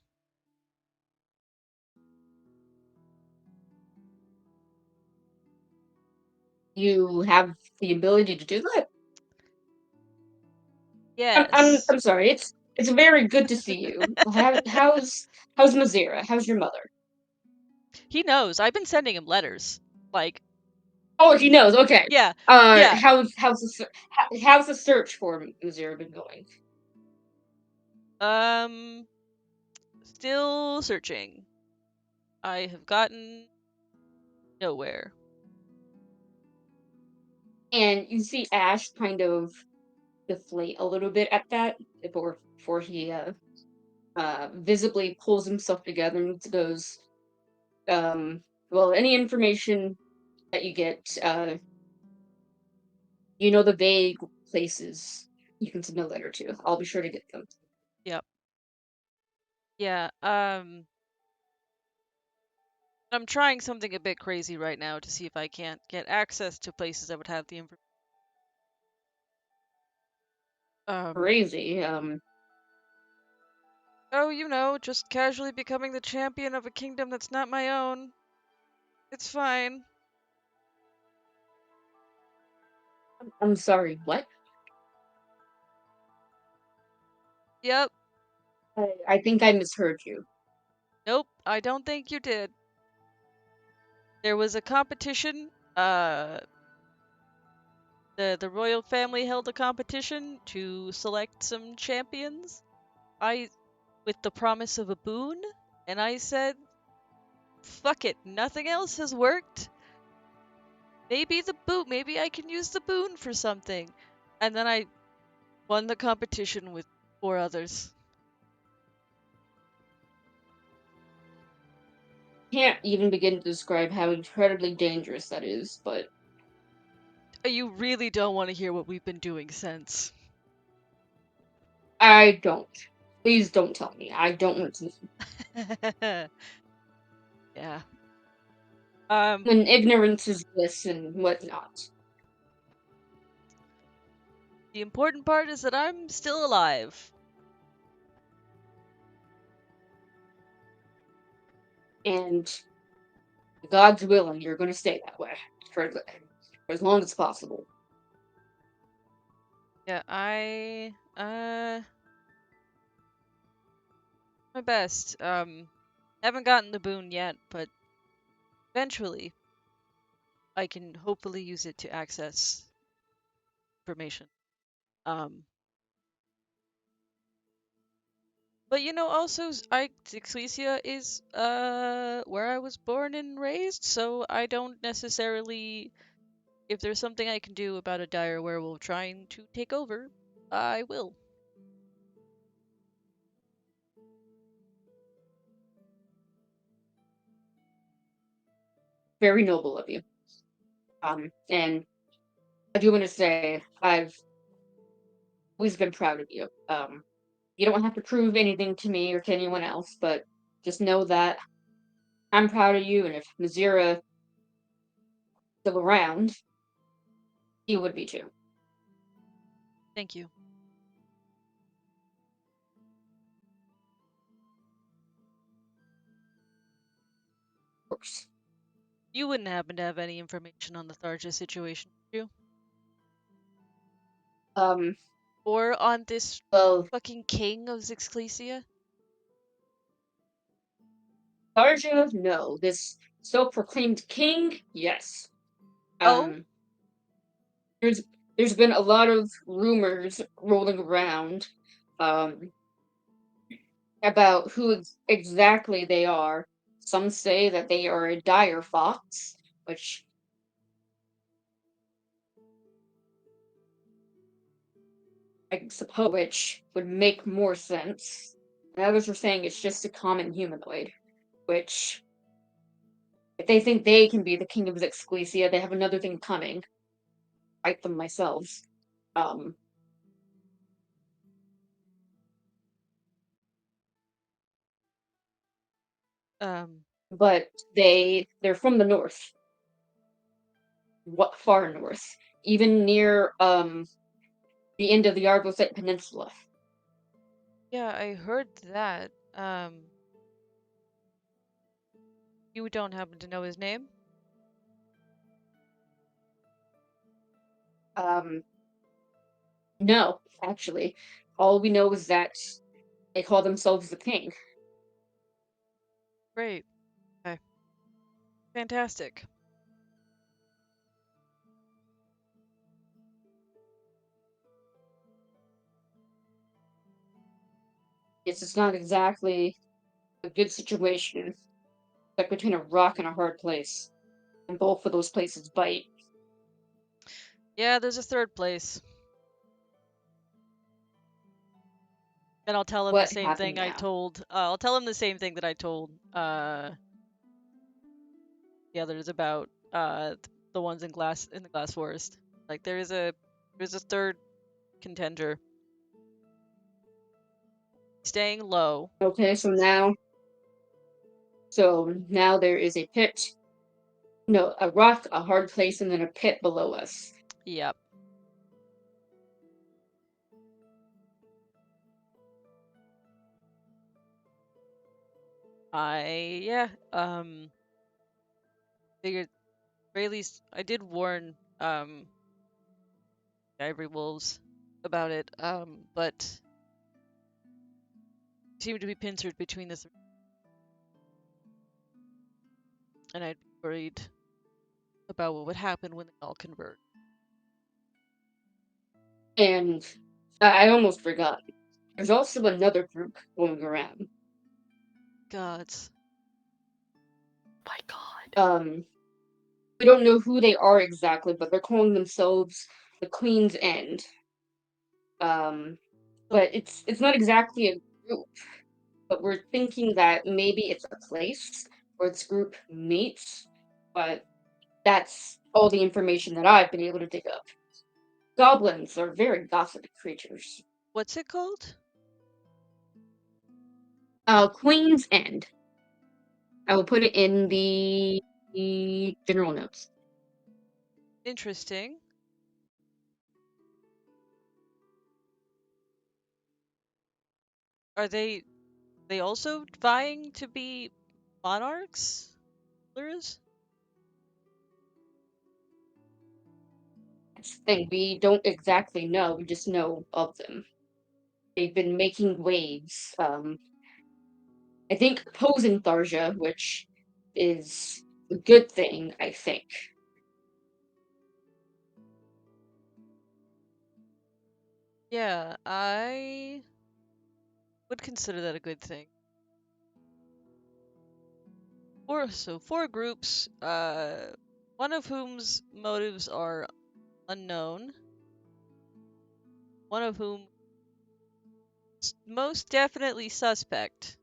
You have the ability to do that. Yes. I'm sorry. It's very good to see you. How's Mazira? How's your mother? He knows. I've been sending him letters. Like, Oh, he knows. Okay. yeah, yeah. How's the search for Mazira been going? Um, still searching. I have gotten nowhere. And you see Ash kind of deflate a little bit at that before he visibly pulls himself together and goes, well, any information that you get, the vague places you can send a letter to. I'll be sure to get them. Yep. Yeah. I'm trying something a bit crazy right now to see if I can't get access to places that would have the information. Crazy. Oh, just casually becoming the champion of a kingdom that's not my own. It's fine. I'm sorry, what? Yep. I think I misheard you. Nope, I don't think you did. There was a competition. The royal family held a competition to select some champions. With the promise of a boon, and I said, "Fuck it, nothing else has worked. Maybe I can use the boon for something." And then I won the competition with 4 others. Can't even begin to describe how incredibly dangerous that is, but You really don't want to hear what we've been doing since. I don't. Please don't tell me. I don't want to. Yeah. When ignorance is bliss and whatnot. The important part is that I'm still alive. And God's willing, you're going to stay that way for as long as possible. Yeah, I my best. Haven't gotten the boon yet, but eventually I can hopefully use it to access information. Um, but also Xyxlesia is where I was born and raised, so I don't necessarily, if there's something I can do about a dire werewolf trying to take over, I will. Very noble of you. And I do want to say I've always been proud of you. You don't have to prove anything to me or to anyone else, but just know that I'm proud of you, and if Mazira still around, he would be too. Of Thank you. course. You wouldn't happen to have any information on the Tharja situation, would you? Um, Or on this well, fucking king of Xyxlesia? Sarja, no. This self-proclaimed king, yes. Oh, Um, there's there's been a lot of rumors rolling around, um, about who exactly they are. Some say that they are a dire fox, which I suppose which would make more sense. And others were saying it's just a common humanoid, which, if they think they can be the king of Zixclesia, they have another thing coming. Fight them myself. Um, Um, but they're from the north. What far north? Even near the end of the Argosite Peninsula. yeah, I heard that. You don't happen to know his name? No, actually. All we know is that they call themselves the king. Great. Okay. Fantastic. It's just not exactly a good situation. Like between a rock and a hard place. And both of those places bite. Yeah, there's a third place. And I'll tell him the What same happened thing I now? told. I'll tell him the same thing that I told the others about the ones in the glass forest. Like there's a third contender. Staying low. Okay, so now there is a pit. No, a rock, a hard place, and then a pit below us. Yep. Yeah. Figured very least I did warn Ivory Wolves about it. But seemed to be pincered between the three, and I'd be worried about what would happen when they all convert. And I almost forgot. There's also another group going around. Gods. My God. We don't know who they are exactly, but they're calling themselves the Queen's End. But it's not exactly a group, but we're thinking that maybe it's a place where this group meets, but that's all the information that I've been able to dig up. Goblins are very gossipy creatures. What's it called? Queen's End. I will put it in the general notes. Interesting. Are they also vying to be monarchs? Rulers? That's the thing, we don't exactly know, we just know of them. They've been making waves. I think opposing Tharja, which is a good thing, I think. Yeah, I would consider that a good thing. Four groups, one of whom's motives are unknown, one of whom most definitely suspect.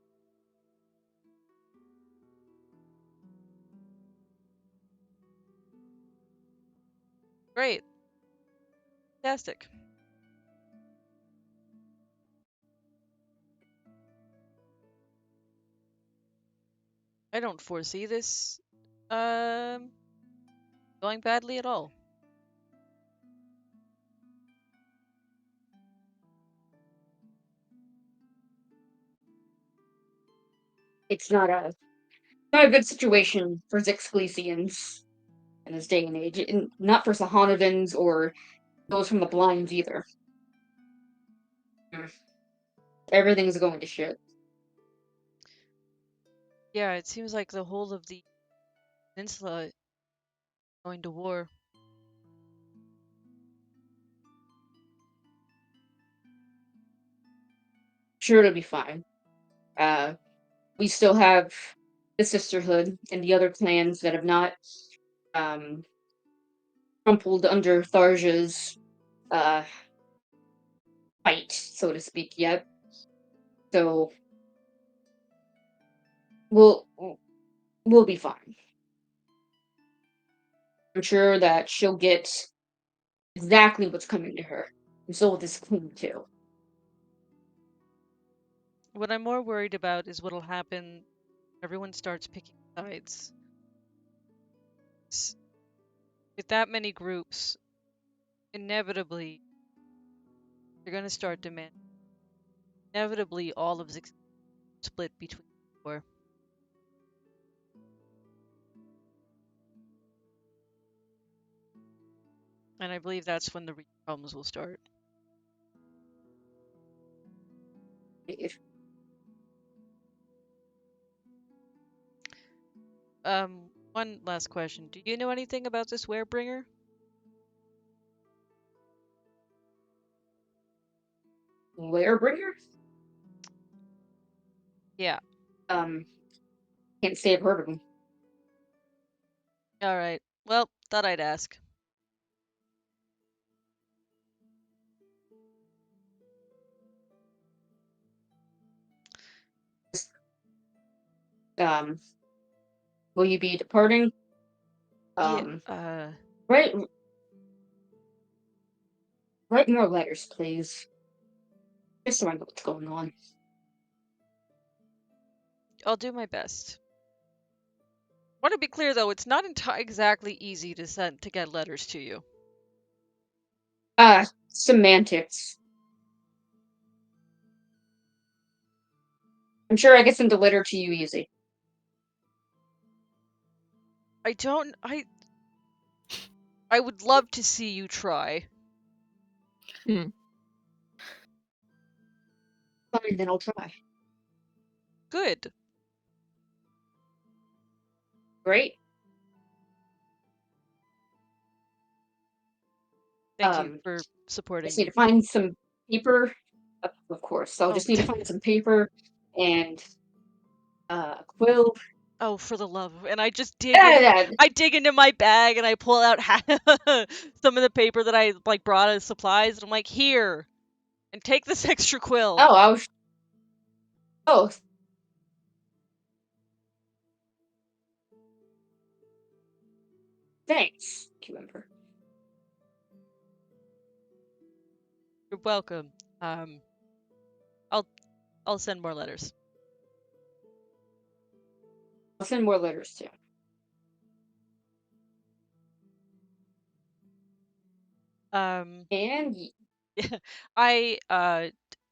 Great. Fantastic. I don't foresee this um going badly at all. It's not a good situation for Zixclesians in this day and age, and not for Sihonovans or those from the Blinds either. Mm. Everything's going to shit. Yeah, it seems like the whole of the peninsula is going to war. Sure, it'll be fine. We still have the Sisterhood and the other clans that have not um, crumpled under Tharja's uh, fight, so to speak, yet. So we'll be fine. I'm sure that she'll get exactly what's coming to her. And so will this queen too. What I'm more worried about is what'll happen. Everyone starts picking sides. With that many groups, inevitably, you're going to start demanding. Inevitably, all of the split between the four. And I believe that's when the real problems will start. One last question. Do you know anything about this Werebringer? Werebringer? Yeah. Can't say I've heard of him. All right. Well, thought I'd ask. Will you be departing? Yeah. Write more letters, please. Just so I know what's going on. I'll do my best. Want to be clear though, it's not exactly easy to get letters to you. Semantics. I'm sure I can send a letter to you easy. I would love to see you try. Fine, then I'll try. Good. Great. Thank you for supporting Just me. need to find some paper. Of course. So I'll just need to find some paper and quill. Oh, for the love of... And I just Yeah. I dig into my bag and I pull out some of the paper that I brought as supplies, and I'm like, here, and take this extra quill. Oh. Thanks, Ember. You're welcome. I'll send more letters. I'll send more letters too. And I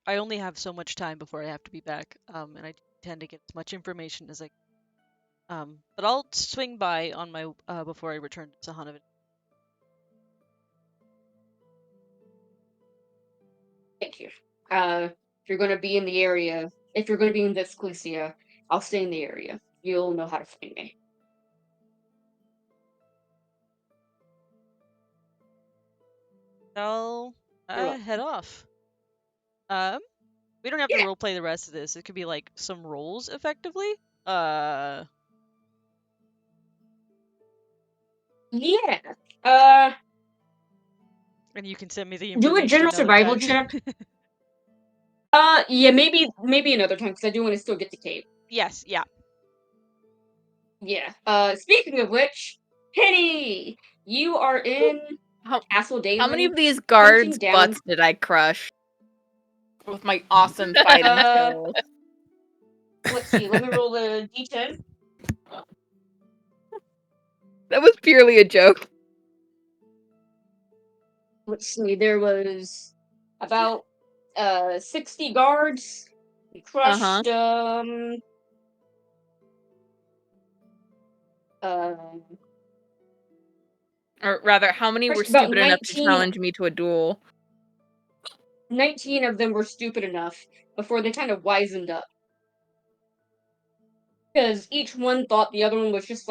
only have so much time before I have to be back. And I tend to get as much information as I can. But I'll swing by on my before I return to Sihonavan. Thank you. If you're going to be in the area, if you're going to be in Vesclusia, I'll stay in the area. You'll know how to find me. I'll head off. We don't have to roleplay the rest of this. It could be some roles, effectively. Yeah. And you can send me the Do information a general survival time. check. Yeah, maybe another time, because I do want to still get the cape. Yes, yeah. Yeah. Speaking of which, Penny, you are in Castle Daylin. How many of these guards' butts did I crush with my awesome fighting skills? Let's see. Let me roll a d10. That was purely a joke. Let's see. There was about 60 guards. We crushed or rather, how many were stupid enough to challenge me to a duel? 19 of them were stupid enough before they kind of wisened up. Because each one thought the other one was just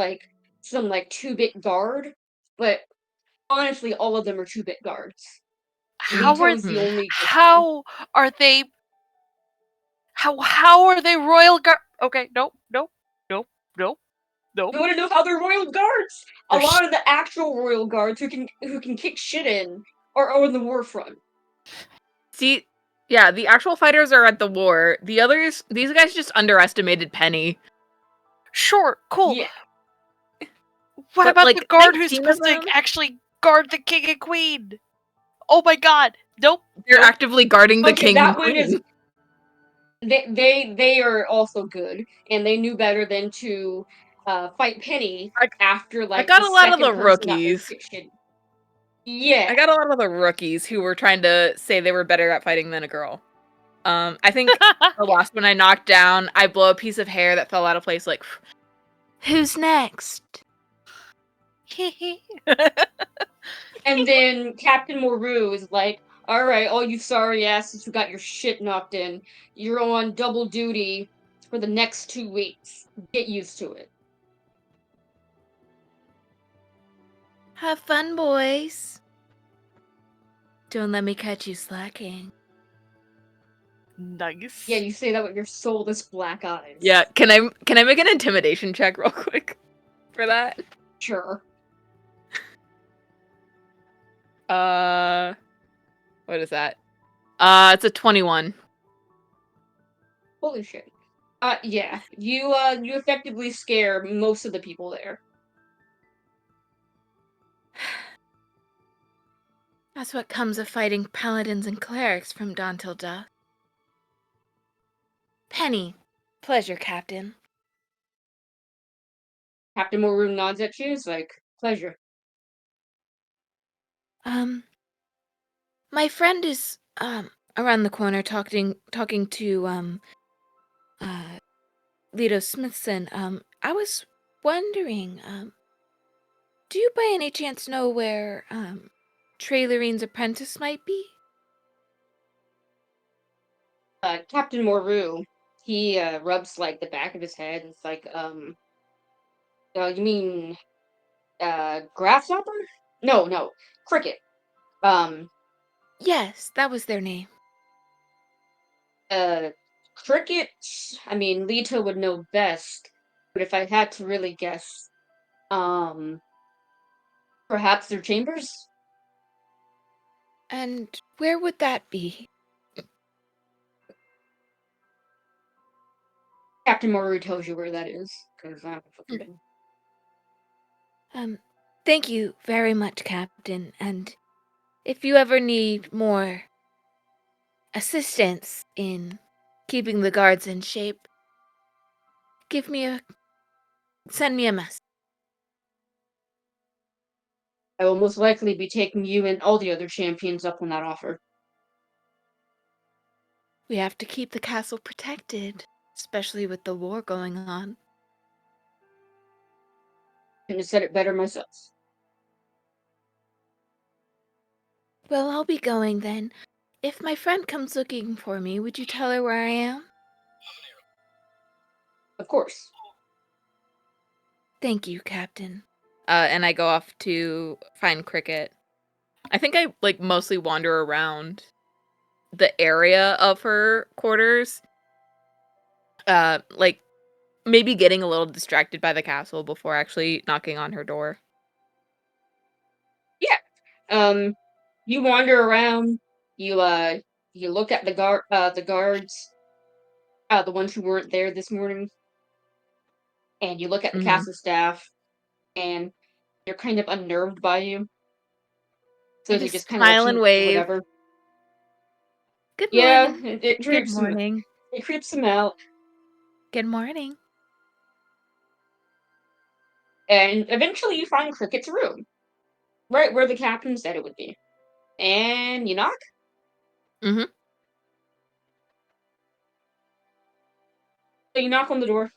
some 2-bit guard, but honestly, all of them are 2-bit guards. How are they? How are they royal guard? Okay, nope. You want to know how they're royal guards? A lot of the actual royal guards who can kick shit in are on the war front. See, yeah, the actual fighters are at the war. The others, these guys just underestimated Penny. Sure, cool. Yeah. What But, about like, the guard who's 19 of supposed to them? actually guard the king and queen? Oh my god. Nope. They're nope. actively guarding the Okay, king and that one queen. is. They are also good, and they knew better than to fight Penny I- after I like got the a lot of second the person got their rookies. shit shit. Yeah. I got a lot of the rookies who were trying to say they were better at fighting than a girl. I think the last one I knocked down, I blow a piece of hair that fell out of place. Like, who's next? And then Captain Moru is like, "All right, all you sorry asses who got your shit knocked in, you're on double duty for the next 2 weeks. Get used to it." Have fun, boys. Don't let me catch you slacking. Nice. Yeah, you say that with your soulless black eyes. Yeah, can I make an intimidation check real quick for that? Sure. What is that? It's a 21. Holy shit. Yeah. You effectively scare most of the people there. That's what comes of fighting paladins and clerics from dawn till dusk. Penny, pleasure, Captain. Captain Moru nods at you. It's like, pleasure. My friend is around the corner talking to Leto Smithson. I was wondering, do you by any chance know where Trailerine's apprentice might be? Captain Moru, he rubs like the back of his head. And it's like, you mean grasshopper? No, cricket. Yes, that was their name. Uh, cricket. I mean, Leto would know best. But if I had to really guess, um, perhaps their chambers. And where would that be? Captain Moru tells you where that is, because I don't fucking know. Thank you very much, Captain, and if you ever need more assistance in keeping the guards in shape, send me a message. I will most likely be taking you and all the other champions up on that offer. We have to keep the castle protected, especially with the war going on. Couldn't have said it better myself. Well, I'll be going then. If my friend comes looking for me, would you tell her where I am? Of course. Thank you, Captain. And I go off to find Cricket. I think I mostly wander around the area of her quarters. Maybe getting a little distracted by the castle before actually knocking on her door. Yeah. You wander around. You look at the guards, the ones who weren't there this morning, and you look at the Mhm. castle staff, and they're kind of unnerved by you. So I they just just kind of let smile you and do wave. whatever. Good Yeah, morning. it Good creeps them. morning. It creeps them out. Good morning. And eventually you find Cricket's room. Right where the captain said it would be. And you knock? Mhm. So you knock on the door.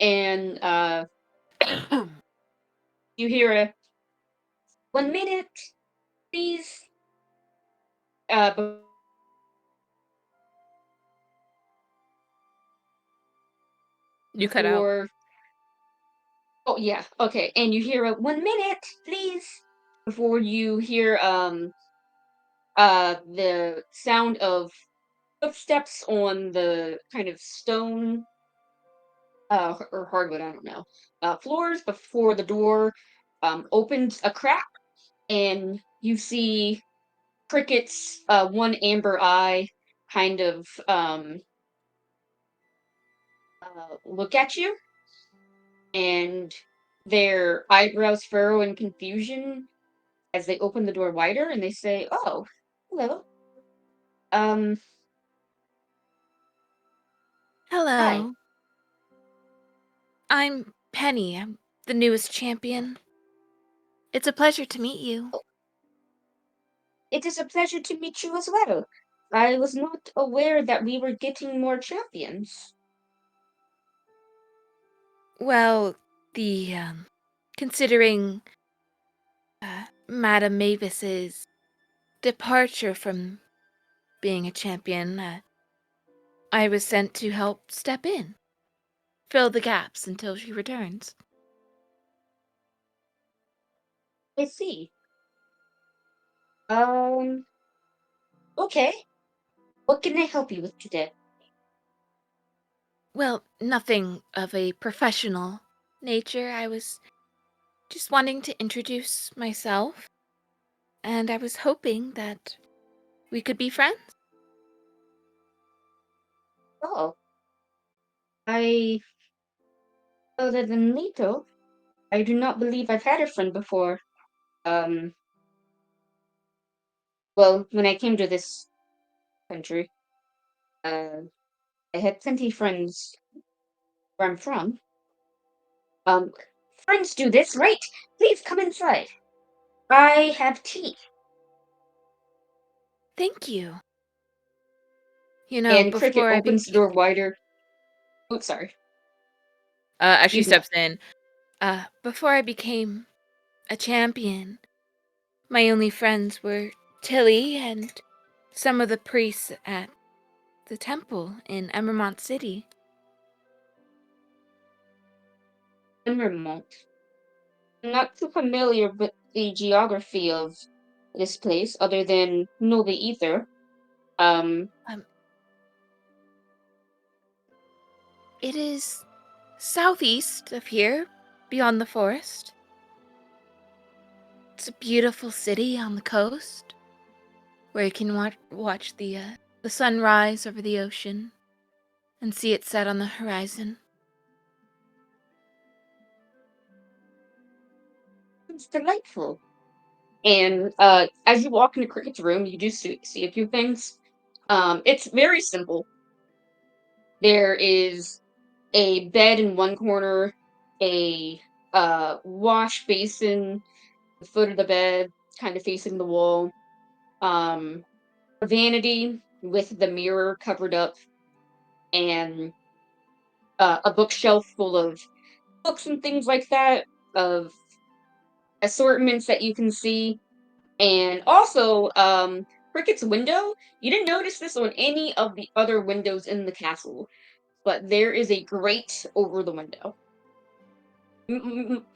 And you hear a 1 minute, please. Uh You cut out. before Oh yeah, okay. And you hear a 1 minute, please. Before you hear the sound of footsteps on the kind of stone or hardwood, I don't know, floors before the door opens a crack, and you see Cricket's one amber eye kind of look at you, and their eyebrows furrow in confusion as they open the door wider and they say, "Oh, hello. Um, hi. Hello. I'm Penny. I'm the newest champion. It's a pleasure to meet you. It is a pleasure to meet you as well. I was not aware that we were getting more champions." Well, the considering Madame Mavis's departure from being a champion, I was sent to help step in, fill the gaps until she returns. I see. Um, okay. What can I help you with today? Well, nothing of a professional nature. I was just wanting to introduce myself, and I was hoping that we could be friends. Oh, I, other than Lito, I do not believe I've had a friend before. Um, well, when I came to this country, uh, I had plenty friends where I'm from. Um, Friends do this, right? Please come inside. I have tea. Thank you. You know, And Cricket before I opens the became, door wider. Oh, sorry. as she You go. steps in, before I became a champion, my only friends were Tilly and some of the priests at the temple in Emermont City. Vermont. I'm not too familiar with the geography of this place, other than know the ether. Um, Um, it is southeast of here, beyond the forest. It's a beautiful city on the coast where you can watch the sunrise over the ocean and see it set on the horizon. it's delightful. And as you walk into Cricket's room, you do see a few things. It's very simple. There is a bed in one corner, a wash basin, the foot of the bed, kind of facing the wall. A vanity with the mirror covered up, and a bookshelf full of books and things like that, of assortments that you can see. And also, Cricket's window, you didn't notice this on any of the other windows in the castle, but there is a grate over the window.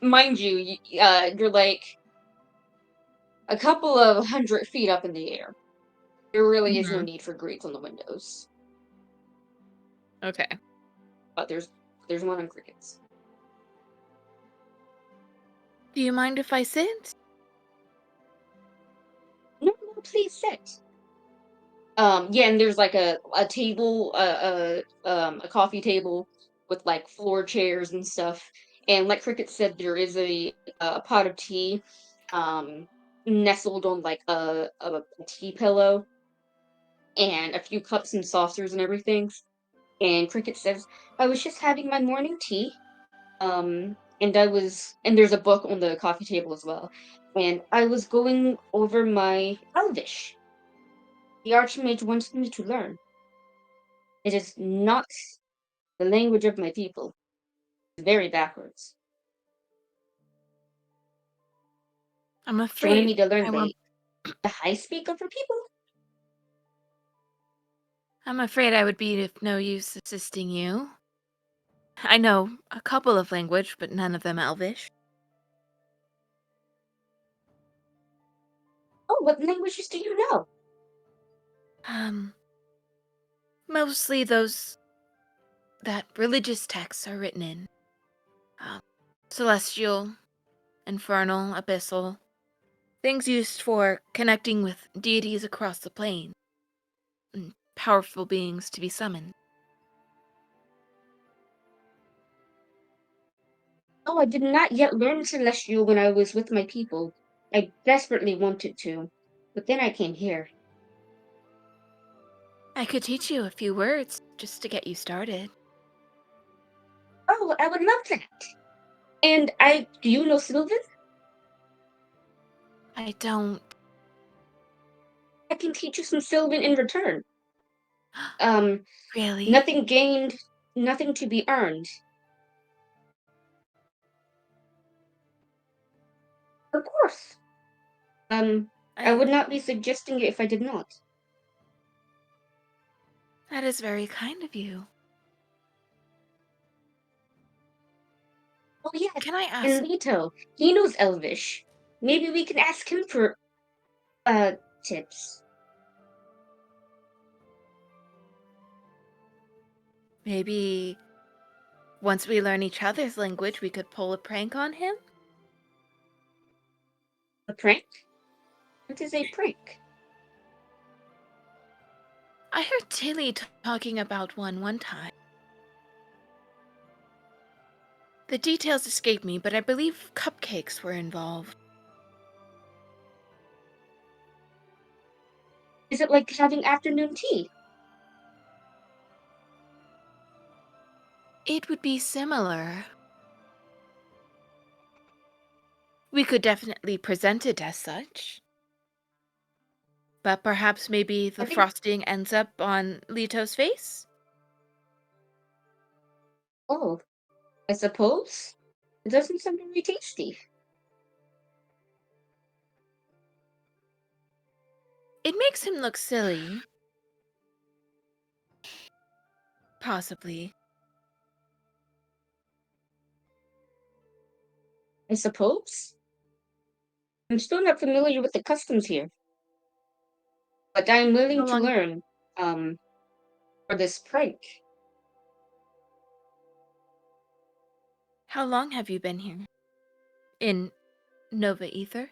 Mind you, you're like a couple of 100 feet up in the air. There really is no Mm-hmm. need for grates on the windows, Okay. but there's one on Cricket's. Do you mind if I sit? No, no, please sit. Yeah, and there's like a table, a coffee table with like floor chairs and stuff. And like Cricket said, there is a pot of tea, um, nestled on like a tea pillow, and a few cups and saucers and everything. And Cricket says, "I was just having my morning tea, and there's a book on the coffee table as well, and I was going over my Elvish. The Archmage wants me to learn. It is not the language of my people. It's very backwards. I'm She wanted afraid me to learn I won't. the high speak of her people." I'm afraid I would be of no use assisting you. I know a couple of language, but none of them Elvish. "Oh, what languages do you know?" Um, Mostly those that religious texts are written in. Um, Celestial, infernal, abyssal. Things used for connecting with deities across the plane and powerful beings to be summoned. Oh, I did not yet learn Celestial when I was with my people. I desperately wanted to, but then I came here. I could teach you a few words just to get you started. Oh, I would love that. And do you know Sylvan? I don't. I can teach you some Sylvan in return. Um, Really? nothing gained, nothing to be earned. Of course. I would not be suggesting it if I did not. That is very kind of you. Oh yes, Can I ask? and Leto, he knows Elvish. Maybe we can ask him for, tips. Maybe once we learn each other's language, we could pull a prank on him? A prank? What is a prank? I heard Tilly talking about one time. The details escape me, but I believe cupcakes were involved. Is it like having afternoon tea? It would be similar. We could definitely present it as such. But perhaps maybe the I think- frosting ends up on Leto's face? Oh, I suppose. It doesn't sound very tasty. It makes him look silly. Possibly. I suppose. I'm still not familiar with the customs here. But I'm willing How to long- learn, for this prank. How long have you been here? In Nova Ether?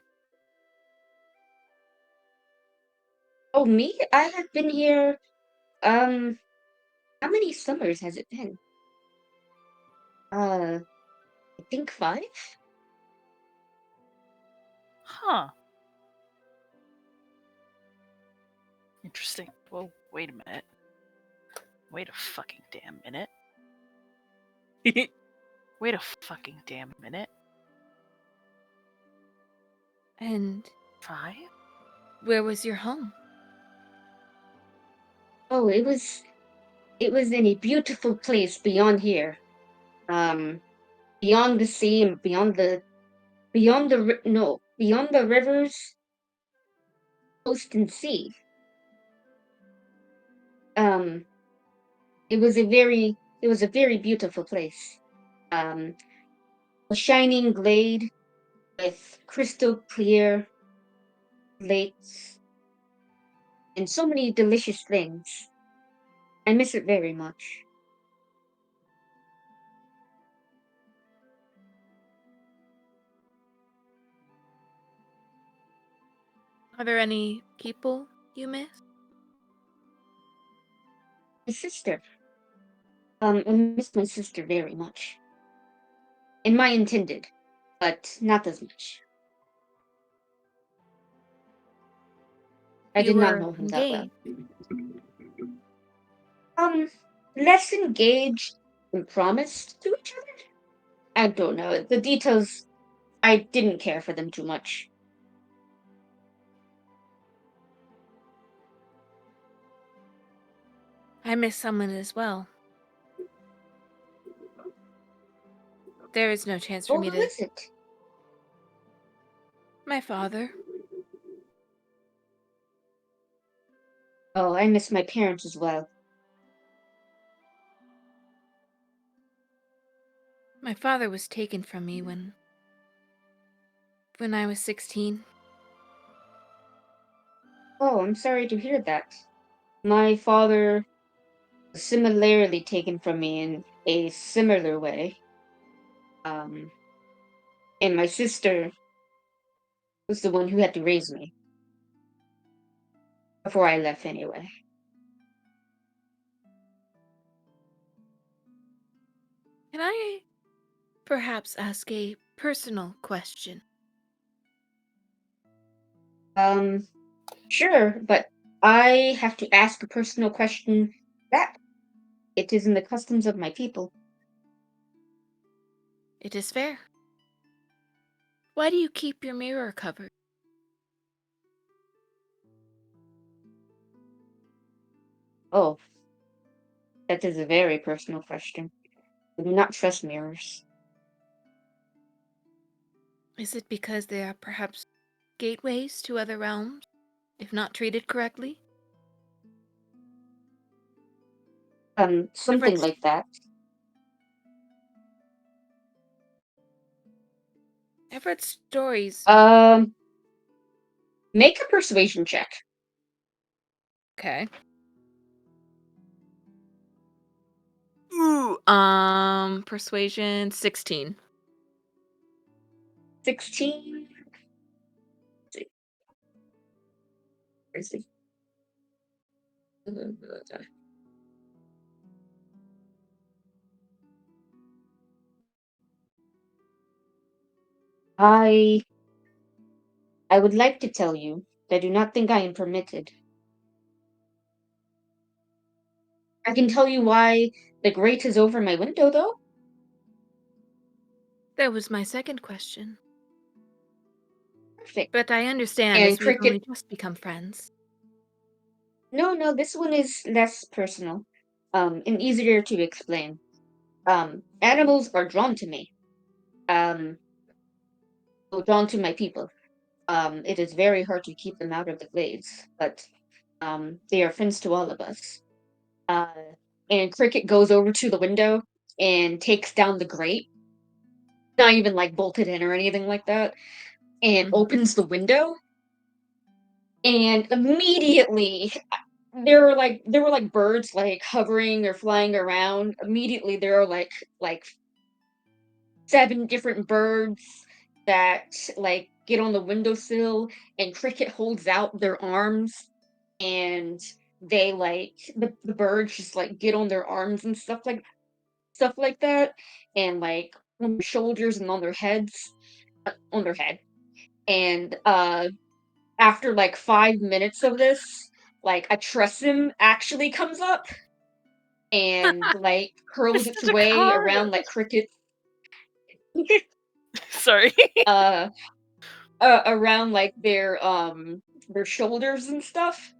Oh, me? I have been here, how many summers has it been? I think 5? Huh. Interesting. Well, wait a minute. Wait a fucking damn minute. Wait a fucking damn minute. And 5? where was your home? Oh, it was in a beautiful place beyond here. Beyond the sea and beyond the rivers, coast and sea. Um, it was a very beautiful place. Um, a shining glade with crystal clear lakes and so many delicious things. I miss it very much. Are there any people you miss? My sister. I miss my sister very much. And my intended, but not as much. I You did not were know him that well. engaged. Less engaged and promised to each other? I don't know. The details, I didn't care for them too much. I miss someone as well. There is no chance for Oh, me who to. is it? My father. Oh, I miss my parents as well. My father was taken from me when I was 16. Oh, I'm sorry to hear that. My father was similarly taken from me in a similar way. Um, and my sister was the one who had to raise me. Before I left, anyway. Can I perhaps ask a personal question? Sure, but I have to ask a personal question back. It is in the customs of my people. It is fair. Why do you keep your mirror covered? Oh, that is a very personal question. I do not trust mirrors. Is it because they are perhaps gateways to other realms, if not treated correctly? I've read Something like that. I've read stories. Um, Make a persuasion check. Okay. Ooh, persuasion 16. 16. Let's see. I I would like to tell you that I do not think I am permitted. I can tell you why the grate is over my window, though. That was my second question. Perfect. But I understand And as we've Cricket, only just become friends. no, this one is less personal, and easier to explain. Animals are drawn to me. Um, Drawn to my people. It is very hard to keep them out of the glades, but they are friends to all of us. Uh, and Cricket goes over to the window and takes down the grate, not even like bolted in or anything like that, and Mhm. opens the window. And immediately, there were like birds like hovering or flying around. Immediately, there are like 7 different birds that like get on the windowsill, and Cricket holds out their arms, and they like the birds just like get on their arms and stuff like that, and like on their shoulders and on their heads, on their head. And after like 5 minutes of this, like a tressym actually comes up and like curls It's its such a way card. around like Cricket's Sorry. uh around like their shoulders and stuff.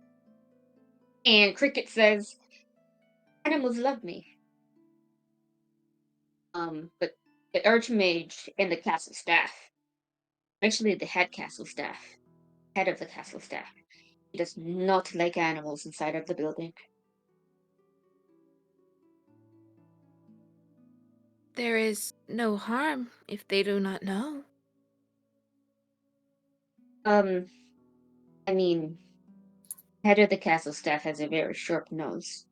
And Cricket says, "Animals love me." But the Archmage and the castle staff, actually the head of the castle staff, he does not like animals inside of the building. There is no harm if they do not know. Um, I mean, head of the castle staff has a very sharp nose.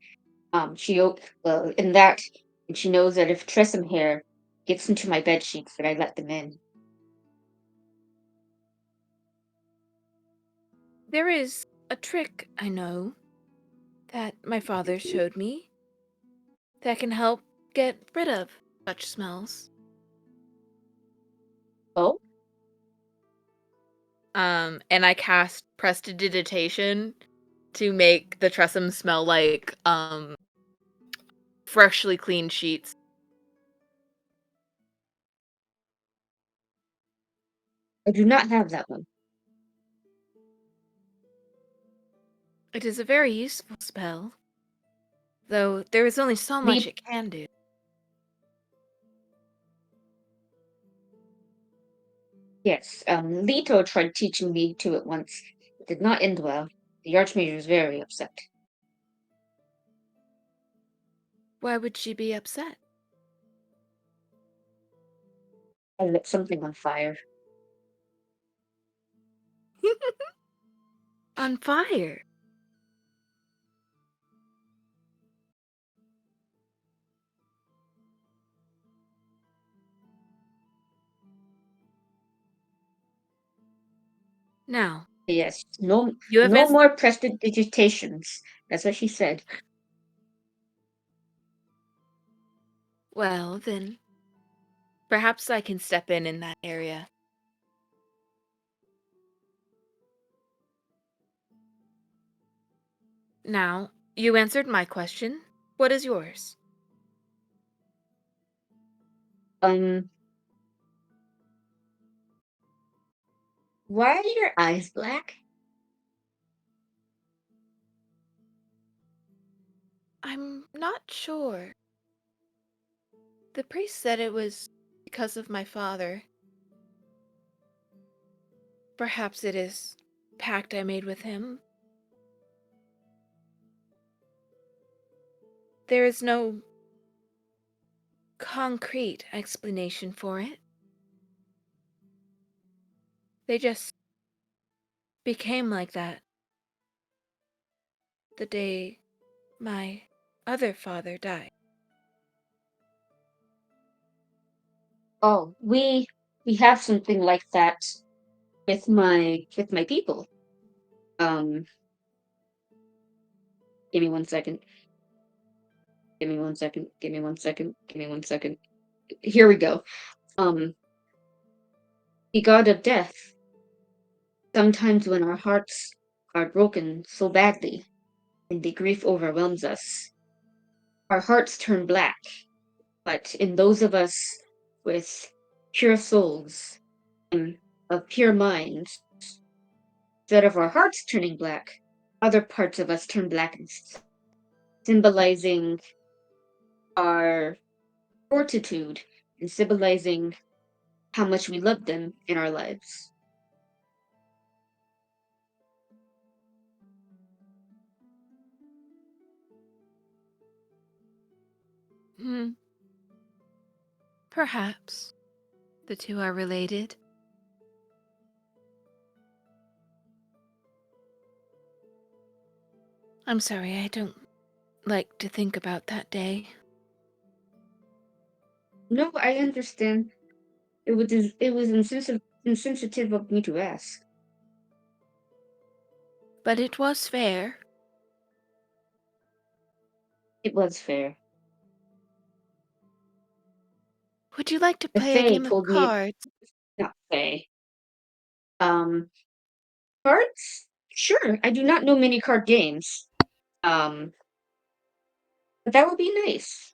In that, and she knows that if Tressym hair gets into my bed sheets, that I let them in. There is a trick I know that my father showed me that can help get rid of such smells. Oh, And I cast prestidigitation to make the Tressum smell like freshly cleaned sheets. I do not have that one. It is a very useful spell, though there is only so much Le- it can do. yes, Leto tried teaching me to it once. It did not end well. The Archmage was very upset. Why would she be upset? I lit something on fire. On fire. Now, Yes, no, you have no more prestidigitations. That's what she said. well then, Perhaps I can step in that area. Now, you answered my question. What is yours? Why are your eyes black? I'm not sure. The priest said it was because of my father. Perhaps it is pact I made with him. There is no concrete explanation for it. They just became like that the day my other father died. Oh, we have something like that with my people. Um, give me 1 second. Give me 1 second. Give me 1 second. Give me 1 second. Here we go. The god of death. Sometimes when our hearts are broken so badly and the grief overwhelms us, our hearts turn black. But in those of us with pure souls and of pure minds, instead of our hearts turning black, other parts of us turn black, symbolizing our fortitude and symbolizing how much we love them in our lives. Perhaps the two are related. I'm sorry, I don't like to think about that day. No, I understand. It was insensitive of me to ask. But it was fair. It was fair. Would you like to The play a Fae game of told me, cards? not Fae. Um, cards? Sure. I do not know many card games. But that would be nice.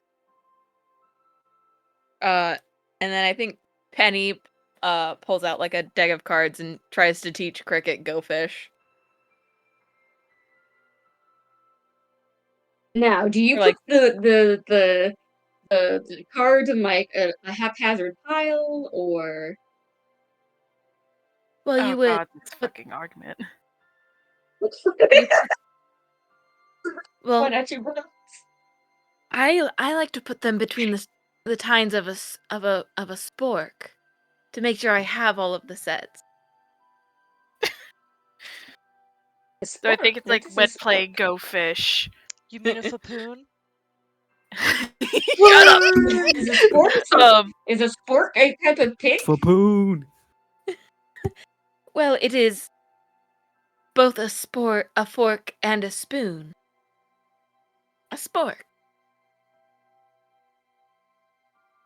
And then I think Penny pulls out like a deck of cards and tries to teach Cricket Go Fish. Now, do you Or, put like, the cards in like a haphazard pile, or well, Oh you would god, this put, fucking argument. you put well, what at you, bro? I like to put them between the tines of a spork to make sure I have all of the sets. A So I think spork? it's What like is a wet play, spork? go fish. You mean a fapoon? Shut up! Is a spork is a spork a type of pig? Fapoon. Well, it is both a fork, and a spoon. A spork.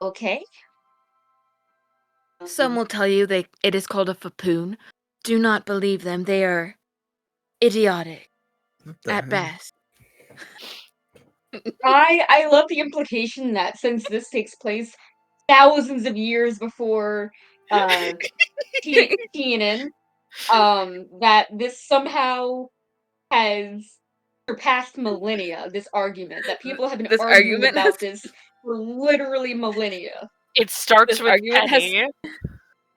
Okay. Some will tell you it is called a fapoon. Do not believe them. They are idiotic What the at hell? best. I love the implication that since this takes place thousands of years before TNN, that this somehow has surpassed millennia, this argument, that people have been This arguing argument has about this for literally millennia. It starts this with argument has Penny.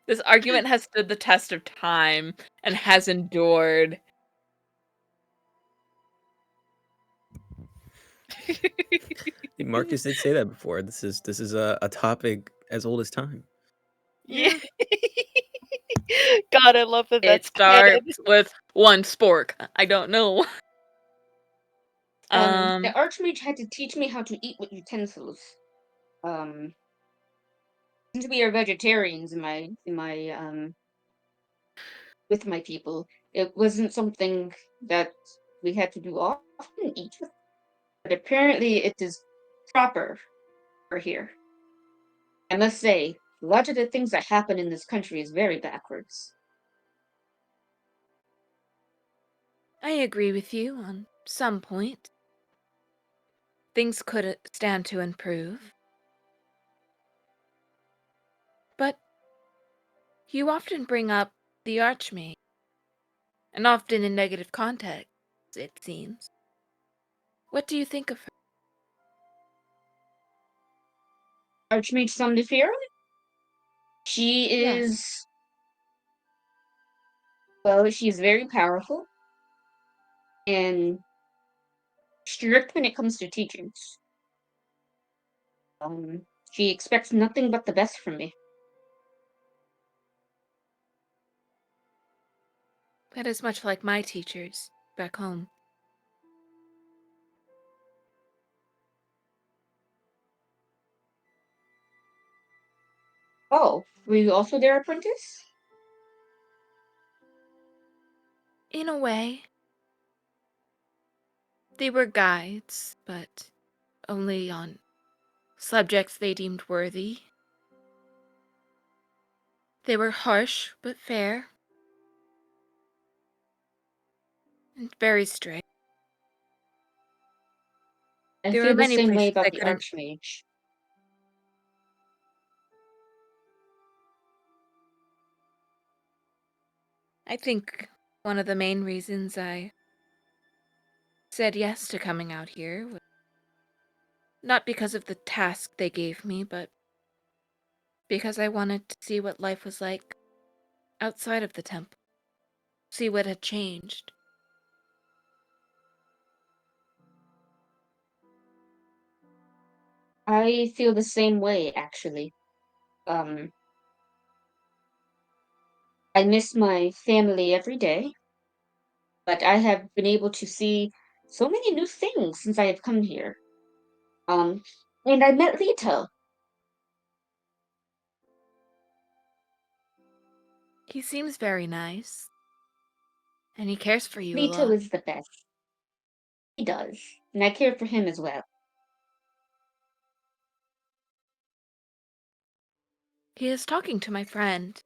this argument has stood the test of time and has endured. Hey, Marcus did say that before. This is a topic as old as time. Yeah. God, I love that It that's canon. starts with one spork. I don't know. The Archmage had to teach me how to eat with utensils. Since we are vegetarians with my people, it wasn't something that we had to do often, eat with, but apparently it is proper for here. I must say, A lot of the things that happen in this country is very backwards. I agree with you on some point. Things could stand to improve. But you often bring up the Archmage, and often in negative context, it seems. What do you think of her? Archmage Somnifera? She Yes. is... Well, she's very powerful. And strict when it comes to teachings. She expects nothing but the best from me. That is much like my teachers back home. Oh, were you also their apprentice? In a way, they were guides, but only on subjects they deemed worthy. They were harsh but fair, and very strict. I There feel were the many same way places about I the couldn't. Archmage. I think one of the main reasons I said yes to coming out here was not because of the task they gave me, but because I wanted to see what life was like outside of the temple, see what had changed. I feel the same way, actually. I miss my family every day, but I have been able to see so many new things since I have come here. And I met Lito. He seems very nice, and he cares for you a Lito lot. is the best. He does. And I care for him as well. He is talking to my friend.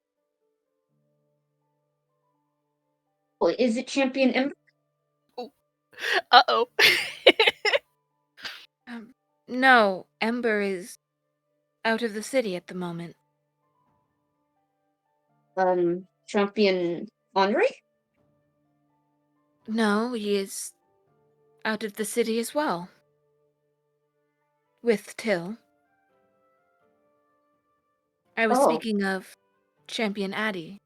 Oh, is it Champion Ember? Uh-oh. No, Ember is out of the city at the moment. Champion Henri? No, he is out of the city as well. With Till. I was Oh, speaking of Champion Addie.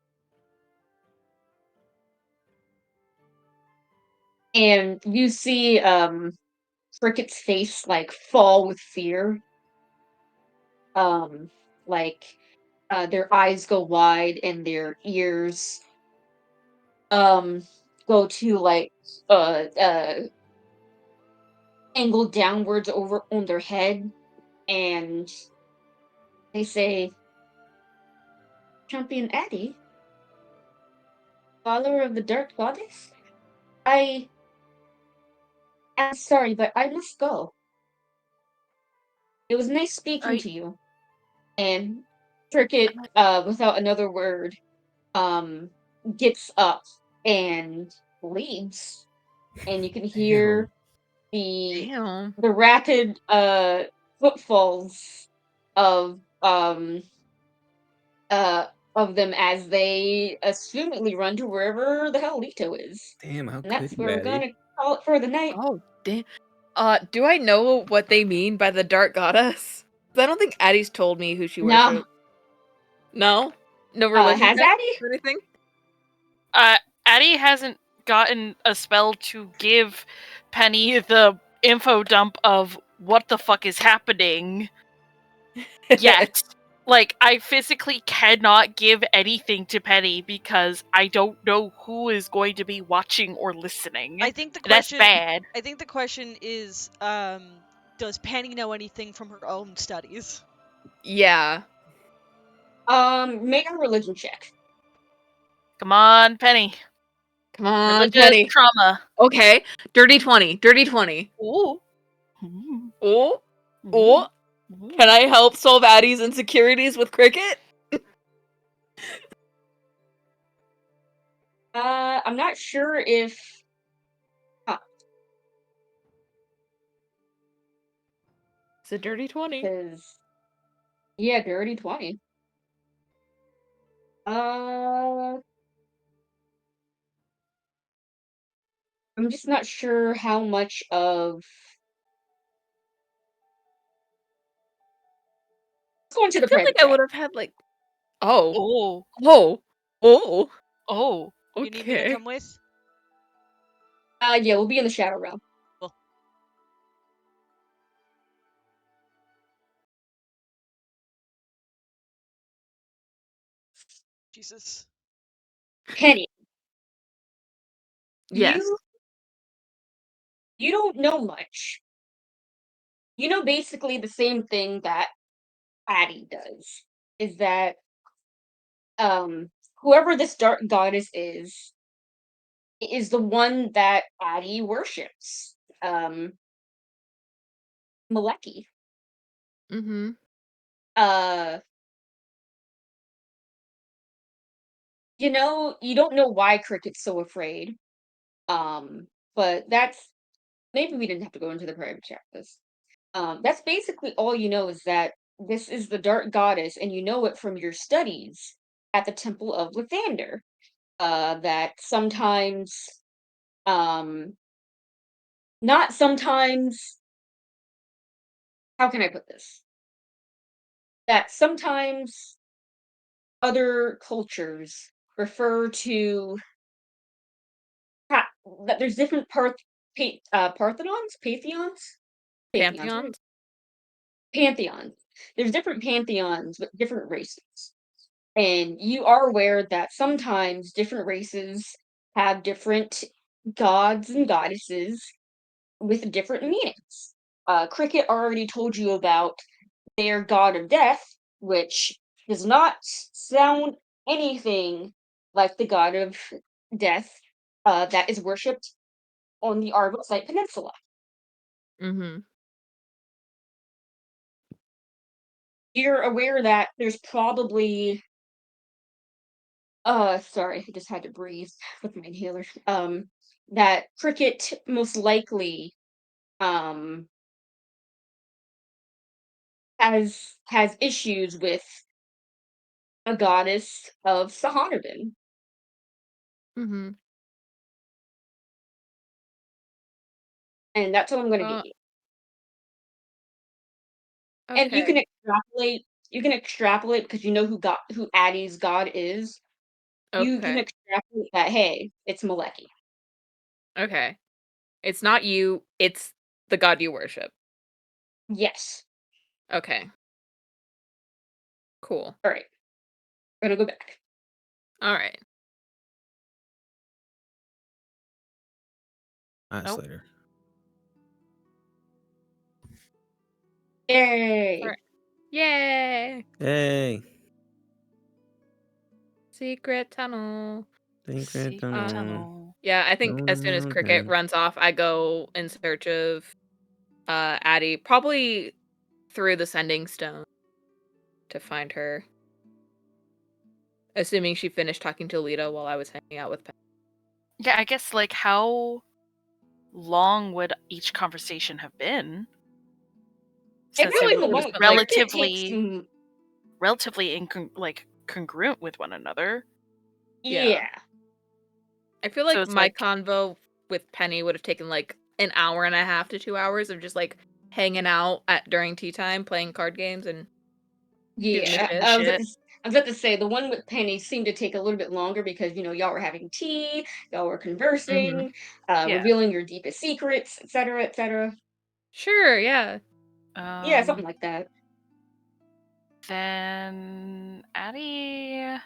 and you see, Cricket's face, like, fall with fear. Um, like, their eyes go wide and their ears, um, go to, like, angle downwards over on their head, and they say, Champion Addie? Follower of the Dark Goddess? I'm sorry, but I must go. It was nice Are speaking you, to you. And Cricket, without another word, um, gets up and leaves. And you can hear the Damn. rapid footfalls of uh of them as they assumedly run to wherever the hell Leto is. Damn, how And could that's you, where we're Addie? gonna call it for the night. Oh, damn. Do I know what they mean by the Dark Goddess? 'Cause I don't think Addie's told me who she No. worships. No? No religion Has check Addie? or anything? Addie hasn't gotten a spell to give Penny the info dump of what the fuck is happening yet. Like, I physically cannot give anything to Penny because I don't know who is going to be watching or listening. I think the That's question. bad. I think the question is, does Penny know anything from her own studies? Yeah. Make a religion check. Come on, Penny. Come on, Religious Penny. trauma. Okay. Dirty 20. Dirty 20. Ooh. Ooh. Oh. Ooh. Oh. Can I help solve Addie's insecurities with cricket? I'm not sure if It's a dirty 20. because yeah, dirty 20. I'm just not sure how much of. Let's go into I the feel private like I chat. would have had like, oh, Oh. oh, oh, Oh. You need me to okay. come with? Yeah, we'll be in the shadow realm. Cool. Jesus. Penny, Yes. you don't know much. You know basically the same thing that Addie does. Is that whoever this dark goddess is the one that Addie worships. Maleki. Mm-hmm. Uh you don't know why Cricket's so afraid. But that's maybe we didn't have to go into the private chat this. That's basically all you know is that this is the dark goddess, and you know it from your studies at the Temple of Lathander. That sometimes, um, not sometimes, how can I put this? That sometimes other cultures refer to that there's different Parthenons, Pantheons, right? Pantheons? Pantheons. There's different pantheons with different races. And you are aware that sometimes different races have different gods and goddesses with different meanings. Cricket already told you about their god of death, which does not sound anything like the god of death that is worshipped on the Argosite Peninsula. Mm-hmm. You're aware that there's probably sorry, I just had to breathe with my inhaler. That Cricket most likely um has issues with a goddess of Sihonavan. Mm-hmm. And that's what I'm gonna give Uh, you. And okay. you can extrapolate because you know who Addie's god is. You can Okay. extrapolate that, hey, it's Maleki. Okay. It's not you, it's the god you worship. Yes. Okay. Cool. Alright. I'm gonna go back. Alright. That's Nope. later. Yay! Alright. Yay! Hey, Secret tunnel. secret tunnel. Yeah, I think as soon as No, Cricket okay. runs off, I go in search of Addie, probably through the sending stone to find her. Assuming she finished talking to Lita while I was hanging out with Pen. Yeah, I guess like how long would each conversation have been? I Since feel they Really like the were would have one with spent like Cricket takes relatively congruent with one another. Yeah. yeah. I feel So like it's my like convo with Penny would have taken like an hour and a half to 2 hours of just like hanging out at during tea time, playing card games and shooting the Yeah, shooting the shit. shit. I was about to say the one with Penny seemed to take a little bit longer because y'all were having tea, y'all were Mm-hmm. conversing, Yeah. revealing your deepest secrets, etc., etc. Sure, yeah. Yeah, something like that. Then Addie.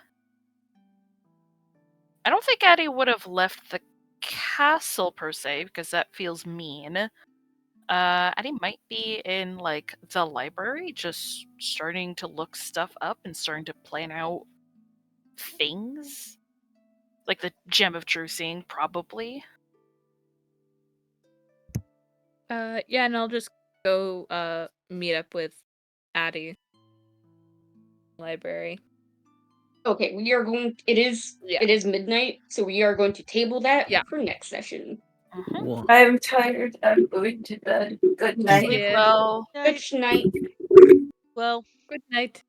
I don't think Addie would have left the castle per se because that feels mean. Addie might be in like the library, just starting to look stuff up and starting to plan out things, like the gem of Druisine, probably. Yeah, and I'll just go meet up with Addie. Library. Okay, we are going. It is midnight, so we are going to table that for next session. Mhm. I'm tired. I'm going to bed. Good night. Sleep Yeah. well. Good night. Well, Good night.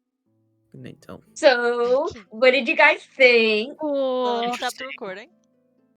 Good night, Tom. So, what did you guys think? I'll Oh. stop the recording.